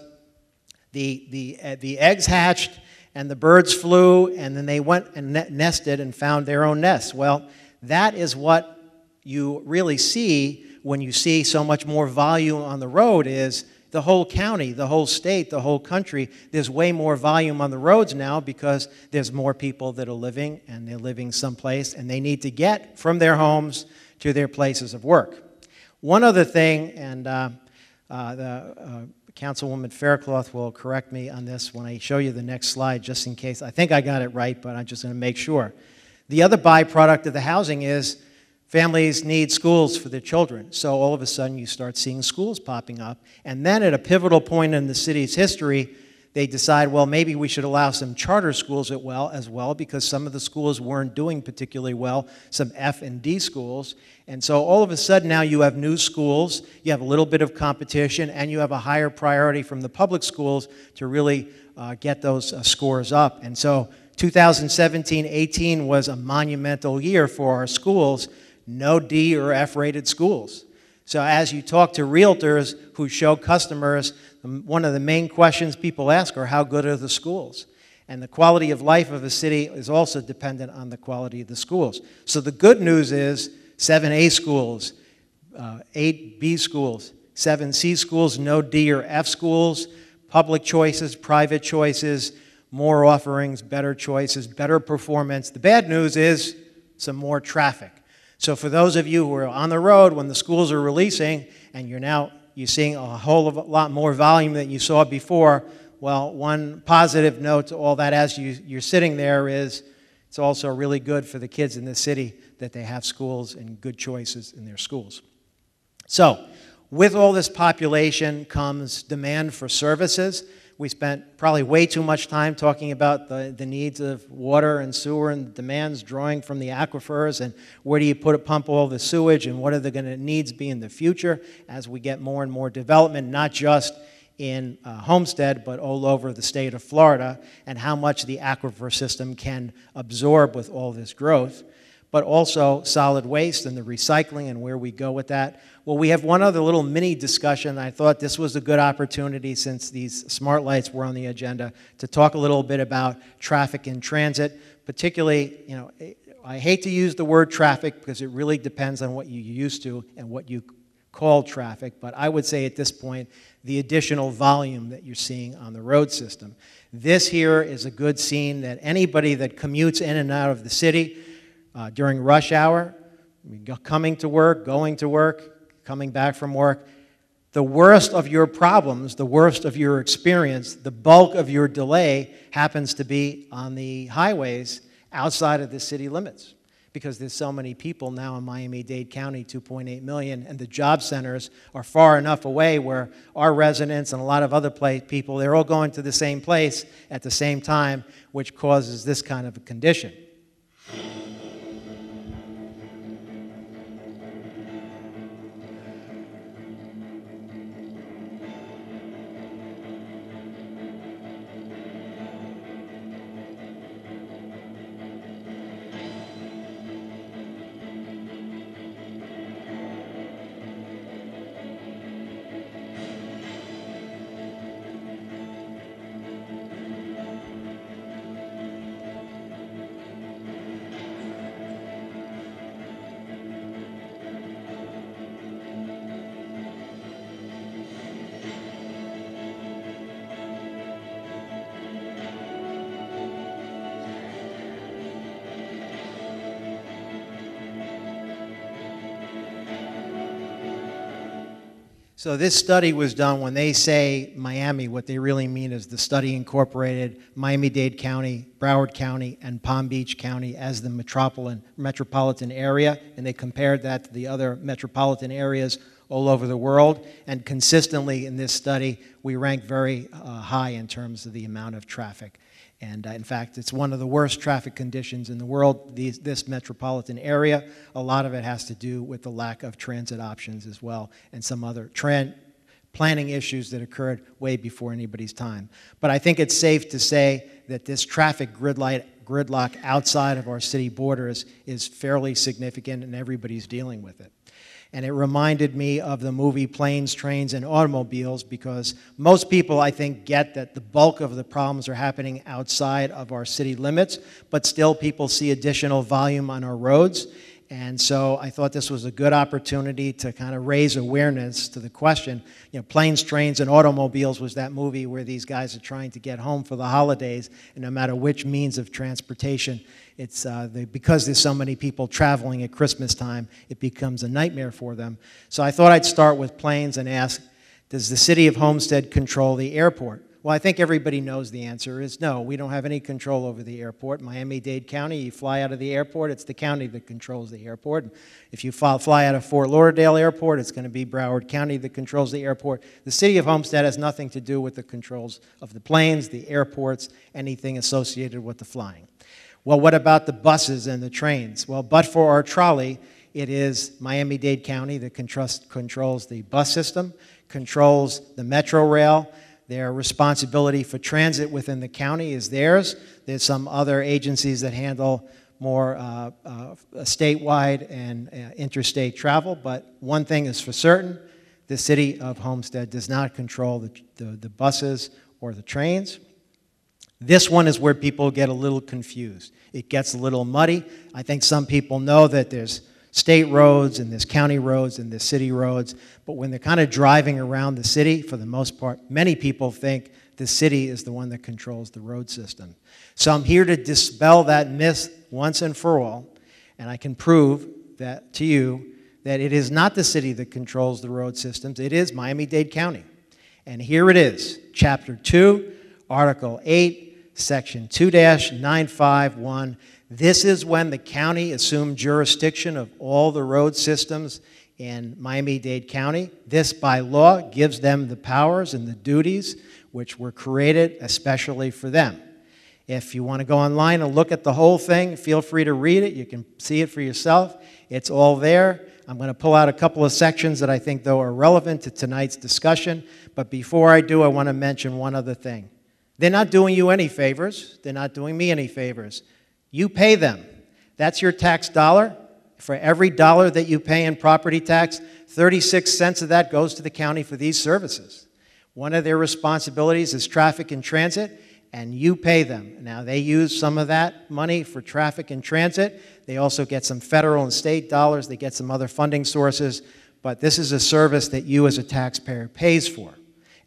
the eggs hatched and the birds flew, and then they went and nested and found their own nests. Well, that is what you really see when you see so much more volume on the road. Is the whole county, the whole state, the whole country, there's way more volume on the roads now because there's more people that are living, and they're living someplace, and they need to get from their homes to their places of work. One other thing, and the Councilwoman Faircloth will correct me on this when I show you the next slide, just in case. I think I got it right, but I'm just going to make sure. The other byproduct of the housing is families need schools for their children. So all of a sudden you start seeing schools popping up. And then at a pivotal point in the city's history, they decide, well, maybe we should allow some charter schools as well, because some of the schools weren't doing particularly well, some F and D schools. And so all of a sudden now you have new schools, you have a little bit of competition, and you have a higher priority from the public schools to really get those scores up. And so 2017-18 was a monumental year for our schools, no D or F rated schools. So as you talk to realtors who show customers, one of the main questions people ask are, how good are the schools? And the quality of life of a city is also dependent on the quality of the schools. So the good news is 7 A schools, 8 B schools, 7 C schools, no D or F schools, public choices, private choices, more offerings, better choices, better performance. The bad news is some more traffic. So for those of you who are on the road when the schools are releasing and you're seeing a whole lot more volume than you saw before, well, one positive note to all that as you're sitting there is it's also really good for the kids in the city that they have schools and good choices in their schools. So with all this population comes demand for services. We spent probably way too much time talking about the needs of water and sewer and the demands drawing from the aquifers and where do you pump all the sewage and what are the needs be in the future as we get more and more development, not just in Homestead, but all over the state of Florida, and how much the aquifer system can absorb with all this growth, but also solid waste and the recycling and where we go with that. Well, we have one other little mini discussion. I thought this was a good opportunity, since these smart lights were on the agenda, to talk a little bit about traffic in transit, particularly, I hate to use the word traffic because it really depends on what you're used to and what you call traffic, but I would say at this point, the additional volume that you're seeing on the road system. This here is a good scene that anybody that commutes in and out of the city during rush hour, coming to work, going to work, coming back from work, the worst of your problems, the worst of your experience, the bulk of your delay happens to be on the highways outside of the city limits, because there's so many people now in Miami-Dade County, 2.8 million, and the job centers are far enough away where our residents and a lot of other people, they're all going to the same place at the same time, which causes this kind of a condition. So this study was done, when they say Miami, what they really mean is the study incorporated Miami-Dade County, Broward County, and Palm Beach County as the metropolitan area, and they compared that to the other metropolitan areas all over the world. And consistently in this study, we ranked very high in terms of the amount of traffic. And in fact, it's one of the worst traffic conditions in the world, this metropolitan area. A lot of it has to do with the lack of transit options as well, and some other planning issues that occurred way before anybody's time. But I think it's safe to say that this traffic gridlock outside of our city borders is fairly significant, and everybody's dealing with it. And it reminded me of the movie Planes, Trains, and Automobiles, because most people, I think, get that the bulk of the problems are happening outside of our city limits, but still people see additional volume on our roads. And so I thought this was a good opportunity to kind of raise awareness to the question. Planes, Trains, and Automobiles was that movie where these guys are trying to get home for the holidays, and no matter which means of transportation, it's because there's so many people traveling at Christmas time, it becomes a nightmare for them. So I thought I'd start with planes and ask, Does the city of Homestead control the airport? Well, I think everybody knows the answer is no. We don't have any control over the airport. Miami-Dade County, you fly out of the airport, it's the county that controls the airport. If you fly out of Fort Lauderdale Airport, it's going to be Broward County that controls the airport. The city of Homestead has nothing to do with the controls of the planes, the airports, anything associated with the flying. Well, what about the buses and the trains? Well, but for our trolley, it is Miami-Dade County that controls the bus system, controls the metro rail. Their responsibility for transit within the county is theirs. There's some other agencies that handle more statewide and interstate travel, but one thing is for certain, the city of Homestead does not control the buses or the trains. This one is where people get a little confused. It gets a little muddy. I think some people know that there's state roads and there's county roads and there's city roads, but when they're kind of driving around the city, for the most part, many people think the city is the one that controls the road system. So I'm here to dispel that myth once and for all, and I can prove that to you that it is not the city that controls the road systems, it is Miami-Dade County. And here it is, Chapter 2, Article 8, Section 2-951. This is when the county assumed jurisdiction of all the road systems in Miami-Dade County. This, by law, gives them the powers and the duties which were created especially for them. If you want to go online and look at the whole thing, feel free to read it. You can see it for yourself. It's all there. I'm going to pull out a couple of sections that I think, though, are relevant to tonight's discussion. But before I do, I want to mention one other thing. They're not doing you any favors. They're not doing me any favors. You pay them. That's your tax dollar. For every dollar that you pay in property tax, 36 cents of that goes to the county for these services. One of their responsibilities is traffic and transit, and you pay them. Now, they use some of that money for traffic and transit. They also get some federal and state dollars. They get some other funding sources. But this is a service that you as a taxpayer pays for,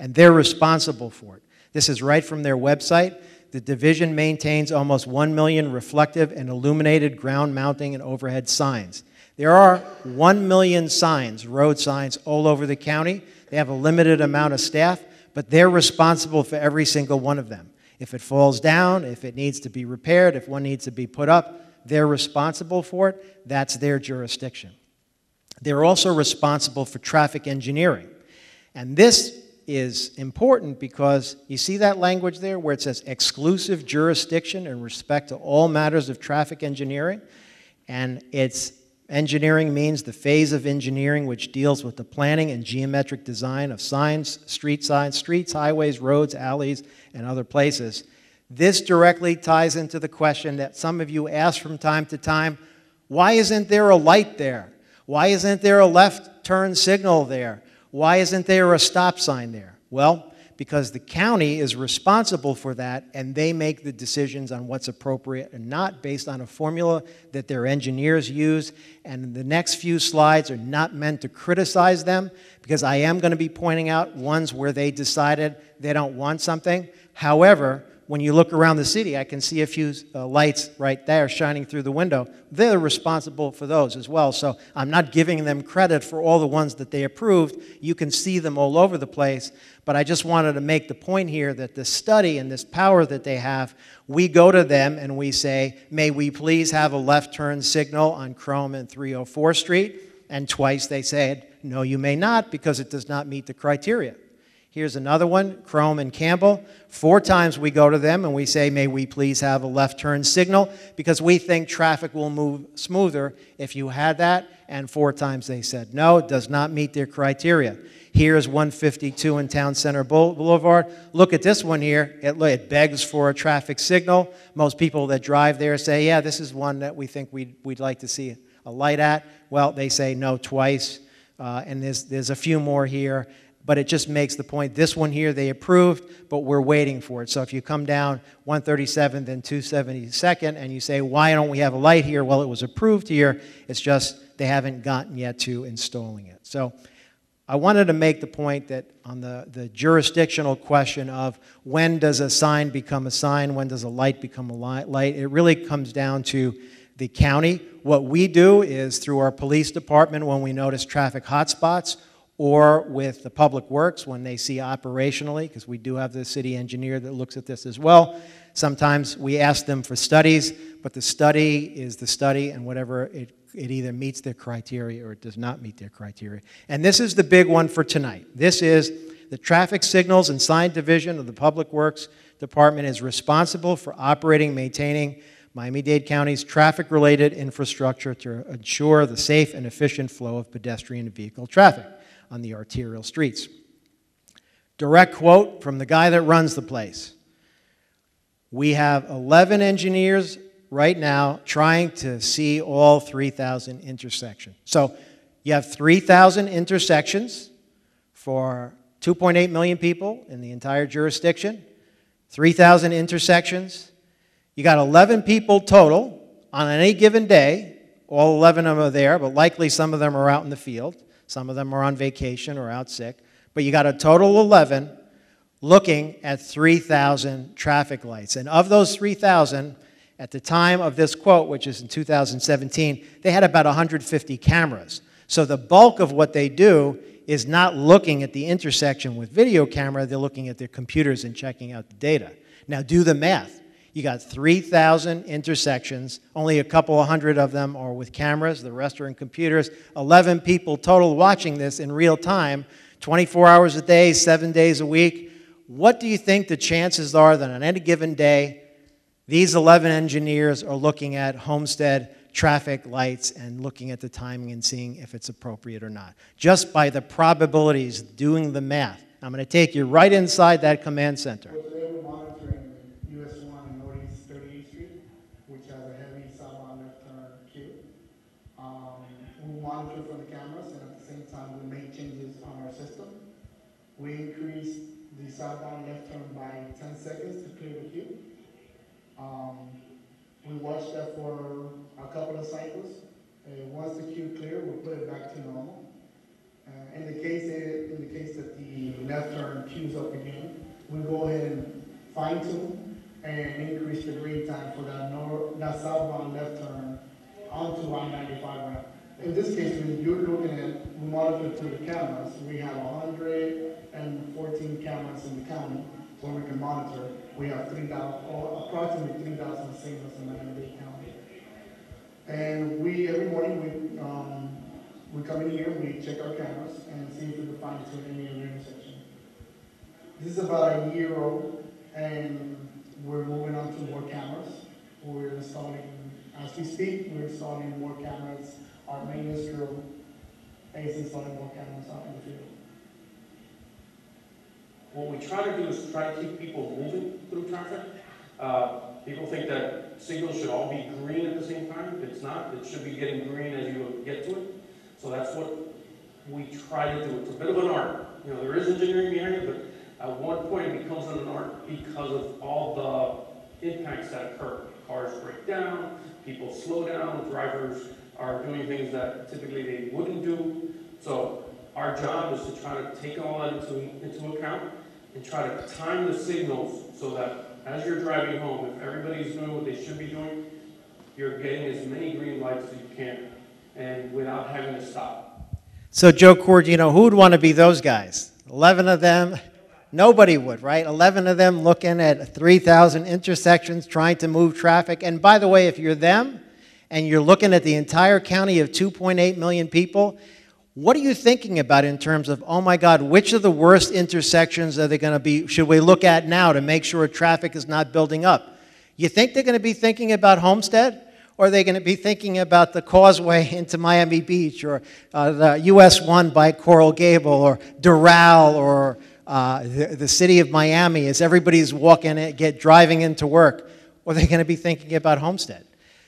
and they're responsible for it. This is right from their website. The division maintains almost 1 million reflective and illuminated ground mounting and overhead signs. There are 1 million signs, road signs, all over the county. They have a limited amount of staff, but they're responsible for every single one of them. If it falls down, if it needs to be repaired, if one needs to be put up, they're responsible for it. That's their jurisdiction. They're also responsible for traffic engineering. And this is important because you see that language there where it says exclusive jurisdiction in respect to all matters of traffic engineering. And it's engineering means the phase of engineering which deals with the planning and geometric design of signs, streets, highways, roads, alleys, and other places. This directly ties into the question that some of you ask from time to time, why isn't there a light there? Why isn't there a left turn signal there? Why isn't there a stop sign there? Well, because the county is responsible for that, and they make the decisions on what's appropriate and not based on a formula that their engineers use. And the next few slides are not meant to criticize them, because I am going to be pointing out ones where they decided they don't want something. However, when you look around the city, I can see a few lights right there shining through the window. They're responsible for those as well. So I'm not giving them credit for all the ones that they approved. You can see them all over the place. But I just wanted to make the point here that this study and this power that they have, we go to them and we say, may we please have a left turn signal on Chrome and 304 Street? And twice they said, no, you may not, because it does not meet the criteria. Here's another one, Chrome and Campbell. 4 times we go to them and we say, may we please have a left turn signal, because we think traffic will move smoother if you had that. And 4 times they said, no, it does not meet their criteria. Here's 152 in Town Center Boulevard. Look at this one here. It begs for a traffic signal. Most people that drive there say, yeah, this is one that we think we'd like to see a light at. Well, they say no twice. And there's a few more here. But it just makes the point, this one here they approved, but we're waiting for it. So if you come down 137th and 272nd and you say, why don't we have a light here? Well, it was approved here. It's just they haven't gotten yet to installing it. So I wanted to make the point that on the jurisdictional question of when does a sign become a sign, when does a light become a light, it really comes down to the county. What we do is through our police department when we notice traffic hotspots, or with the Public Works when they see operationally, because we do have the city engineer that looks at this as well. Sometimes we ask them for studies, but the study is the study, and whatever it either meets their criteria or it does not meet their criteria. And this is the big one for tonight. This is the Traffic Signals and Sign Division of the Public Works Department is responsible for operating and maintaining Miami-Dade County's traffic-related infrastructure to ensure the safe and efficient flow of pedestrian and vehicle traffic on the arterial streets. Direct quote from the guy that runs the place. We have 11 engineers right now trying to see all 3,000 intersections. So you have 3,000 intersections for 2.8 million people in the entire jurisdiction, 3,000 intersections. You got 11 people total on any given day. All 11 of them are there, but likely some of them are out in the field. Some of them are on vacation or out sick. But you got a total of 11 looking at 3,000 traffic lights. And of those 3,000, at the time of this quote, which is in 2017, they had about 150 cameras. So the bulk of what they do is not looking at the intersection with video camera, they're looking at their computers and checking out the data. Now do the math. You got 3,000 intersections, only a couple of hundred of them are with cameras, the rest are in computers, 11 people total watching this in real time, 24 hours a day, 7 days a week. What do you think the chances are that on any given day, these 11 engineers are looking at Homestead traffic lights and looking at the timing and seeing if it's appropriate or not? Just by the probabilities, doing the math. I'm going to take you right inside that command center. Well, today we're monitoring US 1 and Northeast 38th Street, which has a heavy southbound left turn queue. We monitor from the cameras, and at the same time we make changes on our system. We increase the southbound left turn by 10 seconds to clear the queue. We watch that for a couple of cycles. Once the queue clears, we'll put it back to normal. In the case that the left turn queues up again, we go ahead and fine tune and increase the green time for that southbound left turn onto I-95 ramp. In this case, when you're looking at, we monitor through the cameras. We have 114 cameras in the county where we can monitor. We have approximately 3,000 signals in Miami-Dade County. And every morning we come in here, we check our cameras and see if we can find any other intersection. This is about a year old, and we're moving on to more cameras. We're installing, as we speak, we're installing more cameras. Our maintenance crew is installing more cameras out in the field. What we try to do is try to keep people moving through traffic. People think that signals should all be green at the same time. It's not. It should be getting green as you get to it. So that's what we try to do. It's a bit of an art. You know, there is engineering behind it, but at one point it becomes an art because of all the impacts that occur. Cars break down, people slow down, drivers are doing things that typically they wouldn't do. So our job is to try to take all that into account and try to time the signals so that as you're driving home, if everybody's doing what they should be doing, you're getting as many green lights as you can, and without having to stop. So Joe Cord, you know, who would want to be those guys? 11 of them, nobody would, right? 11 of them looking at 3,000 intersections, trying to move traffic. And by the way, if you're them and you're looking at the entire county of 2.8 million people, what are you thinking about in terms of, oh my God, which of the worst intersections are they going to be, should we look at now to make sure traffic is not building up? You think they're going to be thinking about Homestead? Or are they going to be thinking about the causeway into Miami Beach, or the US 1 by Coral Gable, or Doral, or the city of Miami as everybody's driving into work? Or are they going to be thinking about Homestead?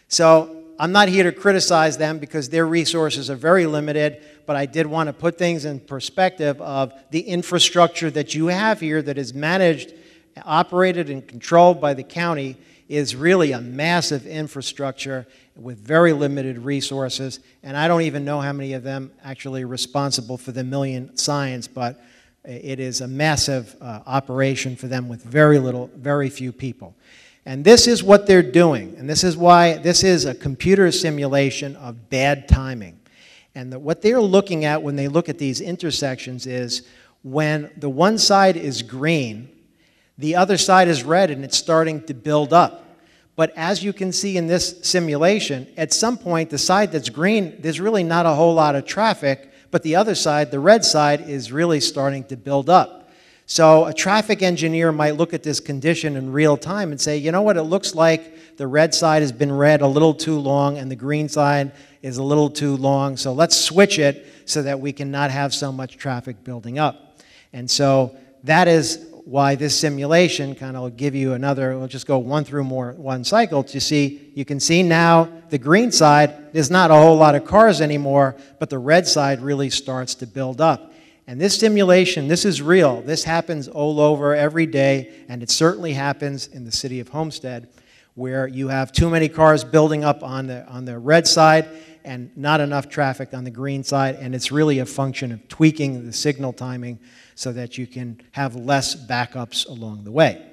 So I'm not here to criticize them because their resources are very limited, but I did want to put things in perspective of the infrastructure that you have here that is managed, operated, and controlled by the county is really a massive infrastructure with very limited resources, and I don't even know how many of them actually are responsible for the million signs, but it is a massive operation for them with very few people. And this is what they're doing, and this is why this is a computer simulation of bad timing. And what they're looking at when they look at these intersections is when the one side is green, the other side is red and it's starting to build up. But as you can see in this simulation, at some point, the side that's green, there's really not a whole lot of traffic, but the other side, the red side, is really starting to build up. So a traffic engineer might look at this condition in real time and say, you know what, it looks like the red side has been red a little too long and the green side is a little too long, so let's switch it so that we can not have so much traffic building up. And so that is why this simulation kind of will give you another, we'll just go one cycle to see, you can see now the green side, there's not a whole lot of cars anymore, but the red side really starts to build up. And this simulation, this is real. This happens all over every day, and it certainly happens in the city of Homestead, where you have too many cars building up on the red side and not enough traffic on the green side, and it's really a function of tweaking the signal timing so that you can have less backups along the way.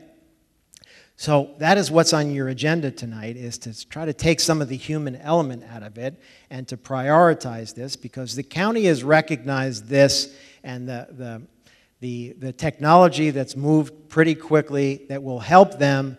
So that is what's on your agenda tonight, is to try to take some of the human element out of it and to prioritize this, because the county has recognized this and the technology that's moved pretty quickly that will help them,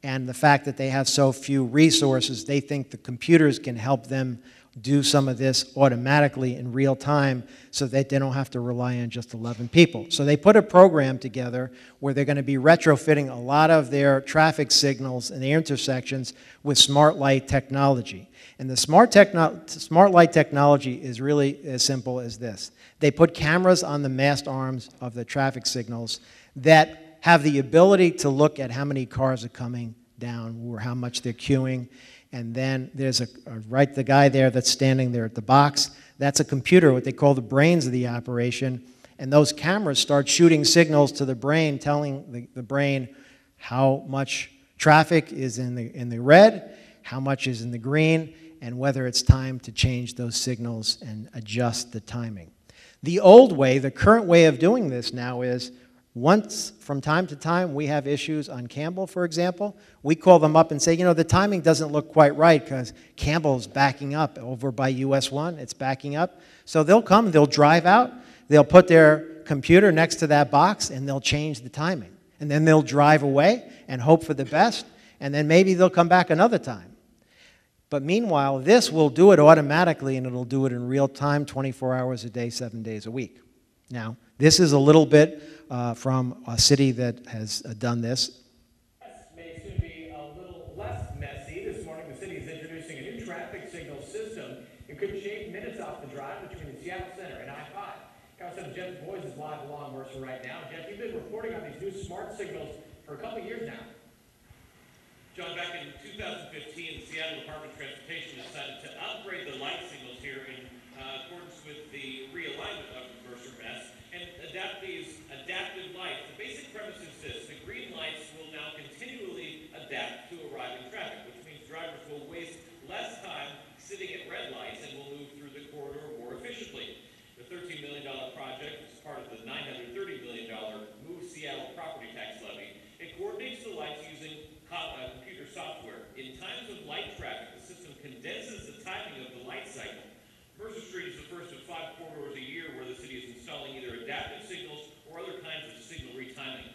and the fact that they have so few resources, they think the computers can help them do some of this automatically in real time so that they don't have to rely on just 11 people. So they put a program together where they're going to be retrofitting a lot of their traffic signals in the intersections with smart light technology. And the smart light technology is really as simple as this. They put cameras on the mast arms of the traffic signals that have the ability to look at how many cars are coming down or how much they're queuing. And then there's the guy there that's standing there at the box. That's a computer, what they call the brains of the operation. And those cameras start shooting signals to the brain, telling the brain how much traffic is in the red, how much is in the green, and whether it's time to change those signals and adjust the timing. The old way, the current way of doing this now is, once, from time to time, we have issues on Campbell, for example. We call them up and say, you know, the timing doesn't look quite right because Campbell's backing up over by US 1. It's backing up. So they'll come, they'll drive out, they'll put their computer next to that box, and they'll change the timing. And then they'll drive away and hope for the best, and then maybe they'll come back another time. But meanwhile, this will do it automatically, and it'll do it in real time, 24 hours a day, 7 days a week. Now, this is a little bit from a city that has done this. May soon be a little less messy. This morning, the city is introducing a new traffic signal system. It could shave minutes off the drive between the Seattle Center and I-5. Councilman Jeff Boys is live along Mercer right now. Jeff, you've been reporting on these new smart signals for a couple of years now. John, back in 2015, the Seattle Department of Transportation decided to upgrade the light signals here in accordance with the realignment of the Mercer mess and adapt these adaptive lights. The basic premise is this: the green lights will now continually adapt to arriving traffic, which means drivers will waste less time sitting at red lights and will move through the corridor more efficiently. The $13 million project is part of the $930 million Move Seattle property tax levy. It coordinates the lights using computer software. In times of light traffic, the system condenses the timing of the light cycle. Mercer Street is the first of 5 corridors a year where the city is installing either adaptive signals or other kinds of signal retiming.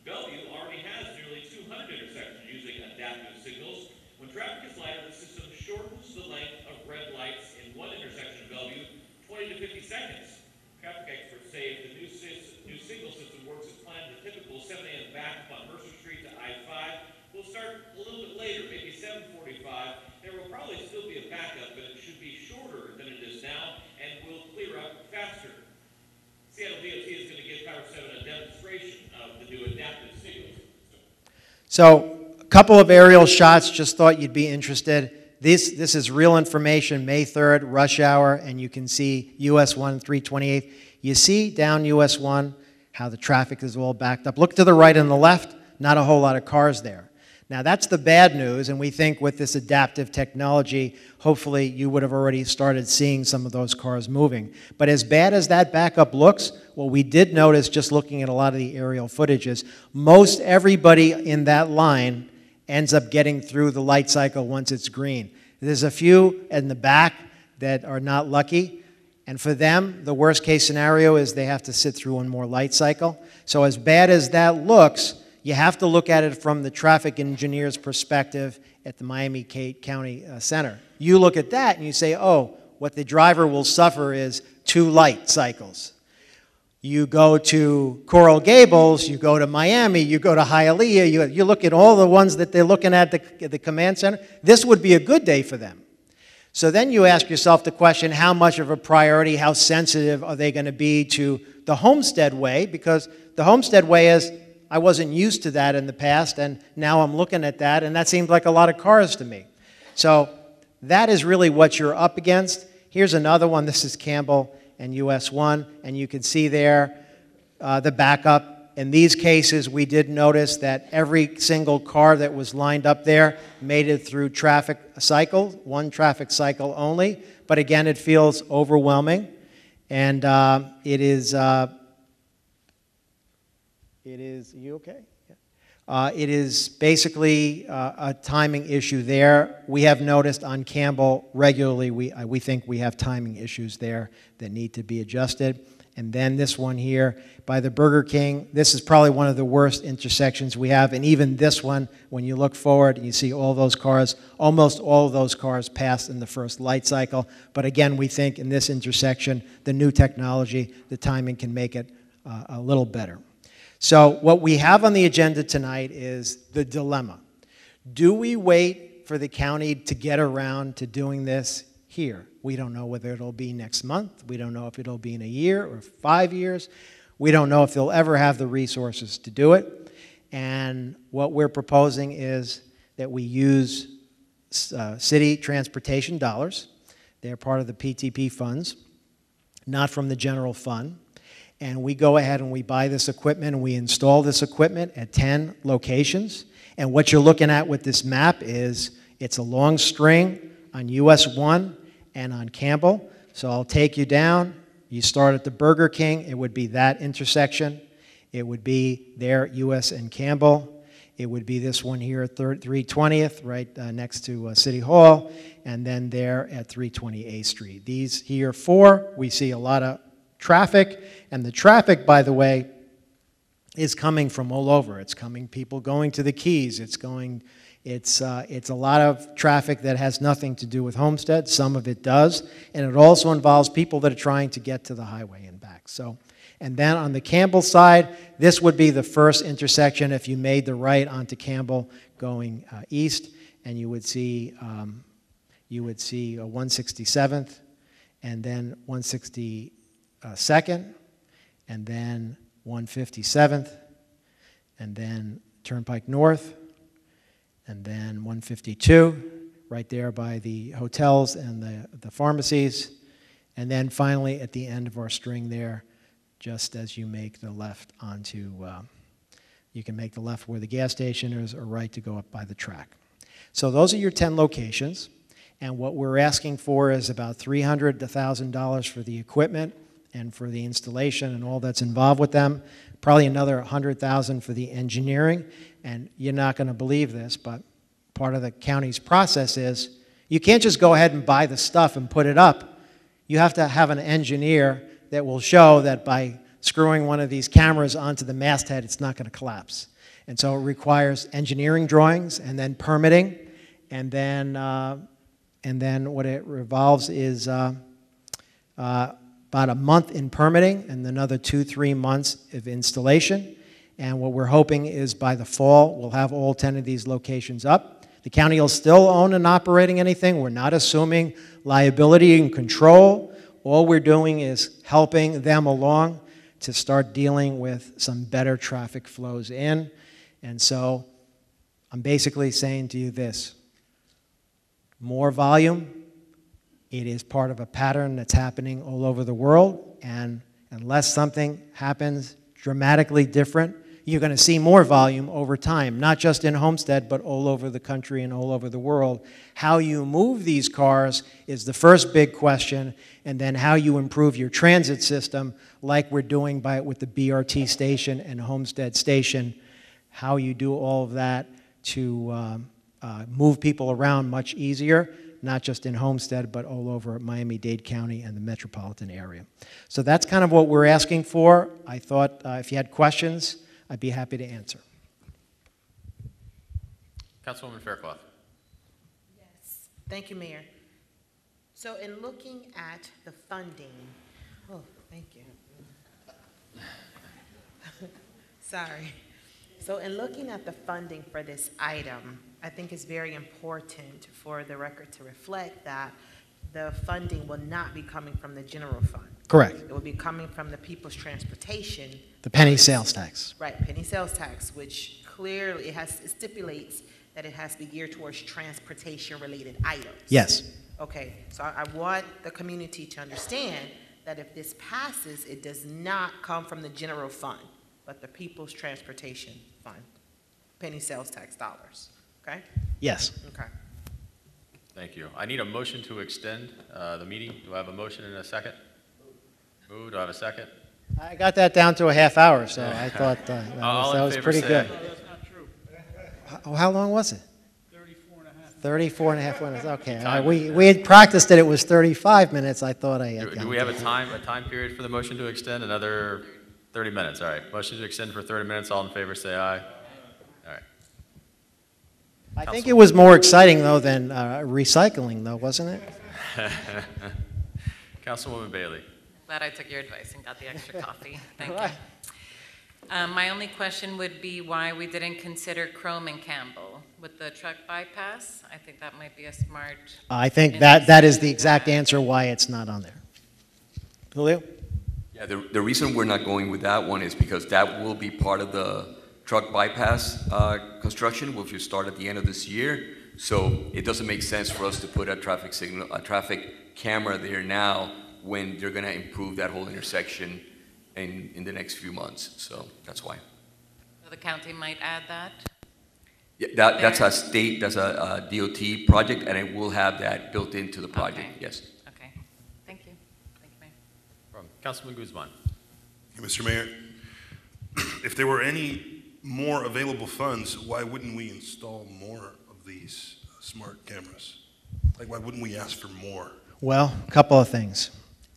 Bellevue already has nearly 200 intersections using adaptive signals. When traffic is lighter, the system shortens the length of red lights in one intersection of Bellevue 20 to 50 seconds. Traffic experts say if the new signal system works as planned, the typical 7 a.m. backup on Mercer Street to I-5 will start a little bit later, maybe 7:45. There will probably still be a backup, but it should be shorter than it is now and will clear up faster. Seattle DOT is going to give Power 7 a demonstration of the new adaptive signals. So a couple of aerial shots, just thought you'd be interested. This is real information, May 3rd, rush hour, and you can see US 1, 328. You see down US 1 how the traffic is all backed up. Look to the right and the left, not a whole lot of cars there. Now that's the bad news, and we think with this adaptive technology, hopefully you would have already started seeing some of those cars moving. But as bad as that backup looks, what we did notice just looking at a lot of the aerial footage is most everybody in that line ends up getting through the light cycle once it's green. There's a few in the back that are not lucky, And for them, the worst case scenario is they have to sit through one more light cycle. So as bad as that looks, you have to look at it from the traffic engineer's perspective at the Miami-Dade County Center. You look at that and you say, oh, what the driver will suffer is 2 light cycles. You go to Coral Gables, you go to Miami, you go to Hialeah, you look at all the ones that they're looking at the command center. This would be a good day for them. So then you ask yourself the question, how much of a priority, how sensitive are they going to be to the Homestead way? Because the Homestead way is, I wasn't used to that in the past, and now I'm looking at that, and that seemed like a lot of cars to me. So that is really what you're up against. Here's another one. This is Campbell and US 1, and you can see there the backup. In these cases, we did notice that every single car that was lined up there made it through traffic cycle, 1 traffic cycle only. But again, it feels overwhelming, and it is, you okay? Yeah. It is basically a timing issue there. We have noticed on Campbell regularly, we think we have timing issues there that need to be adjusted. And then this one here by the Burger King, this is probably one of the worst intersections we have. And even this one, when you look forward and you see all those cars, almost all of those cars passed in the first light cycle. But again, we think in this intersection, the new technology, the timing can make it a little better. So what we have on the agenda tonight is the dilemma. Do we wait for the county to get around to doing this here? We don't know whether it'll be next month. We don't know if it'll be in a year or 5 years. We don't know if they'll ever have the resources to do it. And what we're proposing is that we use city transportation dollars. They're part of the PTP funds, not from the general fund. And we go ahead and we buy this equipment and we install this equipment at 10 locations. And what you're looking at with this map is it's a long string on US 1 and on Campbell. So I'll take you down. You start at the Burger King. It would be that intersection. It would be there, US and Campbell. It would be this one here at 320th, right next to City Hall. And then there at 328th Street. These here 4, we see a lot of traffic. And the traffic, by the way, is coming from all over. It's coming, people going to the Keys. It's a lot of traffic that has nothing to do with Homestead. Some of it does. And it also involves people that are trying to get to the highway and back. So, and then on the Campbell side, this would be the first intersection if you made the right onto Campbell going east, and you would see 167th, and then 162nd, and then 157th, and then Turnpike North, and then 152, right there by the hotels and the pharmacies. And then finally, at the end of our string there, just as you make the left onto, you can make the left where the gas station is, or right to go up by the track. So those are your 10 locations. And what we're asking for is about $300 to $1,000 for the equipment and for the installation and all that's involved with them. Probably another $100,000 for the engineering. And you're not going to believe this, but part of the county's process is you can't just go ahead and buy the stuff and put it up. You have to have an engineer that will show that by screwing one of these cameras onto the masthead, it's not going to collapse. And so it requires engineering drawings and then permitting, and then what it revolves is about a month in permitting and another 2-3 months of installation. And what we're hoping is by the fall, we'll have all 10 of these locations up. The county will still own and operating anything. We're not assuming liability and control. All we're doing is helping them along to start dealing with some better traffic flows in. And so I'm basically saying to you this: more volume. It is part of a pattern that's happening all over the world, and unless something happens dramatically different, you're going to see more volume over time, not just in Homestead, but all over the country and all over the world. How you move these cars is the first big question, and then how you improve your transit system, like we're doing with the BRT station and Homestead station, how you do all of that to move people around much easier. not just in Homestead, but all over Miami-Dade County and the metropolitan area. So that's kind of what we're asking for. I thought if you had questions, I'd be happy to answer. Councilwoman Fairclough. Yes. Thank you, Mayor. So in looking at the funding, oh, thank you. Sorry. So in looking at the funding for this item, I think it's very important for the record to reflect that the funding will not be coming from the general fund. Correct. It will be coming from the People's Transportation. The penny sales tax. Right, penny sales tax, which clearly it stipulates that it has to be geared towards transportation-related items. Yes. Okay, so I want the community to understand that if this passes, it does not come from the general fund, but the People's Transportation Fund, penny sales tax dollars, okay? Yes. Okay. Thank you. I need a motion to extend the meeting. Do I have a motion in a second? Move. Do I have a second? I got that down to a half hour, so I thought that was pretty good. How long was it? 34 and a half minutes. Okay. We had practiced that it was 35 minutes. I thought I had. Do we have a time period for the motion to extend? Another 30 minutes. All right. Motion to extend for 30 minutes. All in favor, say aye. All right. I think it was more exciting though than recycling, though, wasn't it? Councilwoman Bailey. Glad I took your advice and got the extra coffee. Thank you. My only question would be why we didn't consider Chrome and Campbell with the truck bypass. I think that might be a smart. I think that is the exact answer why it's not on there. Julio? Yeah, the reason we're not going with that one is because that will be part of the truck bypass construction, which will start at the end of this year. So it doesn't make sense for us to put a traffic camera there now when they're going to improve that whole intersection in the next few months. So that's why. So the county might add that? Yeah, that's a state, that's a DOT project, and it will have that built into the project, Okay. yes. Okay. Thank you. Thank you, Mayor. Councilman Guzman. Mr. Mayor, if there were any more available funds, why wouldn't we install more of these smart cameras? Like, why wouldn't we ask for more? Well, a couple of things.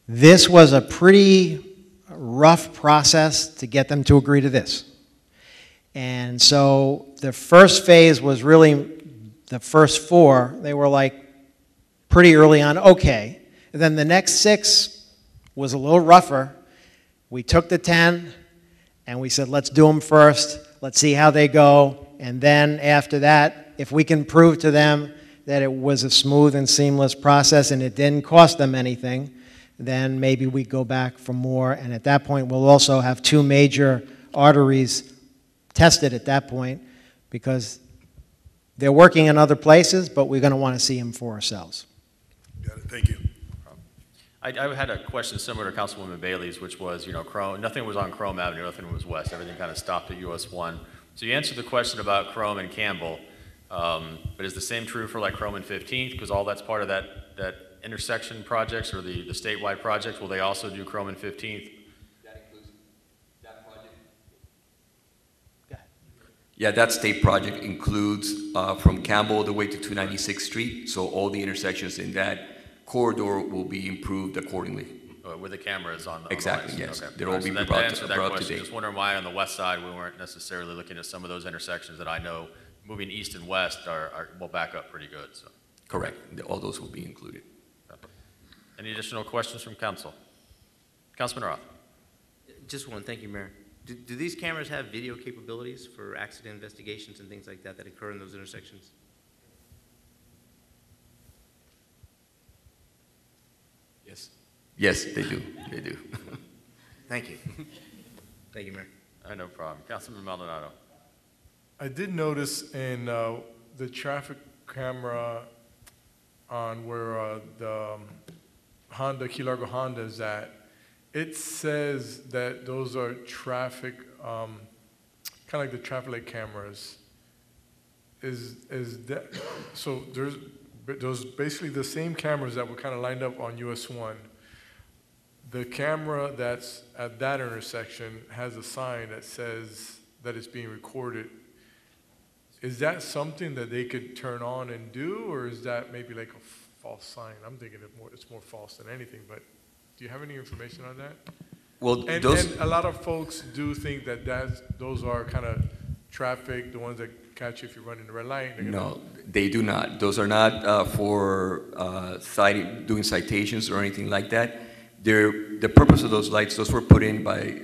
This was a pretty rough process to get them to agree to this. And so the first phase was really the first 4. They were like pretty early on, okay. And then the next 6 was a little rougher. We took the 10 and we said, let's do them first. Let's see how they go. And then after that, if we can prove to them that it was a smooth and seamless process and it didn't cost them anything, then maybe we go back for more. And at that point, we'll also have 2 major arteries tested at that point because they're working in other places, but we're going to want to see them for ourselves. Got it. Thank you. I had a question similar to Councilwoman Bailey's, which was, Chrome, nothing was on Chrome Avenue, nothing was west. Everything kind of stopped at US 1. So you answered the question about Chrome and Campbell, but is the same true for like Chrome and 15th? Because all that's part of that intersection projects or the statewide project. Will they also do Chrome and 15th? That includes that project? Yeah, that state project includes from Campbell all the way to 296th Street. So all the intersections in that corridor will be improved accordingly. With the cameras on the Exactly, lights. yes. Okay. They'll all be that brought answered that up to question. date. Just wondering why on the west side we weren't necessarily looking at some of those intersections that I know moving east and west will back up pretty good. So. Correct. All those will be included. Any additional questions from council? Councilman Roth. Just one. Thank you, Mayor. Do these cameras have video capabilities for accident investigations and things like that that occur in those intersections? Yes. Yes, they do. They do. Thank you. Thank you, Mayor. No problem. Councilman Maldonado. I did notice in the traffic camera on where the Honda, Key Largo Honda is at, it says that those are traffic, kind of like the traffic light cameras. Is that, so there's those basically the same cameras that were kind of lined up on US 1. The camera that's at that intersection has a sign that says that it's being recorded. Is that something that they could turn on and do, or is that maybe like a false sign. I'm thinking it's more false than anything, but do you have any information on that? Well, And a lot of folks do think that those are kind of traffic, the ones that catch you if you're running the red light. No, they do not. Those are not for doing citations or anything like that. The purpose of those lights, those were put in by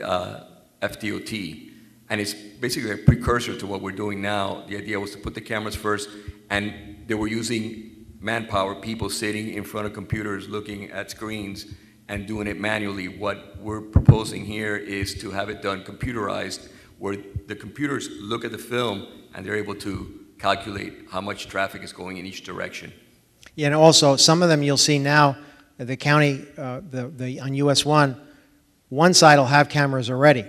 FDOT, and it's basically a precursor to what we're doing now. The idea was to put the cameras first, and they were using manpower, people sitting in front of computers looking at screens and doing it manually. What we're proposing here is to have it done computerized, where the computers look at the film and they're able to calculate how much traffic is going in each direction. Yeah, and also, some of them you'll see now, the county, on US 1, one side will have cameras already,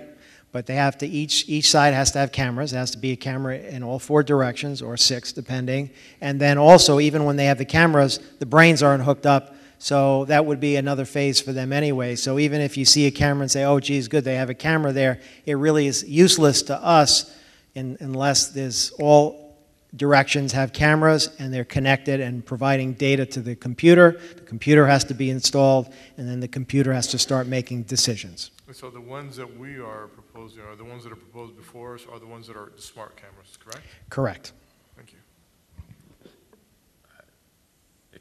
but they have to, each side has to have cameras. It has to be a camera in all 4 directions, or 6, depending. And then also, even when they have the cameras, the brains aren't hooked up, so that would be another phase for them anyway. So even if you see a camera and say, oh, geez, good, they have a camera there, it really is useless to us unless there's all directions have cameras and they're connected and providing data to the computer. The computer has to be installed, and then the computer has to start making decisions. So the ones that we are proposing are the ones that are proposed before us, are the ones that are the smart cameras, correct? Correct. Thank you.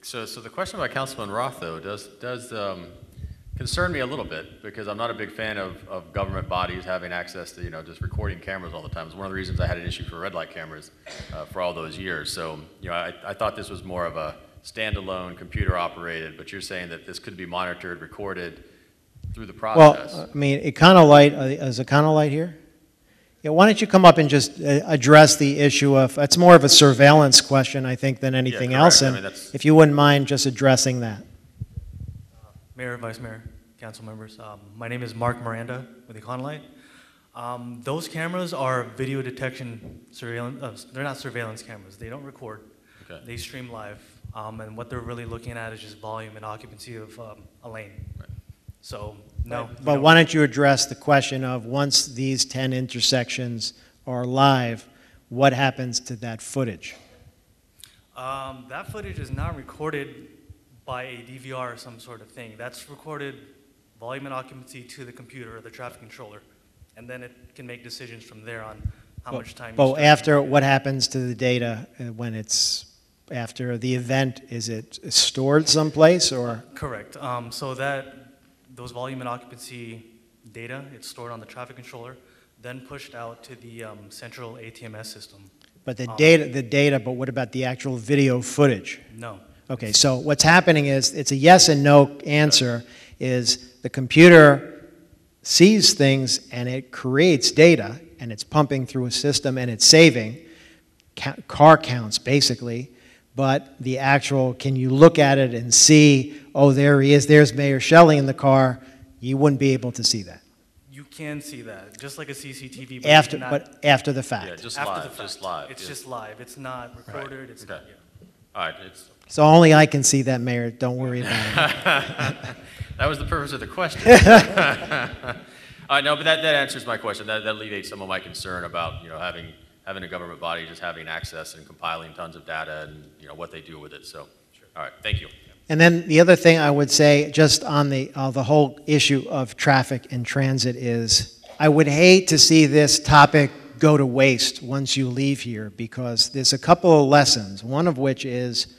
So the question about Councilman Roth, though, does concern me a little bit, because I'm not a big fan of government bodies having access to, just recording cameras all the time. It's one of the reasons I had an issue for red light cameras for all those years. So, I thought this was more of a standalone, computer operated, but you're saying that this could be monitored, recorded through the process. Well, I mean, ECONOLITE, is ECONOLITE here? Yeah, why don't you come up and just address the issue of, it's more of a surveillance question, I think, than anything else. And if you wouldn't mind just addressing that. Mayor, Vice Mayor, council members, my name is Mark Miranda with ECONOLITE. Those cameras are video detection surveillance, they're not surveillance cameras. They don't record, they stream live. And what they're really looking at is just volume and occupancy of a lane. Right. So, no. But why don't you address the question of, once these 10 intersections are live, what happens to that footage? That footage is not recorded by a DVR or some sort of thing. That's recorded volume and occupancy to the computer or the traffic controller, and then it can make decisions from there on how much time you spend. But after, what happens to the data when it's after the event? Is it stored someplace, or? Correct. So those volume and occupancy data, it's stored on the traffic controller, then pushed out to the central ATMS system. But the data, but what about the actual video footage? No. Okay, so what's happening is, it's a yes and no answer, is the computer sees things and it creates data, and it's pumping through a system and it's saving car counts, basically. But the actual, can you look at it and see, oh, there he is, there's Mayor Shelley in the car, you wouldn't be able to see that. You can see that, just like a CCTV. But after the fact. Yeah, just after live, the fact. just live. It's just live. It's not recorded. Right. It's okay. not, yeah. All right. So only I can see that, Mayor. Don't worry about it. That was the purpose of the question. No, but that answers my question. That alleviates some of my concern about having a government body just having access and compiling tons of data and what they do with it. So, all right, thank you. And then the other thing I would say, just on the whole issue of traffic and transit, is I would hate to see this topic go to waste once you leave here, because there's a couple of lessons, one of which is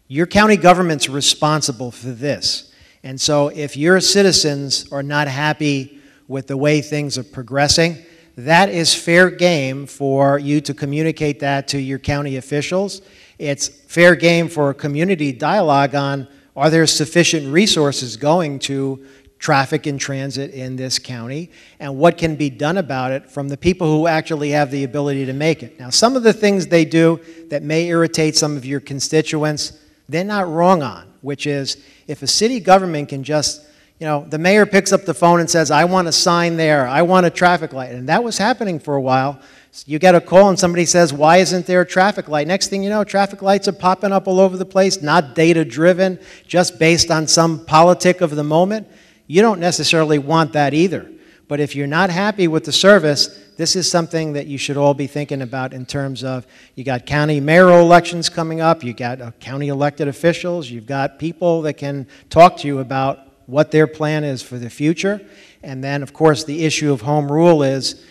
your county government's responsible for this. And so if your citizens are not happy with the way things are progressing, that is fair game for you to communicate that to your county officials. It's fair game for a community dialogue on, are there sufficient resources going to traffic and transit in this county, and what can be done about it from the people who actually have the ability to make it. Now, some of the things they do that may irritate some of your constituents, they're not wrong on, which is, if a city government can just, the mayor picks up the phone and says, I want a sign there, I want a traffic light, and that was happening for a while. You get a call and somebody says, why isn't there a traffic light? Next thing you know, traffic lights are popping up all over the place, not data-driven, just based on some politic of the moment. You don't necessarily want that either. But if you're not happy with the service, this is something that you should all be thinking about in terms of, you got county mayoral elections coming up, you got county elected officials, you've got people that can talk to you about what their plan is for the future. And then, of course, the issue of home rule is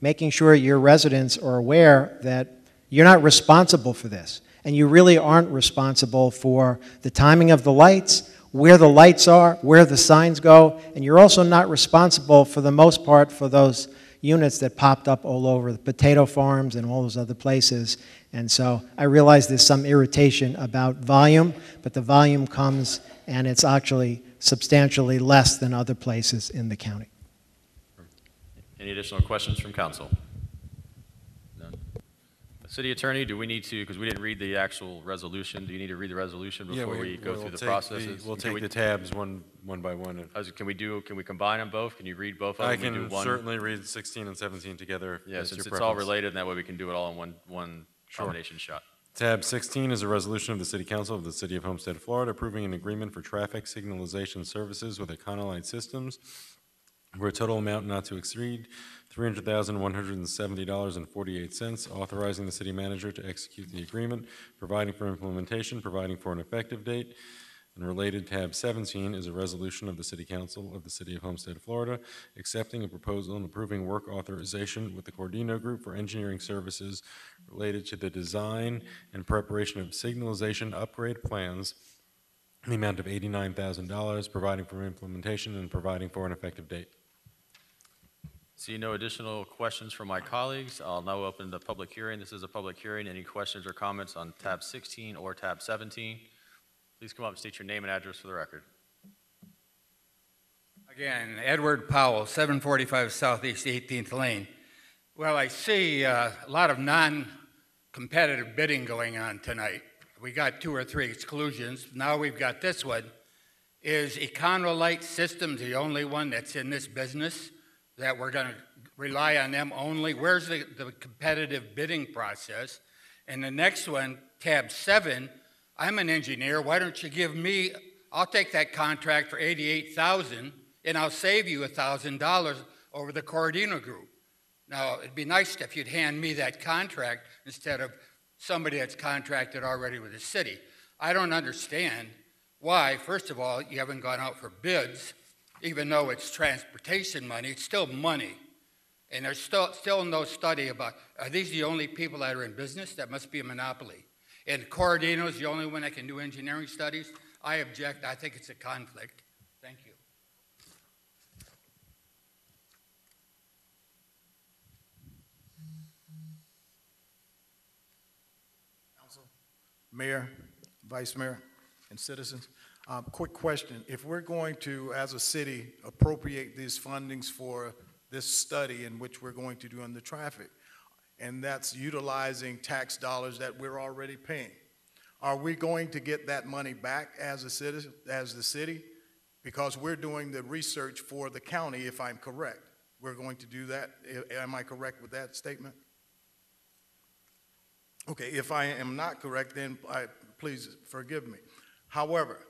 making sure your residents are aware that you're not responsible for this. And you really aren't responsible for the timing of the lights, where the lights are, where the signs go, and you're also not responsible for the most part for those units that popped up all over the potato farms and all those other places. And so I realize there's some irritation about volume, but the volume comes and it's actually substantially less than other places in the county. Any additional questions from council? None. City Attorney, do we need to, because we didn't read the actual resolution, do you need to read the resolution before we go through the processes? We'll take the tabs one by one. Can we combine them both? Can you read both of them? I can certainly read 16 and 17 together. Yeah, since it's all related, and that way we can do it all in one combination shot. Tab 16 is a resolution of the City Council of the City of Homestead, Florida, approving an agreement for traffic signalization services with ECONOLITE Systems for a total amount not to exceed $300,170.48, authorizing the city manager to execute the agreement, providing for implementation, providing for an effective date. And related, tab 17 is a resolution of the City Council of the City of Homestead, Florida, accepting a proposal and approving work authorization with the Cordino Group for engineering services related to the design and preparation of signalization upgrade plans in the amount of $89,000, providing for implementation and providing for an effective date. See no additional questions from my colleagues. I'll now open the public hearing. This is a public hearing. Any questions or comments on tab 16 or tab 17? Please come up and state your name and address for the record. Again, Edward Powell, 745 Southeast 18th Lane. Well, I see a lot of non-competitive bidding going on tonight. We got 2 or 3 exclusions. Now we've got this one. Is ECONOLITE Systems the only one that's in this business, that we're going to rely on them only? Where's the competitive bidding process? And the next one, tab 7, I'm an engineer. Why don't you give me, I'll take that contract for $88,000 and I'll save you $1,000 over the Cordino Group. Now, it'd be nice if you'd hand me that contract instead of somebody that's contracted already with the city. I don't understand why, first of all, you haven't gone out for bids. Even though it's transportation money, it's still money. And there's still no study about, are these the only people that are in business? That must be a monopoly. And Cordino's the only one that can do engineering studies? I object. I think it's a conflict. Thank you. Council, Mayor, Vice Mayor, and citizens. Quick question. If we're going to, as a city, appropriate these fundings for this study in which we're going to do on the traffic, and that's utilizing tax dollars that we're already paying, are we going to get that money back as a citizen, as the city? Because we're doing the research for the county, if I'm correct. We're going to do that. Am I correct with that statement? Okay, if I am not correct, then please forgive me. However,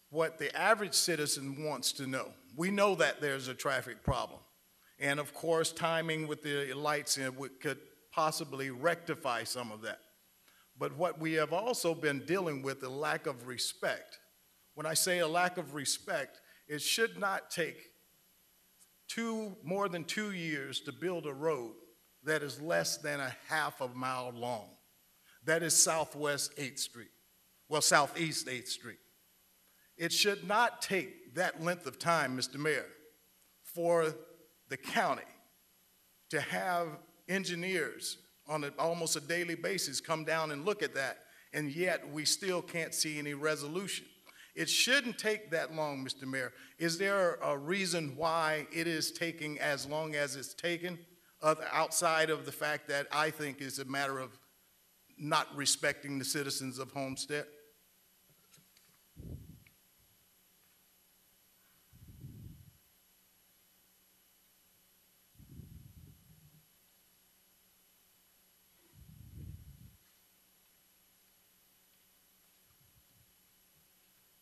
what the average citizen wants to know, we know that there's a traffic problem. And of course, timing with the lights could possibly rectify some of that. But what we have also been dealing with, the lack of respect. When I say a lack of respect, it should not take more than 2 years to build a road that is less than a half a mile long. That is Southwest 8th Street, well, Southeast 8th Street. It should not take that length of time, Mr. Mayor, for the county to have engineers on almost a daily basis come down and look at that, and yet we still can't see any resolution. It shouldn't take that long, Mr. Mayor. Is there a reason why it is taking as long as it's taken, outside of the fact that I think is a matter of not respecting the citizens of Homestead?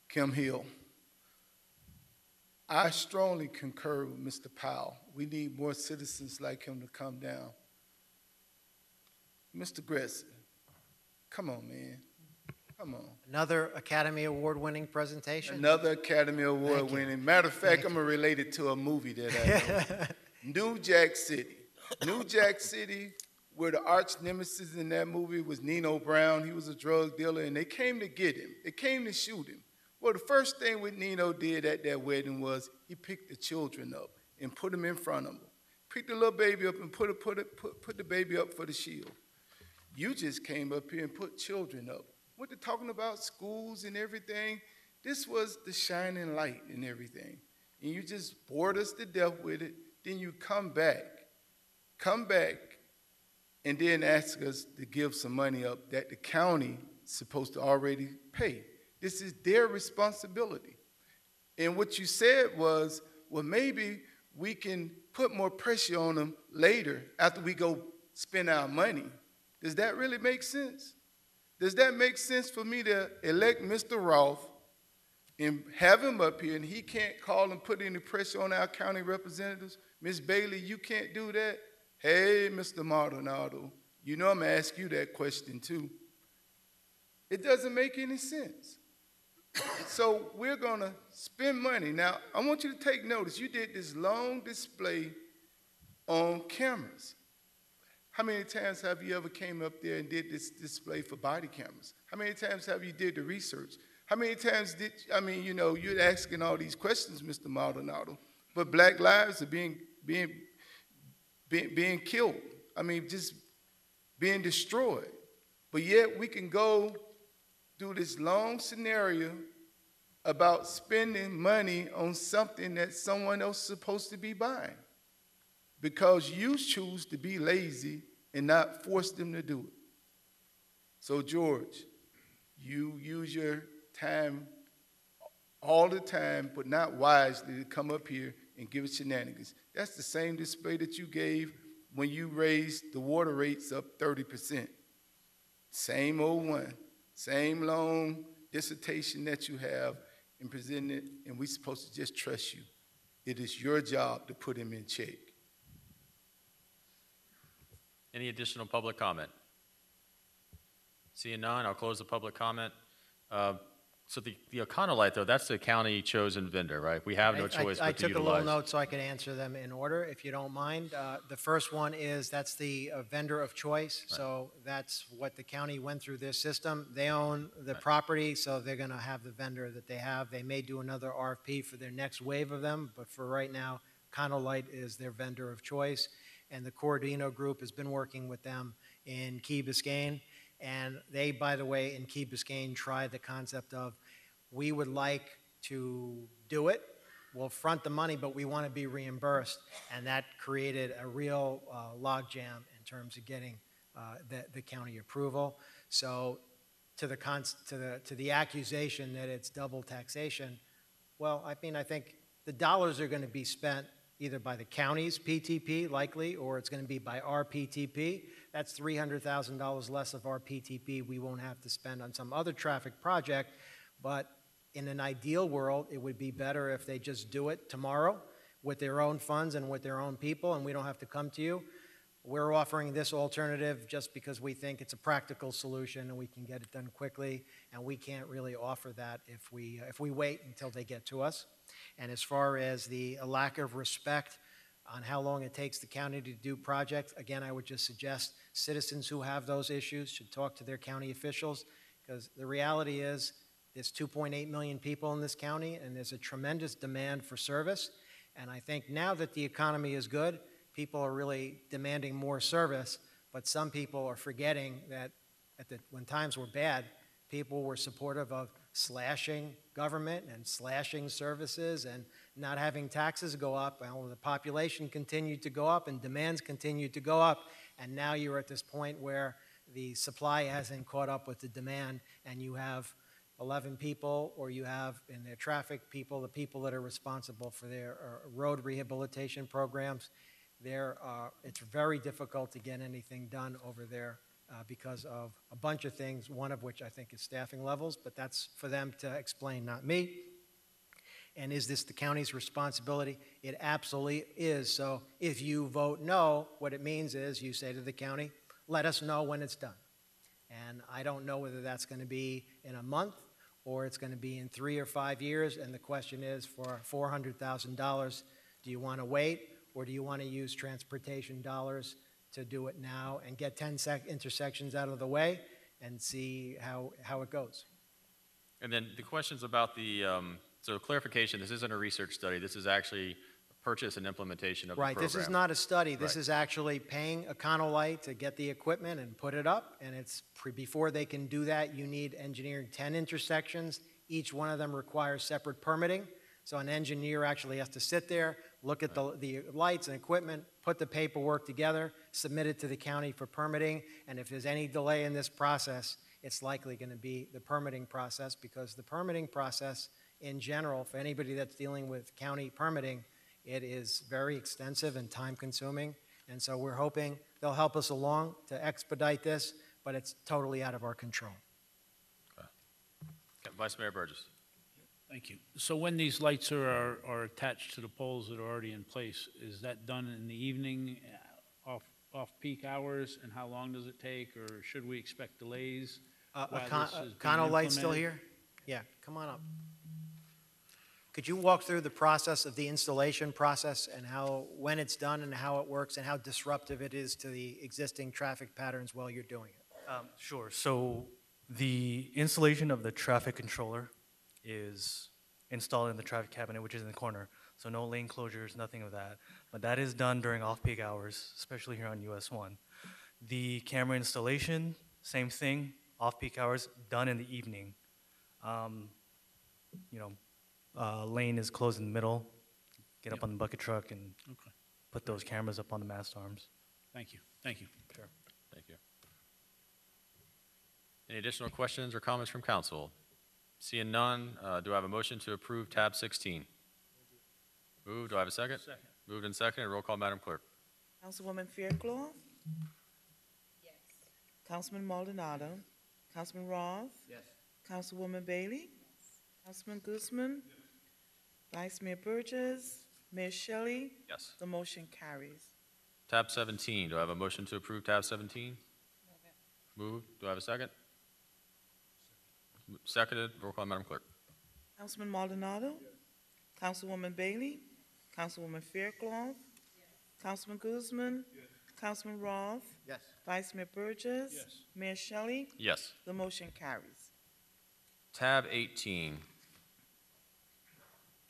Kim Hill. I strongly concur with Mr. Powell. We need more citizens like him to come down. Mr. Gressy, come on, man. Come on. Another Academy Award-winning presentation? Another Academy Award winning. Matter of fact, I'm going to relate it to a movie that I know. New Jack City. New Jack City, where the arch nemesis in that movie was Nino Brown. He was a drug dealer, and they came to get him. They came to shoot him. Well, the first thing what Nino did at that wedding was he picked the children up and put them in front of him. Picked the little baby up and put the baby up for the shield. You just came up here and put children up. What they're talking about, schools and everything, this was the shining light and everything. And you just bored us to death with it. Then you come back, and then ask us to give some money up that the county is supposed to already pay. This is their responsibility. And what you said was, well, maybe we can put more pressure on them later after we go spend our money. Does that really make sense? Does that make sense for me to elect Mr. Roth and have him up here and he can't call and put any pressure on our county representatives? Ms. Bailey, you can't do that? Hey, Mr. Maldonado, you know I'm going to ask you that question too. It doesn't make any sense. So we're going to spend money. Now, I want you to take notice. You did this long display on cameras. How many times have you ever came up there and did this display for body cameras? How many times have you did the research? How many times you're asking all these questions, Mr. Maldonado, but black lives are being killed. I mean, just being destroyed. But yet we can go do this long scenario about spending money on something that someone else is supposed to be buying because you choose to be lazy and not force them to do it. So, George, you use your time all the time, but not wisely, to come up here and give us shenanigans. That's the same display that you gave when you raised the water rates up 30%. Same old one, same long dissertation that you have and present it, and we're supposed to just trust you. It is your job to put him in check. Any additional public comment? Seeing none, I'll close the public comment. So the ECONOLITE, though, that's the county-chosen vendor, right? We have no choice I but to took a utilize. little note so I could answer them in order, if you don't mind. The first one is that's the vendor of choice. Right. So that's what the county went through their system. They own the property, so they're going to have the vendor that they have. They may do another RFP for their next wave of them, but for right now, ECONOLITE is their vendor of choice. And the Cordino Group has been working with them in Key Biscayne. And they, by the way, in Key Biscayne, tried the concept of, we would like to do it. We'll front the money, but we want to be reimbursed. And that created a real logjam in terms of getting the county approval. So to the accusation that it's double taxation, well, I mean, I think the dollars are going to be spent either by the county's PTP, likely, or it's going to be by our PTP. That's $300,000 less of our PTP we won't have to spend on some other traffic project. But in an ideal world, it would be better if they just do it tomorrow with their own funds and with their own people, and we don't have to come to you. We're offering this alternative just because we think it's a practical solution and we can get it done quickly, and we can't really offer that if we wait until they get to us. And as far as the lack of respect on how long it takes the county to do projects, again, I would just suggest citizens who have those issues should talk to their county officials, because the reality is there's 2.8 million people in this county, and there's a tremendous demand for service. And I think now that the economy is good, people are really demanding more service, but some people are forgetting that when times were bad, people were supportive of slashing government and slashing services and not having taxes go up. Well, the population continued to go up and demands continued to go up, and now you're at this point where the supply hasn't caught up with the demand, and you have 11 people, or you have in their traffic people, the people that are responsible for their road rehabilitation programs. It's very difficult to get anything done over there because of a bunch of things, one of which I think is staffing levels, but that's for them to explain, not me. And is this the county's responsibility? It absolutely is. So if you vote no, what it means is you say to the county, let us know when it's done. And I don't know whether that's going to be in a month or it's going to be in 3 or 5 years. And the question is, for $400,000, do you want to wait, or do you want to use transportation dollars to do it now and get 10 intersections out of the way and see how it goes? And then the questions about the, so clarification, this isn't a research study. This is actually a purchase and implementation of the program. Right, this is not a study. This Right. is actually paying ECONOLITE to get the equipment and put it up. And it's before they can do that, you need engineering 10 intersections. Each one of them requires separate permitting. So an engineer actually has to sit there, look at the lights and equipment, put the paperwork together, submit it to the county for permitting. And if there's any delay in this process, it's likely going to be the permitting process, because the permitting process in general, for anybody that's dealing with county permitting, it is very extensive and time-consuming. And so we're hoping they'll help us along to expedite this, but it's totally out of our control. Okay. Vice Mayor Burgess. Thank you. So when these lights are attached to the poles that are already in place, is that done in the evening, off-peak hours, and how long does it take, or should we expect delays? ECONOLITE still here? Yeah, come on up. Could you walk through the process of the installation process and when it's done and how it works and how disruptive it is to the existing traffic patterns while you're doing it? Sure. So the installation of the traffic controller is installed in the traffic cabinet, which is in the corner. So no lane closures, nothing of that. But that is done during off-peak hours, especially here on US 1. The camera installation, same thing, off-peak hours, done in the evening. Lane is closed in the middle, get up on the bucket truck and put those cameras up on the mast arms. Thank you. Thank you. Sure. Thank you. Any additional questions or comments from council? Seeing none, do I have a motion to approve tab 16? Moved. Do I have a second? Second. Moved and seconded. Roll call, Madam Clerk. Councilwoman Fairclough? Yes. Councilman Maldonado? Councilman Roth? Yes. Councilwoman Bailey? Yes. Councilman Guzman? Yes. Vice Mayor Burgess? Mayor Shelley? Yes. The motion carries. Tab 17. Do I have a motion to approve tab 17? Moved. Do I have a second? Seconded. Roll call, Madam Clerk. Councilman Maldonado? Yes. Councilwoman Bailey? Councilwoman Fairclough? Yes. Councilman Guzman? Yes. Councilman Roth? Yes. Vice Mayor Burgess? Yes. Mayor Shelley? Yes. The motion carries. Tab 18.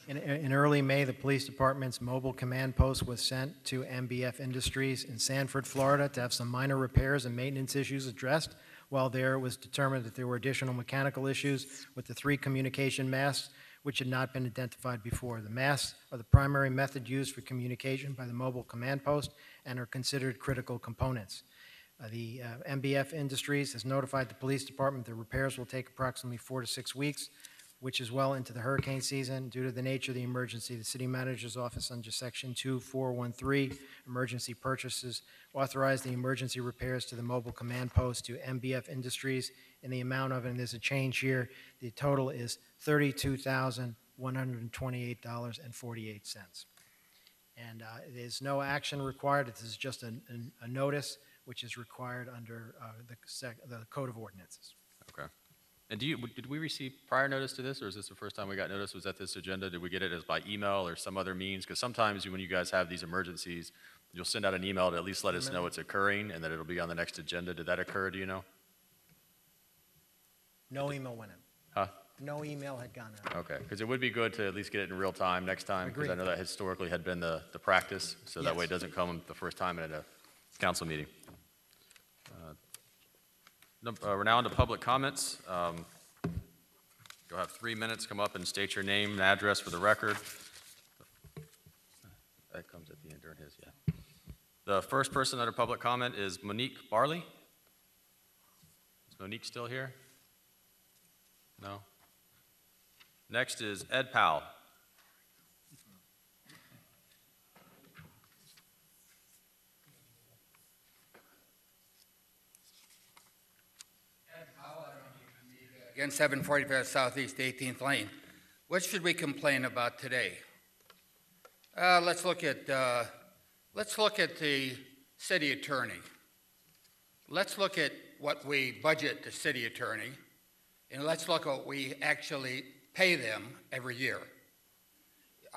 In early May, the police department's mobile command post was sent to MBF Industries in Sanford, Florida, to have some minor repairs and maintenance issues addressed. While there, it was determined that there were additional mechanical issues with the 3 communication masts, which had not been identified before. The masts are the primary method used for communication by the mobile command post and are considered critical components. The MBF Industries has notified the police department that repairs will take approximately 4 to 6 weeks, which is well into the hurricane season. Due to the nature of the emergency, the city manager's office under section 2413, emergency purchases, authorized the emergency repairs to the mobile command post to MBF Industries in the amount of, and there's a change here, the total is $32,128.48. And there's no action required. This is just a notice, which is required under the Code of Ordinances. Okay. And did we receive prior notice to this, or is this the first time we got notice? Was that this agenda? Did we get it as by email or some other means? Because sometimes when you guys have these emergencies, you'll send out an email to at least let us know it's occurring and that it'll be on the next agenda. Did that occur, do you know? No email went in. Huh? No email had gone out. Okay, because it would be good to at least get it in real time next time, because I Agreed. know that historically had been the practice, so that Yes. way it doesn't come the first time at a council meeting. We're now into public comments. You'll have 3 minutes. Come up and state your name and address for the record. That comes at the end during his, yeah. The first person under public comment is Monique Barley. Is Monique still here? No? Next is Ed Powell. Again, 745 Southeast 18th Lane. What should we complain about today? Let's look at the city attorney. Let's look at what we budget the city attorney, and let's look at what we actually pay them every year.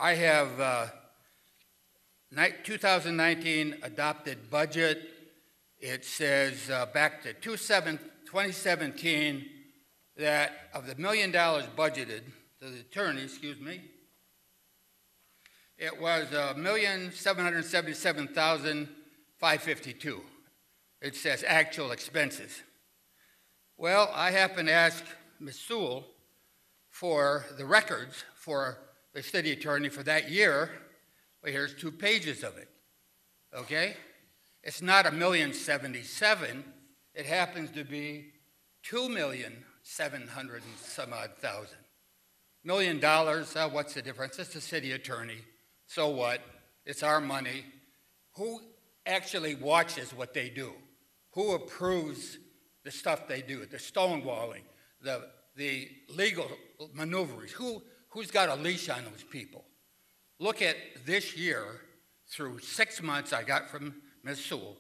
I have 2019 adopted budget. It says back to 2017 that of the $1 million budgeted to the attorney, it was $1,777,552. It says actual expenses. Well, I happened to ask Ms. Sewell for the records for the city attorney for that year. Well, here's 2 pages of it, okay? It's not $1,077,000. It happens to be $2,700,000 and some odd thousand. $1 million, what's the difference? It's the city attorney. So what? It's our money. Who actually watches what they do? Who approves the stuff they do? The stonewalling, the legal maneuvers. Who's got a leash on those people? Look at this year, through 6 months I got from Ms. Sewell,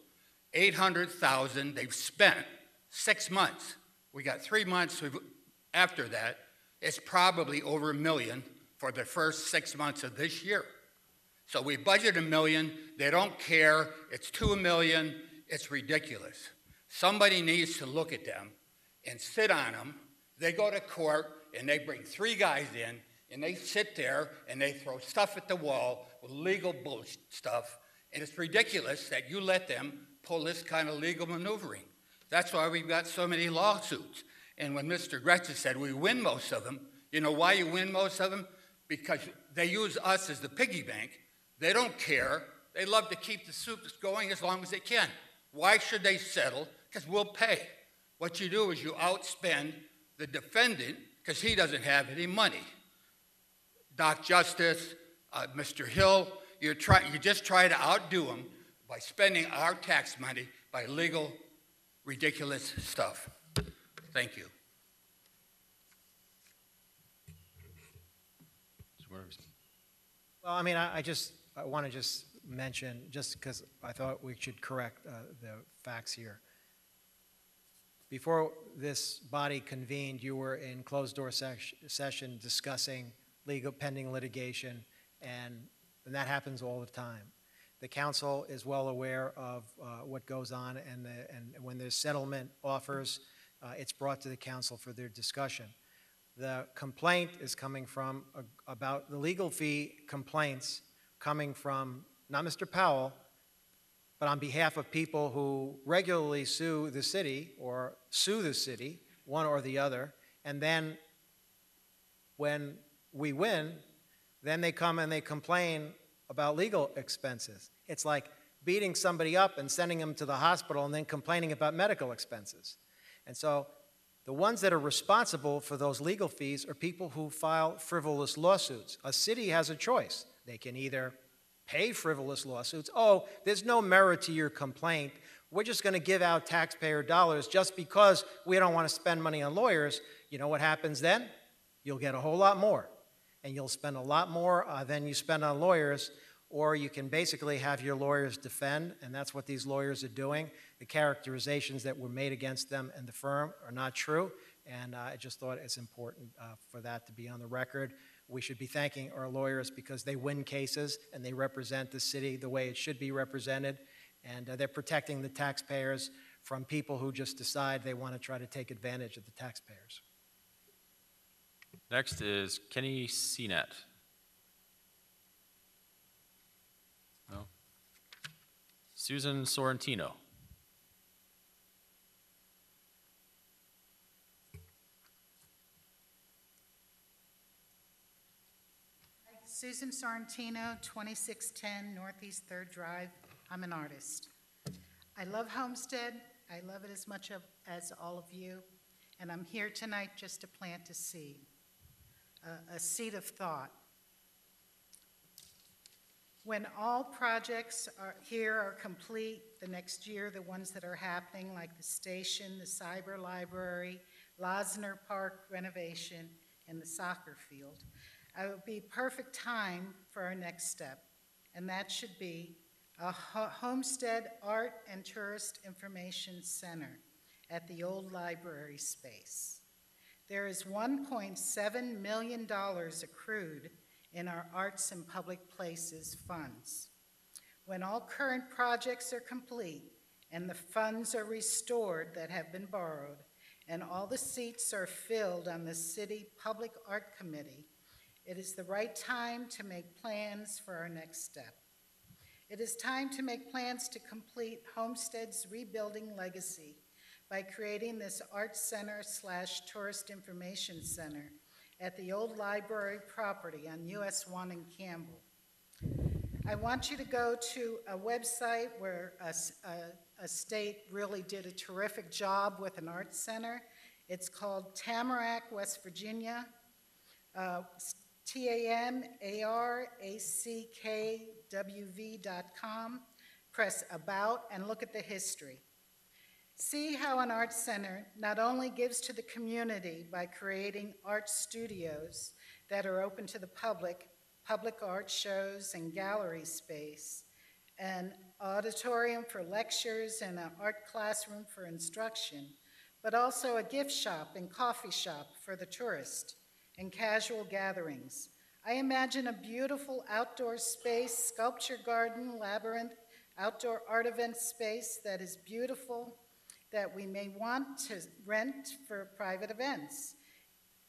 $800,000 they've spent, 6 months. We got 3 months after that. It's probably over $1 million for the first 6 months of this year. So we budget $1 million, they don't care, it's $2 million, it's ridiculous. Somebody needs to look at them and sit on them. They go to court and they bring 3 guys in and they sit there and they throw stuff at the wall with legal bullshit stuff, and it's ridiculous that you let them pull this kind of legal maneuvering. That's why we've got so many lawsuits. And when Mr. Gretchen said we win most of them, you know why you win most of them? Because they use us as the piggy bank. They don't care. They love to keep the suits going as long as they can. Why should they settle? Because we'll pay. What you do is you outspend the defendant because he doesn't have any money. Doc Justice, Mr. Hill, you just try to outdo them by spending our tax money by legal, ridiculous stuff. Thank you. Well, I mean, I want to just mention, just because I thought we should correct the facts here. Before this body convened, you were in closed-door session discussing pending litigation, and that happens all the time. The council is well aware of what goes on, and when there's settlement offers, it's brought to the council for their discussion. The complaint is coming from about the legal fee complaints coming from not Mr. Powell, but on behalf of people who regularly sue the city or sue the city, one or the other, and then when we win, then they come and they complain about legal expenses. It's like beating somebody up and sending them to the hospital and then complaining about medical expenses. And so the ones that are responsible for those legal fees are people who file frivolous lawsuits. A city has a choice. They can either pay frivolous lawsuits. Oh, there's no merit to your complaint. We're just going to give out taxpayer dollars just because we don't want to spend money on lawyers. You know what happens then? You'll get a whole lot more. And you'll spend a lot more than you spend on lawyers, or you can basically have your lawyers defend, and that's what these lawyers are doing. The characterizations that were made against them and the firm are not true, and I just thought it's important for that to be on the record. We should be thanking our lawyers because they win cases and they represent the city the way it should be represented, and they're protecting the taxpayers from people who just decide they want to try to take advantage of the taxpayers. Next is Kenny CNET. No. Susan Sorrentino. Susan Sorrentino, 2610 Northeast 3rd Drive. I'm an artist. I love Homestead. I love it as much as all of you. And I'm here tonight just to plant a seed of thought. When all projects here are complete, the next year, the ones that are happening, like the station, the cyber library, Losner Park renovation, and the soccer field, it would be perfect time for our next step, and that should be a Homestead Art and Tourist Information Center at the old library space. There is $1.7 million accrued in our Arts and Public Places funds. When all current projects are complete and the funds are restored that have been borrowed, and all the seats are filled on the City Public Art Committee, it is the right time to make plans for our next step. It is time to make plans to complete Homestead's rebuilding legacy by creating this art center / tourist information center at the old library property on US 1 in Campbell. I want you to go to a website where a state really did a terrific job with an art center. It's called Tamarack, West Virginia, TAMARACKWV.com. Press About and look at the history. See how an art center not only gives to the community by creating art studios that are open to the public art shows and gallery space, an auditorium for lectures and an art classroom for instruction, but also a gift shop and coffee shop for the tourist and casual gatherings. I imagine a beautiful outdoor space, sculpture garden, labyrinth, outdoor art event space that is beautiful, that we may want to rent for private events.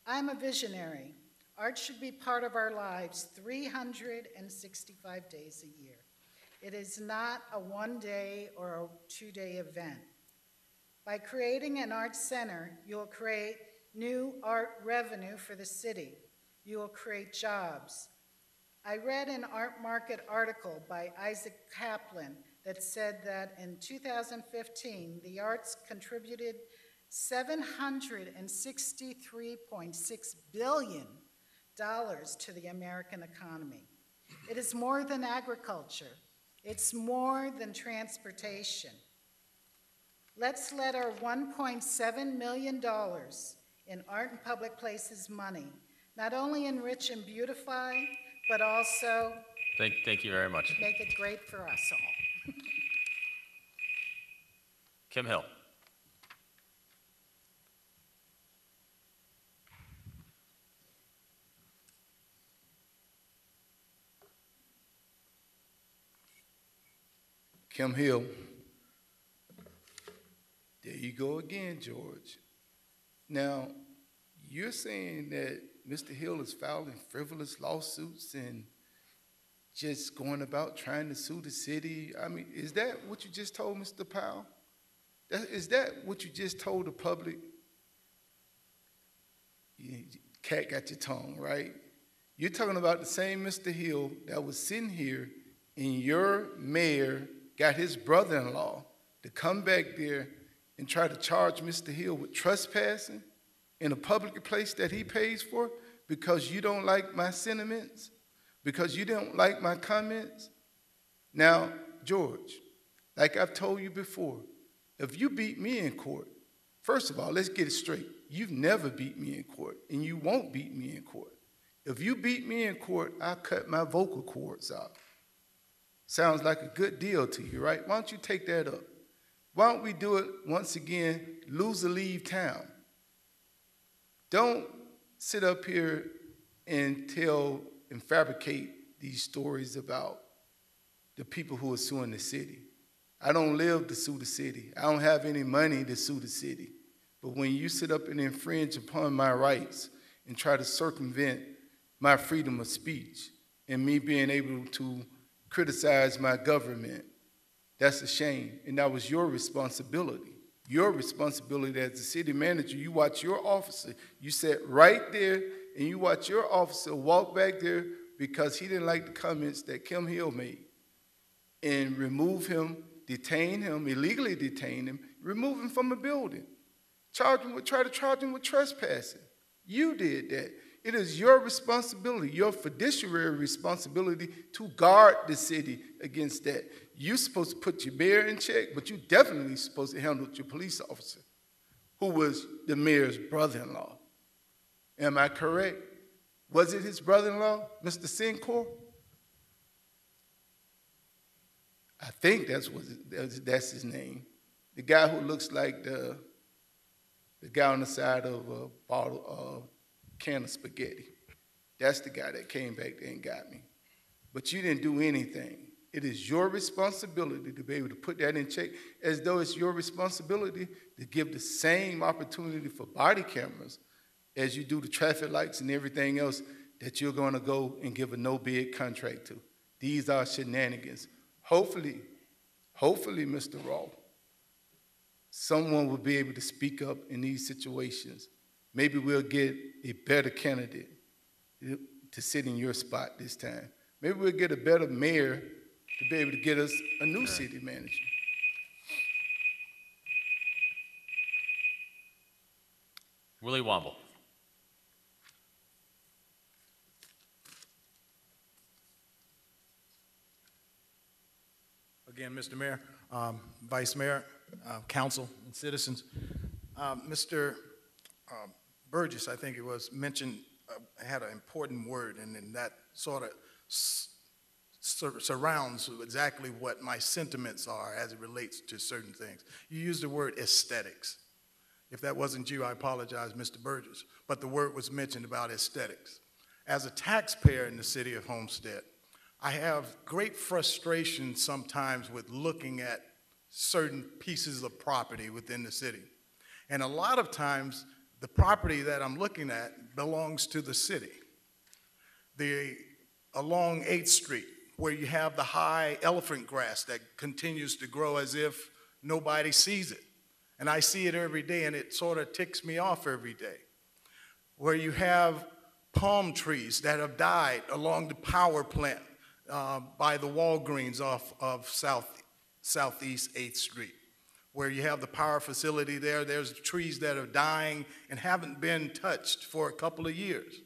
I'm a visionary. Art should be part of our lives 365 days a year. It is not a one-day or a two-day event. By creating an art center, you'll create new art revenue for the city. You will create jobs. I read an art market article by Isaac Kaplan that said that in 2015, the arts contributed $763.6 billion to the American economy. It is more than agriculture. It's more than transportation. Let's let our $1.7 million in art and public places money not only enrich and beautify, but also Thank you very much. make it great for us all. Kim Hill. Kim Hill. There you go again, George. Now, you're saying that Mr. Hill is filing frivolous lawsuits and just going about trying to sue the city? I mean, is that what you just told Mr. Powell? Is that what you just told the public? Cat got your tongue, right? You're talking about the same Mr. Hill that was sitting here and your mayor got his brother-in-law to come back there and try to charge Mr. Hill with trespassing in a public place that he pays for because you don't like my sentiments, because you don't like my comments. Now, George, like I've told you before, if you beat me in court, first of all, let's get it straight. You've never beat me in court, and you won't beat me in court. If you beat me in court, I'll cut my vocal cords off. Sounds like a good deal to you, right? Why don't you take that up? Why don't we do it once again, lose or leave town? Don't sit up here and tell and fabricate these stories about the people who are suing the city. I don't live to sue the city. I don't have any money to sue the city. But when you sit up and infringe upon my rights and try to circumvent my freedom of speech and me being able to criticize my government, that's a shame. And that was your responsibility. Your responsibility as the city manager. You watch your officer. You sat right there and you watch your officer walk back there because he didn't like the comments that Kim Hill made, and remove him, detain him, illegally detain him, remove him from a building, try to charge him with trespassing. You did that. It is your responsibility, your fiduciary responsibility to guard the city against that. You're supposed to put your mayor in check, but you're definitely supposed to handle your police officer, who was the mayor's brother-in-law. Am I correct? Was it his brother-in-law, Mr. Sincor? I think that's his name. The guy who looks like the guy on the side of a bottle, can of spaghetti. That's the guy that came back there and got me. But you didn't do anything. It is your responsibility to be able to put that in check, as though it's your responsibility to give the same opportunity for body cameras as you do the traffic lights and everything else that you're going to go and give a no-bid contract to. These are shenanigans. Hopefully, Mr. Roth, someone will be able to speak up in these situations. Maybe we'll get a better candidate to sit in your spot this time. Maybe we'll get a better mayor to be able to get us a new city manager. Willie Womble. Again, Mr. Mayor, Vice Mayor, Council, and citizens. Mr. Burgess, I think it was, mentioned, had an important word, and that sort of surrounds exactly what my sentiments are as it relates to certain things. You used the word aesthetics. If that wasn't you, I apologize, Mr. Burgess, but the word was mentioned about aesthetics. As a taxpayer in the city of Homestead, I have great frustration sometimes with looking at certain pieces of property within the city. And a lot of times, the property that I'm looking at belongs to the city. Along 8th Street, where you have the high elephant grass that continues to grow as if nobody sees it. And I see it every day, and it sort of ticks me off every day. Where you have palm trees that have died along the power plant by the Walgreens off of Southeast 8th Street. Where you have the power facility there, there's trees that are dying and haven't been touched for a couple of years.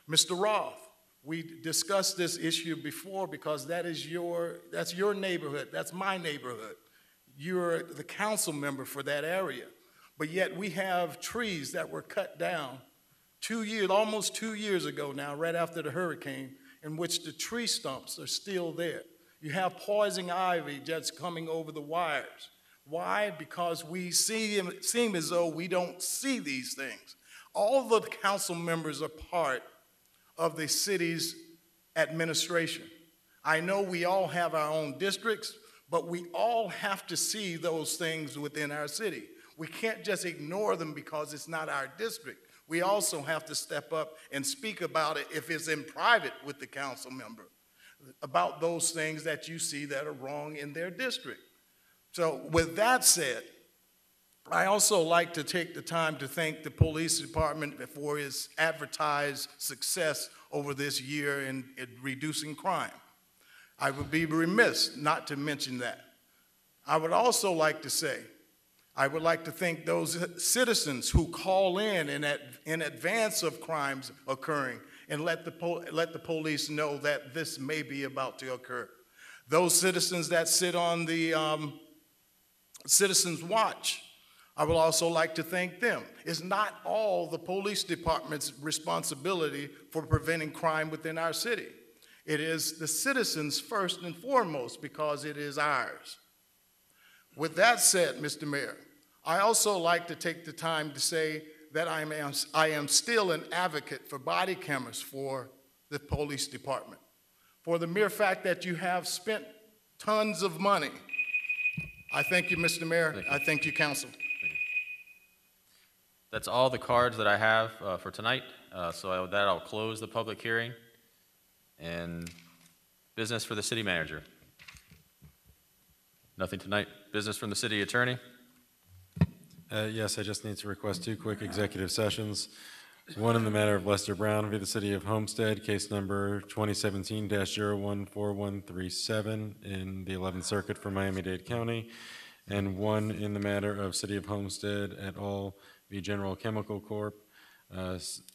Mr. Roth, we discussed this issue before because that's your neighborhood, that's my neighborhood. You're the council member for that area. But yet we have trees that were cut down almost 2 years ago now, right after the hurricane, in which the tree stumps are still there. You have poison ivy that's coming over the wires. Why? Because we seem as though we don't see these things. All the council members are part of the city's administration. I know we all have our own districts, but we all have to see those things within our city. We can't just ignore them because it's not our district. We also have to step up and speak about it if it's in private with the council member, about those things that you see that are wrong in their district. So with that said, I also like to take the time to thank the police department for its advertised success over this year in reducing crime. I would be remiss not to mention that. I would also like to say, I would like to thank those citizens who call in advance of crimes occurring and let the police know that this may be about to occur. Those citizens that sit on the Citizens Watch, I would also like to thank them. It's not all the police department's responsibility for preventing crime within our city. It is the citizens first and foremost because it is ours. With that said, Mr. Mayor, I also like to take the time to say that I am still an advocate for body cameras for the police department. For the mere fact that you have spent tons of money. I thank you, Mr. Mayor. I thank you, Council. That's all the cards that I have for tonight. So with that, I'll close the public hearing. And business for the city manager. Nothing tonight. Business from the city attorney. Yes, I just need to request 2 quick executive sessions. One in the matter of Lester Brown v. the City of Homestead, case number 2017-014137 in the 11th Circuit for Miami-Dade County, and one in the matter of City of Homestead et al. V. General Chemical Corp.,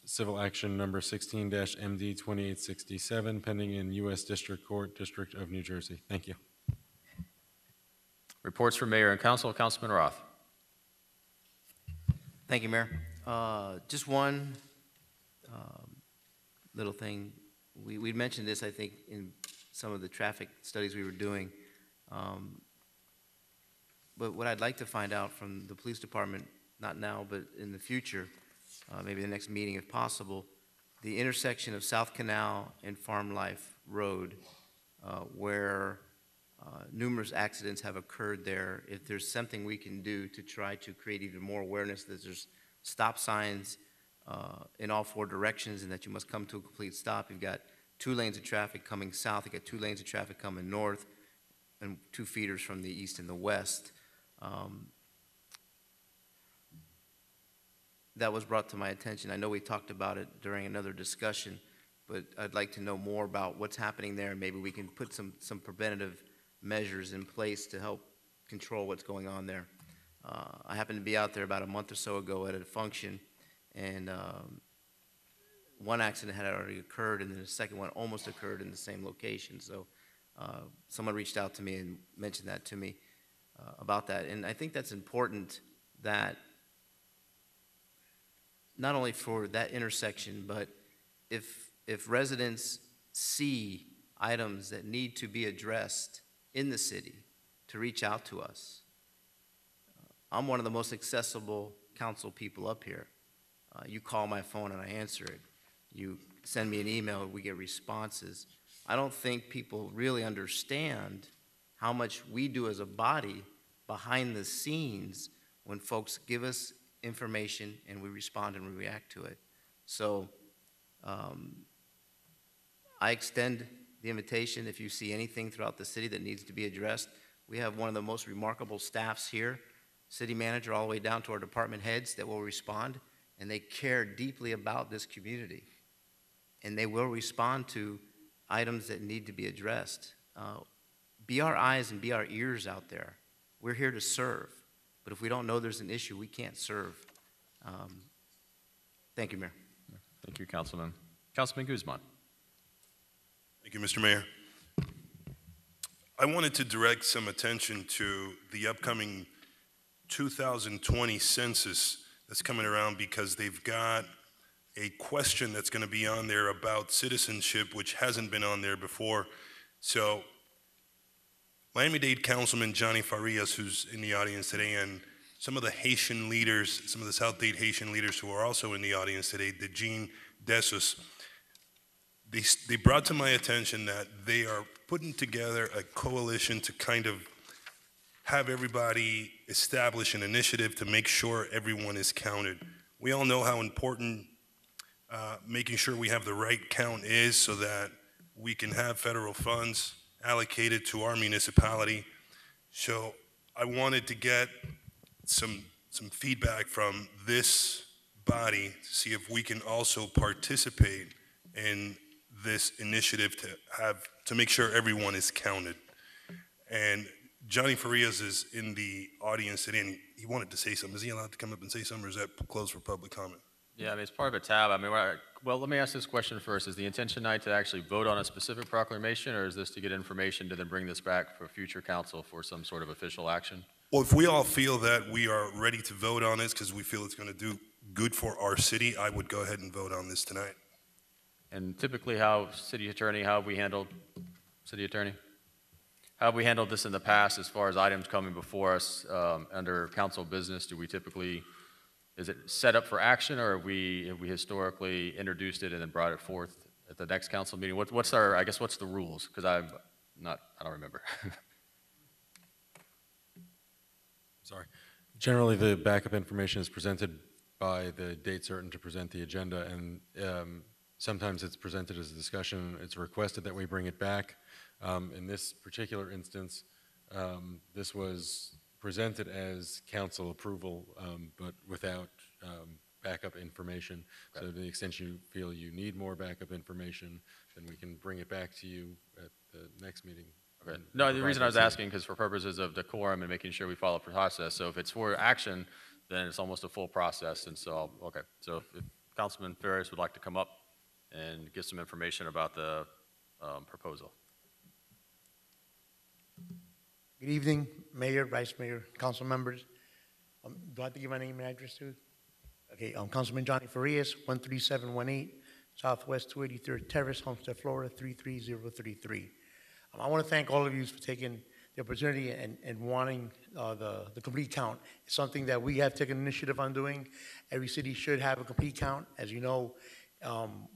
civil action number 16-MD2867, pending in U.S. District Court, District of New Jersey. Thank you. Reports from Mayor and Council. Councilman Roth. Thank you, Mayor. Just one little thing. We mentioned this, I think, in some of the traffic studies we were doing. But what I'd like to find out from the police department, not now, but in the future, maybe the next meeting if possible, the intersection of South Canal and Farm Life Road, where numerous accidents have occurred there, if there's something we can do to try to create even more awareness that there's stop signs in all four directions and that you must come to a complete stop. You've got 2 lanes of traffic coming south, you've got 2 lanes of traffic coming north, and 2 feeders from the east and the west. That was brought to my attention. I know we talked about it during another discussion, but I'd like to know more about what's happening there, and maybe we can put some preventative measures in place to help control what's going on there. I happened to be out there about a month or so ago at a function, and one accident had already occurred, and then the second one almost occurred in the same location. So someone reached out to me and mentioned that to me about that. And I think that's important, that not only for that intersection, but if residents see items that need to be addressed in the city, to reach out to us. I'm one of the most accessible council people up here. You call my phone and I answer it. You send me an email, we get responses. I don't think people really understand how much we do as a body behind the scenes when folks give us information and we respond and we react to it. So I extend the invitation if you see anything throughout the city that needs to be addressed. We have one of the most remarkable staffs here, city manager all the way down to our department heads, that will respond, and they care deeply about this community. And they will respond to items that need to be addressed. Be our eyes and be our ears out there. We're here to serve. But if we don't know there's an issue, we can't serve. Thank you, Mayor. Thank you, Councilman. Councilman Guzman. Thank you, Mr. Mayor. I wanted to direct some attention to the upcoming 2020 census that's coming around, because they've got a question that's going to be on there about citizenship, which hasn't been on there before. So Miami-Dade Councilman Johnny Farias, who's in the audience today, and some of the Haitian leaders, some of the South Dade Haitian leaders who are also in the audience today, the Jean Desus, they brought to my attention that they are putting together a coalition to kind of have everybody establish an initiative to make sure everyone is counted. We all know how important making sure we have the right count is, so that we can have federal funds allocated to our municipality. So I wanted to get some feedback from this body to see if we can also participate in this initiative to make sure everyone is counted. And Johnny Farias is in the audience today, and he wanted to say something. Is he allowed to come up and say something, or is that closed for public comment? Yeah, I mean, it's part of a tab. I mean, well, let me ask this question first. Is the intention tonight to actually vote on a specific proclamation, or is this to get information to then bring this back for future council for some sort of official action? Well, if we all feel that we are ready to vote on this because we feel it's going to do good for our city, I would go ahead and vote on this tonight. And typically, how have we handled this in the past as far as items coming before us under council business? Do we typically, is it set up for action, or have we historically introduced it and then brought it forth at the next council meeting? What's the rules? Because I don't remember. Sorry. Generally, the backup information is presented by the date certain to present the agenda, and sometimes it's presented as a discussion. It's requested that we bring it back. In this particular instance, this was presented as council approval, but without backup information. So to the extent you feel you need more backup information, then we can bring it back to you at the next meeting. Okay. No, the reason I was asking, because for purposes of decorum and making sure we follow the process, so if it's for action, then it's almost a full process. And so, okay, so if Councilman Ferris would like to come up and give some information about the proposal. Good evening, Mayor, Vice Mayor, council members. Do I have to give my name and address too? Okay, Councilman Johnny Farias, 13718 Southwest 283rd Terrace, Homestead, Florida 33033. I want to thank all of you for taking the opportunity and wanting the complete count. It's something that we have taken initiative on doing. Every city should have a complete count. As you know,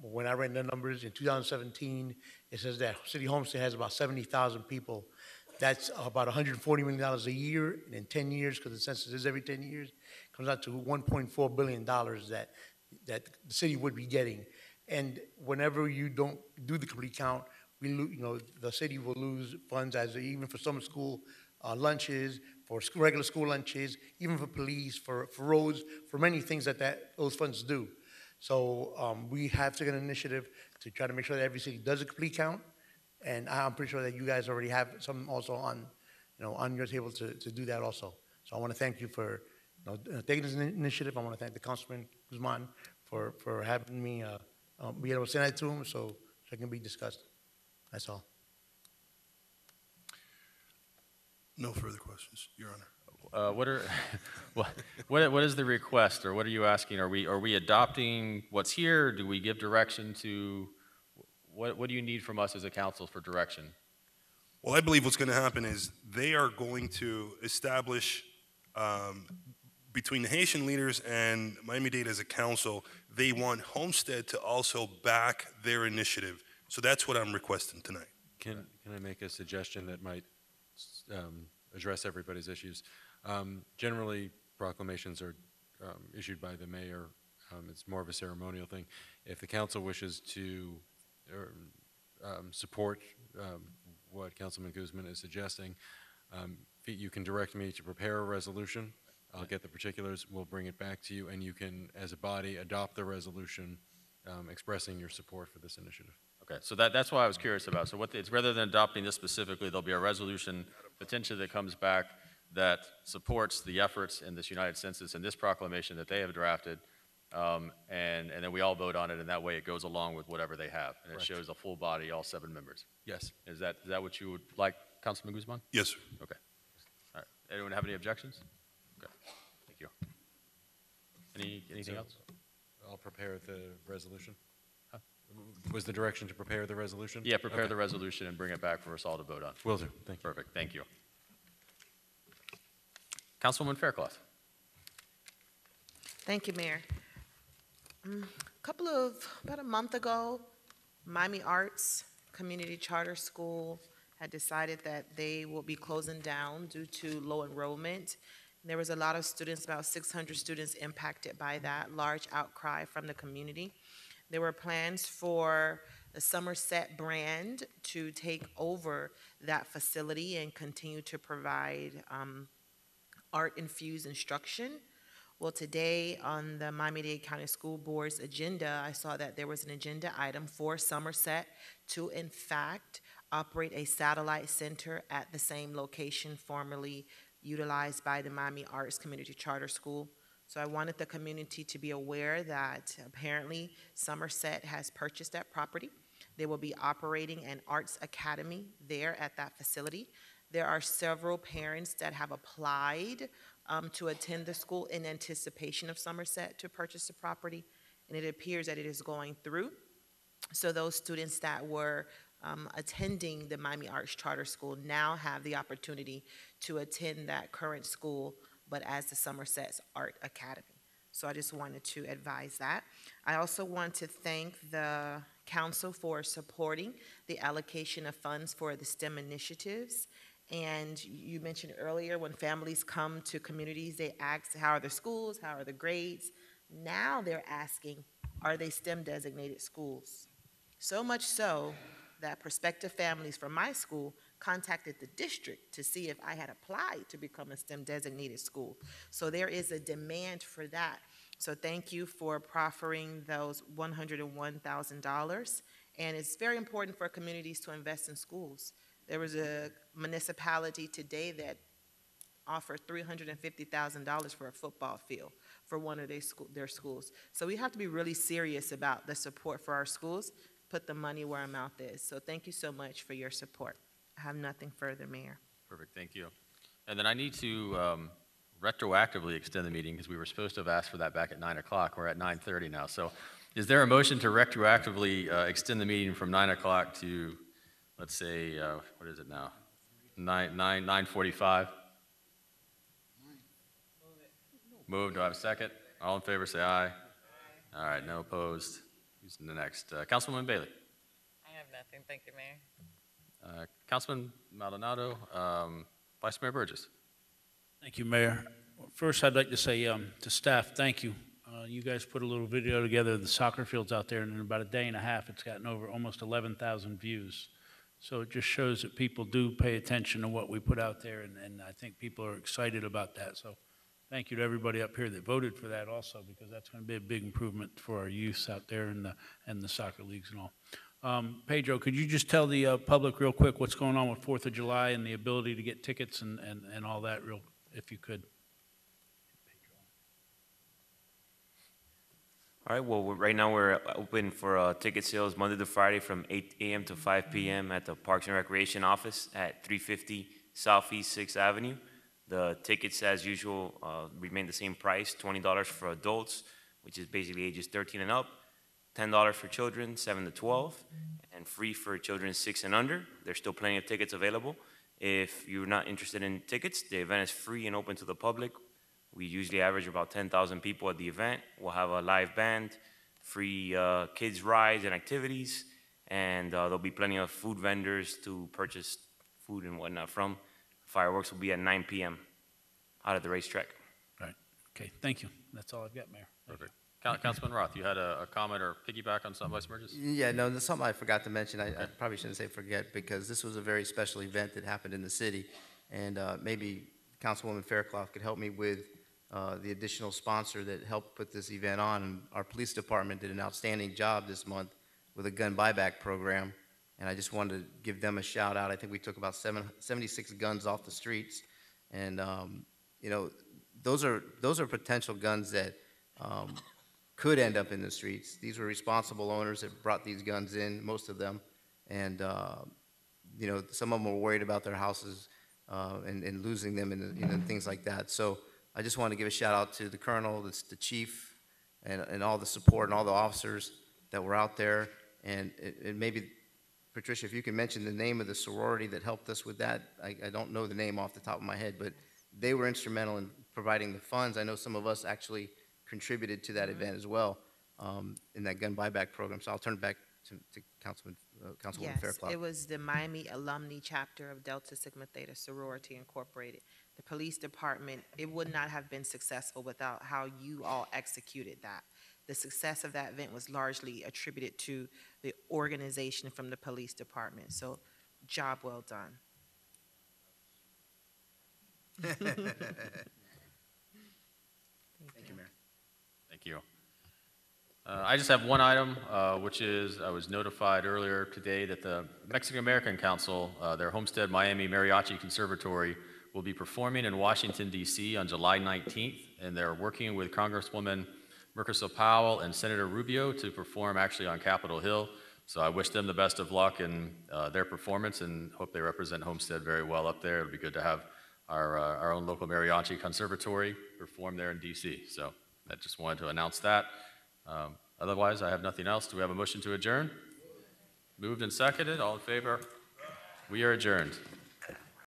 when I ran the numbers in 2017, it says that City Homestead has about 70,000 people. That's about $140 million a year, and in 10 years, because the census is every 10 years, comes out to $1.4 billion that the city would be getting. And whenever you don't do the complete count, the city will lose funds even for summer school lunches, for regular school lunches, even for police, for roads, for many things that those funds do. So we have taken an initiative to try to make sure that every city does a complete count, and I'm pretty sure that you guys already have some also on your table to do that also. So I want to thank you for taking this initiative. I want to thank the Councilman Guzman for having me be able to send that to him so it can be discussed. That's all. No further questions, Your Honor. What is the request, or what are you asking? Are we adopting what's here? Do we give direction to, what do you need from us as a council for direction? Well, I believe what's going to happen is they are going to establish, between the Haitian leaders and Miami-Dade as a council, they want Homestead to also back their initiative. So that's what I'm requesting tonight. Can I make a suggestion that might address everybody's issues? Generally, proclamations are issued by the mayor. It's more of a ceremonial thing. If the council wishes to support what Councilman Guzman is suggesting, you can direct me to prepare a resolution. I'll get the particulars. We'll bring it back to you, and you can, as a body, adopt the resolution expressing your support for this initiative. Okay, so that's why I was curious about. So it's rather than adopting this specifically, there'll be a resolution potentially that comes back that supports the efforts in this United Census and this proclamation that they have drafted, and then we all vote on it, and that way it goes along with whatever they have, and it shows a full body, all 7 members. Yes. Is that what you would like, Councilman Guzman? Yes, sir. Okay. All right. Anyone have any objections? Okay. Thank you. Anything else? I'll prepare the resolution. Was the direction to prepare the resolution? Yeah, prepare the resolution and bring it back for us all to vote on. Will do. Thank you. Perfect. Thank you. Councilwoman Faircloth. Thank you, Mayor. About a month ago, Miami Arts Community Charter School had decided that they will be closing down due to low enrollment. There was a lot of students, about 600 students impacted by that large outcry from the community. There were plans for the Somerset brand to take over that facility and continue to provide art-infused instruction. Well, today on the Miami-Dade County School Board's agenda, I saw that there was an agenda item for Somerset to, in fact, operate a satellite center at the same location formerly utilized by the Miami Arts Community Charter School. So I wanted the community to be aware that apparently Somerset has purchased that property. They will be operating an arts academy there at that facility. There are several parents that have applied to attend the school in anticipation of Somerset to purchase the property, and it appears that it is going through. So those students that were attending the Miami Arts Charter School now have the opportunity to attend that current school, but as the Somerset's Art Academy. So I just wanted to advise that. I also want to thank the council for supporting the allocation of funds for the STEM initiatives. And you mentioned earlier, when families come to communities, they ask, how are the schools, how are the grades? Now they're asking, are they STEM designated schools? So much so that prospective families from my school contacted the district to see if I had applied to become a STEM designated school. So there is a demand for that. So thank you for proffering those $101,000. And it's very important for communities to invest in schools. There was a municipality today that offered $350,000 for a football field for one of their schools. So we have to be really serious about the support for our schools, put the money where our mouth is. So thank you so much for your support. I have nothing further, Mayor. Perfect, thank you. And then I need to retroactively extend the meeting because we were supposed to have asked for that back at 9 o'clock. We're at 9:30 now. So Is there a motion to retroactively extend the meeting from 9 o'clock to, let's say, what is it now? 9:45? Move. Do I have a second? All in favor, say aye. All right, no opposed. Who's the next? Councilwoman Bailey. I have nothing. Thank you, Mayor. Councilman Maldonado, Vice Mayor Burgess. Thank you, Mayor. First, I'd like to say to staff, thank you. You guys put a little video together of the soccer fields out there, and in about a day and a half, it's gotten over almost 11,000 views. So it just shows that people do pay attention to what we put out there, and I think people are excited about that. So thank you to everybody up here that voted for that also, because that's going to be a big improvement for our youth out there and the soccer leagues and all. Pedro, could you just tell the public real quick what's going on with 4th of July and the ability to get tickets and all that, if you could? All right, well, right now we're open for ticket sales Monday to Friday from 8 a.m. to 5 p.m. at the Parks and Recreation office at 350 Southeast 6th Avenue. The tickets, as usual, remain the same price, $20 for adults, which is basically ages 13 and up, $10 for children 7 to 12, and free for children 6 and under. There's still plenty of tickets available. If you're not interested in tickets, the event is free and open to the public. We usually average about 10,000 people at the event. We'll have a live band, free kids rides and activities, and there'll be plenty of food vendors to purchase food and whatnot from. Fireworks will be at 9 p.m. out at the racetrack. Right. Okay, thank you. That's all I've got, Mayor. Perfect. Councilman Roth, you had a comment or piggyback on something, Vice Burgess? Yeah, no, there's something I forgot to mention. I probably shouldn't say forget, because this was a very special event that happened in the city, and maybe Councilwoman Fairclough could help me with the additional sponsor that helped put this event on. And our police department did an outstanding job this month with a gun buyback program, and I just wanted to give them a shout out. I think we took about 76 guns off the streets, and you know, those are potential guns that could end up in the streets. These were responsible owners that brought these guns in, most of them, and you know, some of them were worried about their houses and losing them and you know, things like that. So I just want to give a shout out to the colonel, the chief, and all the support and all the officers that were out there. And maybe, Patricia, if you can mention the name of the sorority that helped us with that. I don't know the name off the top of my head, but they were instrumental in providing the funds. I know some of us actually contributed to that event as well in that gun buyback program. So I'll turn it back to Councilwoman Fairclough. Yes, it was the Miami Alumni Chapter of Delta Sigma Theta Sorority Incorporated. The police department, it would not have been successful without how you all executed that. The success of that event was largely attributed to the organization from the police department. So, job well done. Thank you, Mayor. Thank you. I just have one item, which is I was notified earlier today that the Mexican-American Council, their Homestead Miami Mariachi Conservatory, will be performing in Washington, D.C. on July 19th, and they're working with Congresswoman Murkisa Powell and Senator Rubio to perform actually on Capitol Hill. So I wish them the best of luck in their performance and hope they represent Homestead very well up there. It would be good to have our own local mariachi conservatory perform there in D.C. So I just wanted to announce that. Otherwise, I have nothing else. Do we have a motion to adjourn? Moved and seconded. All in favor? We are adjourned.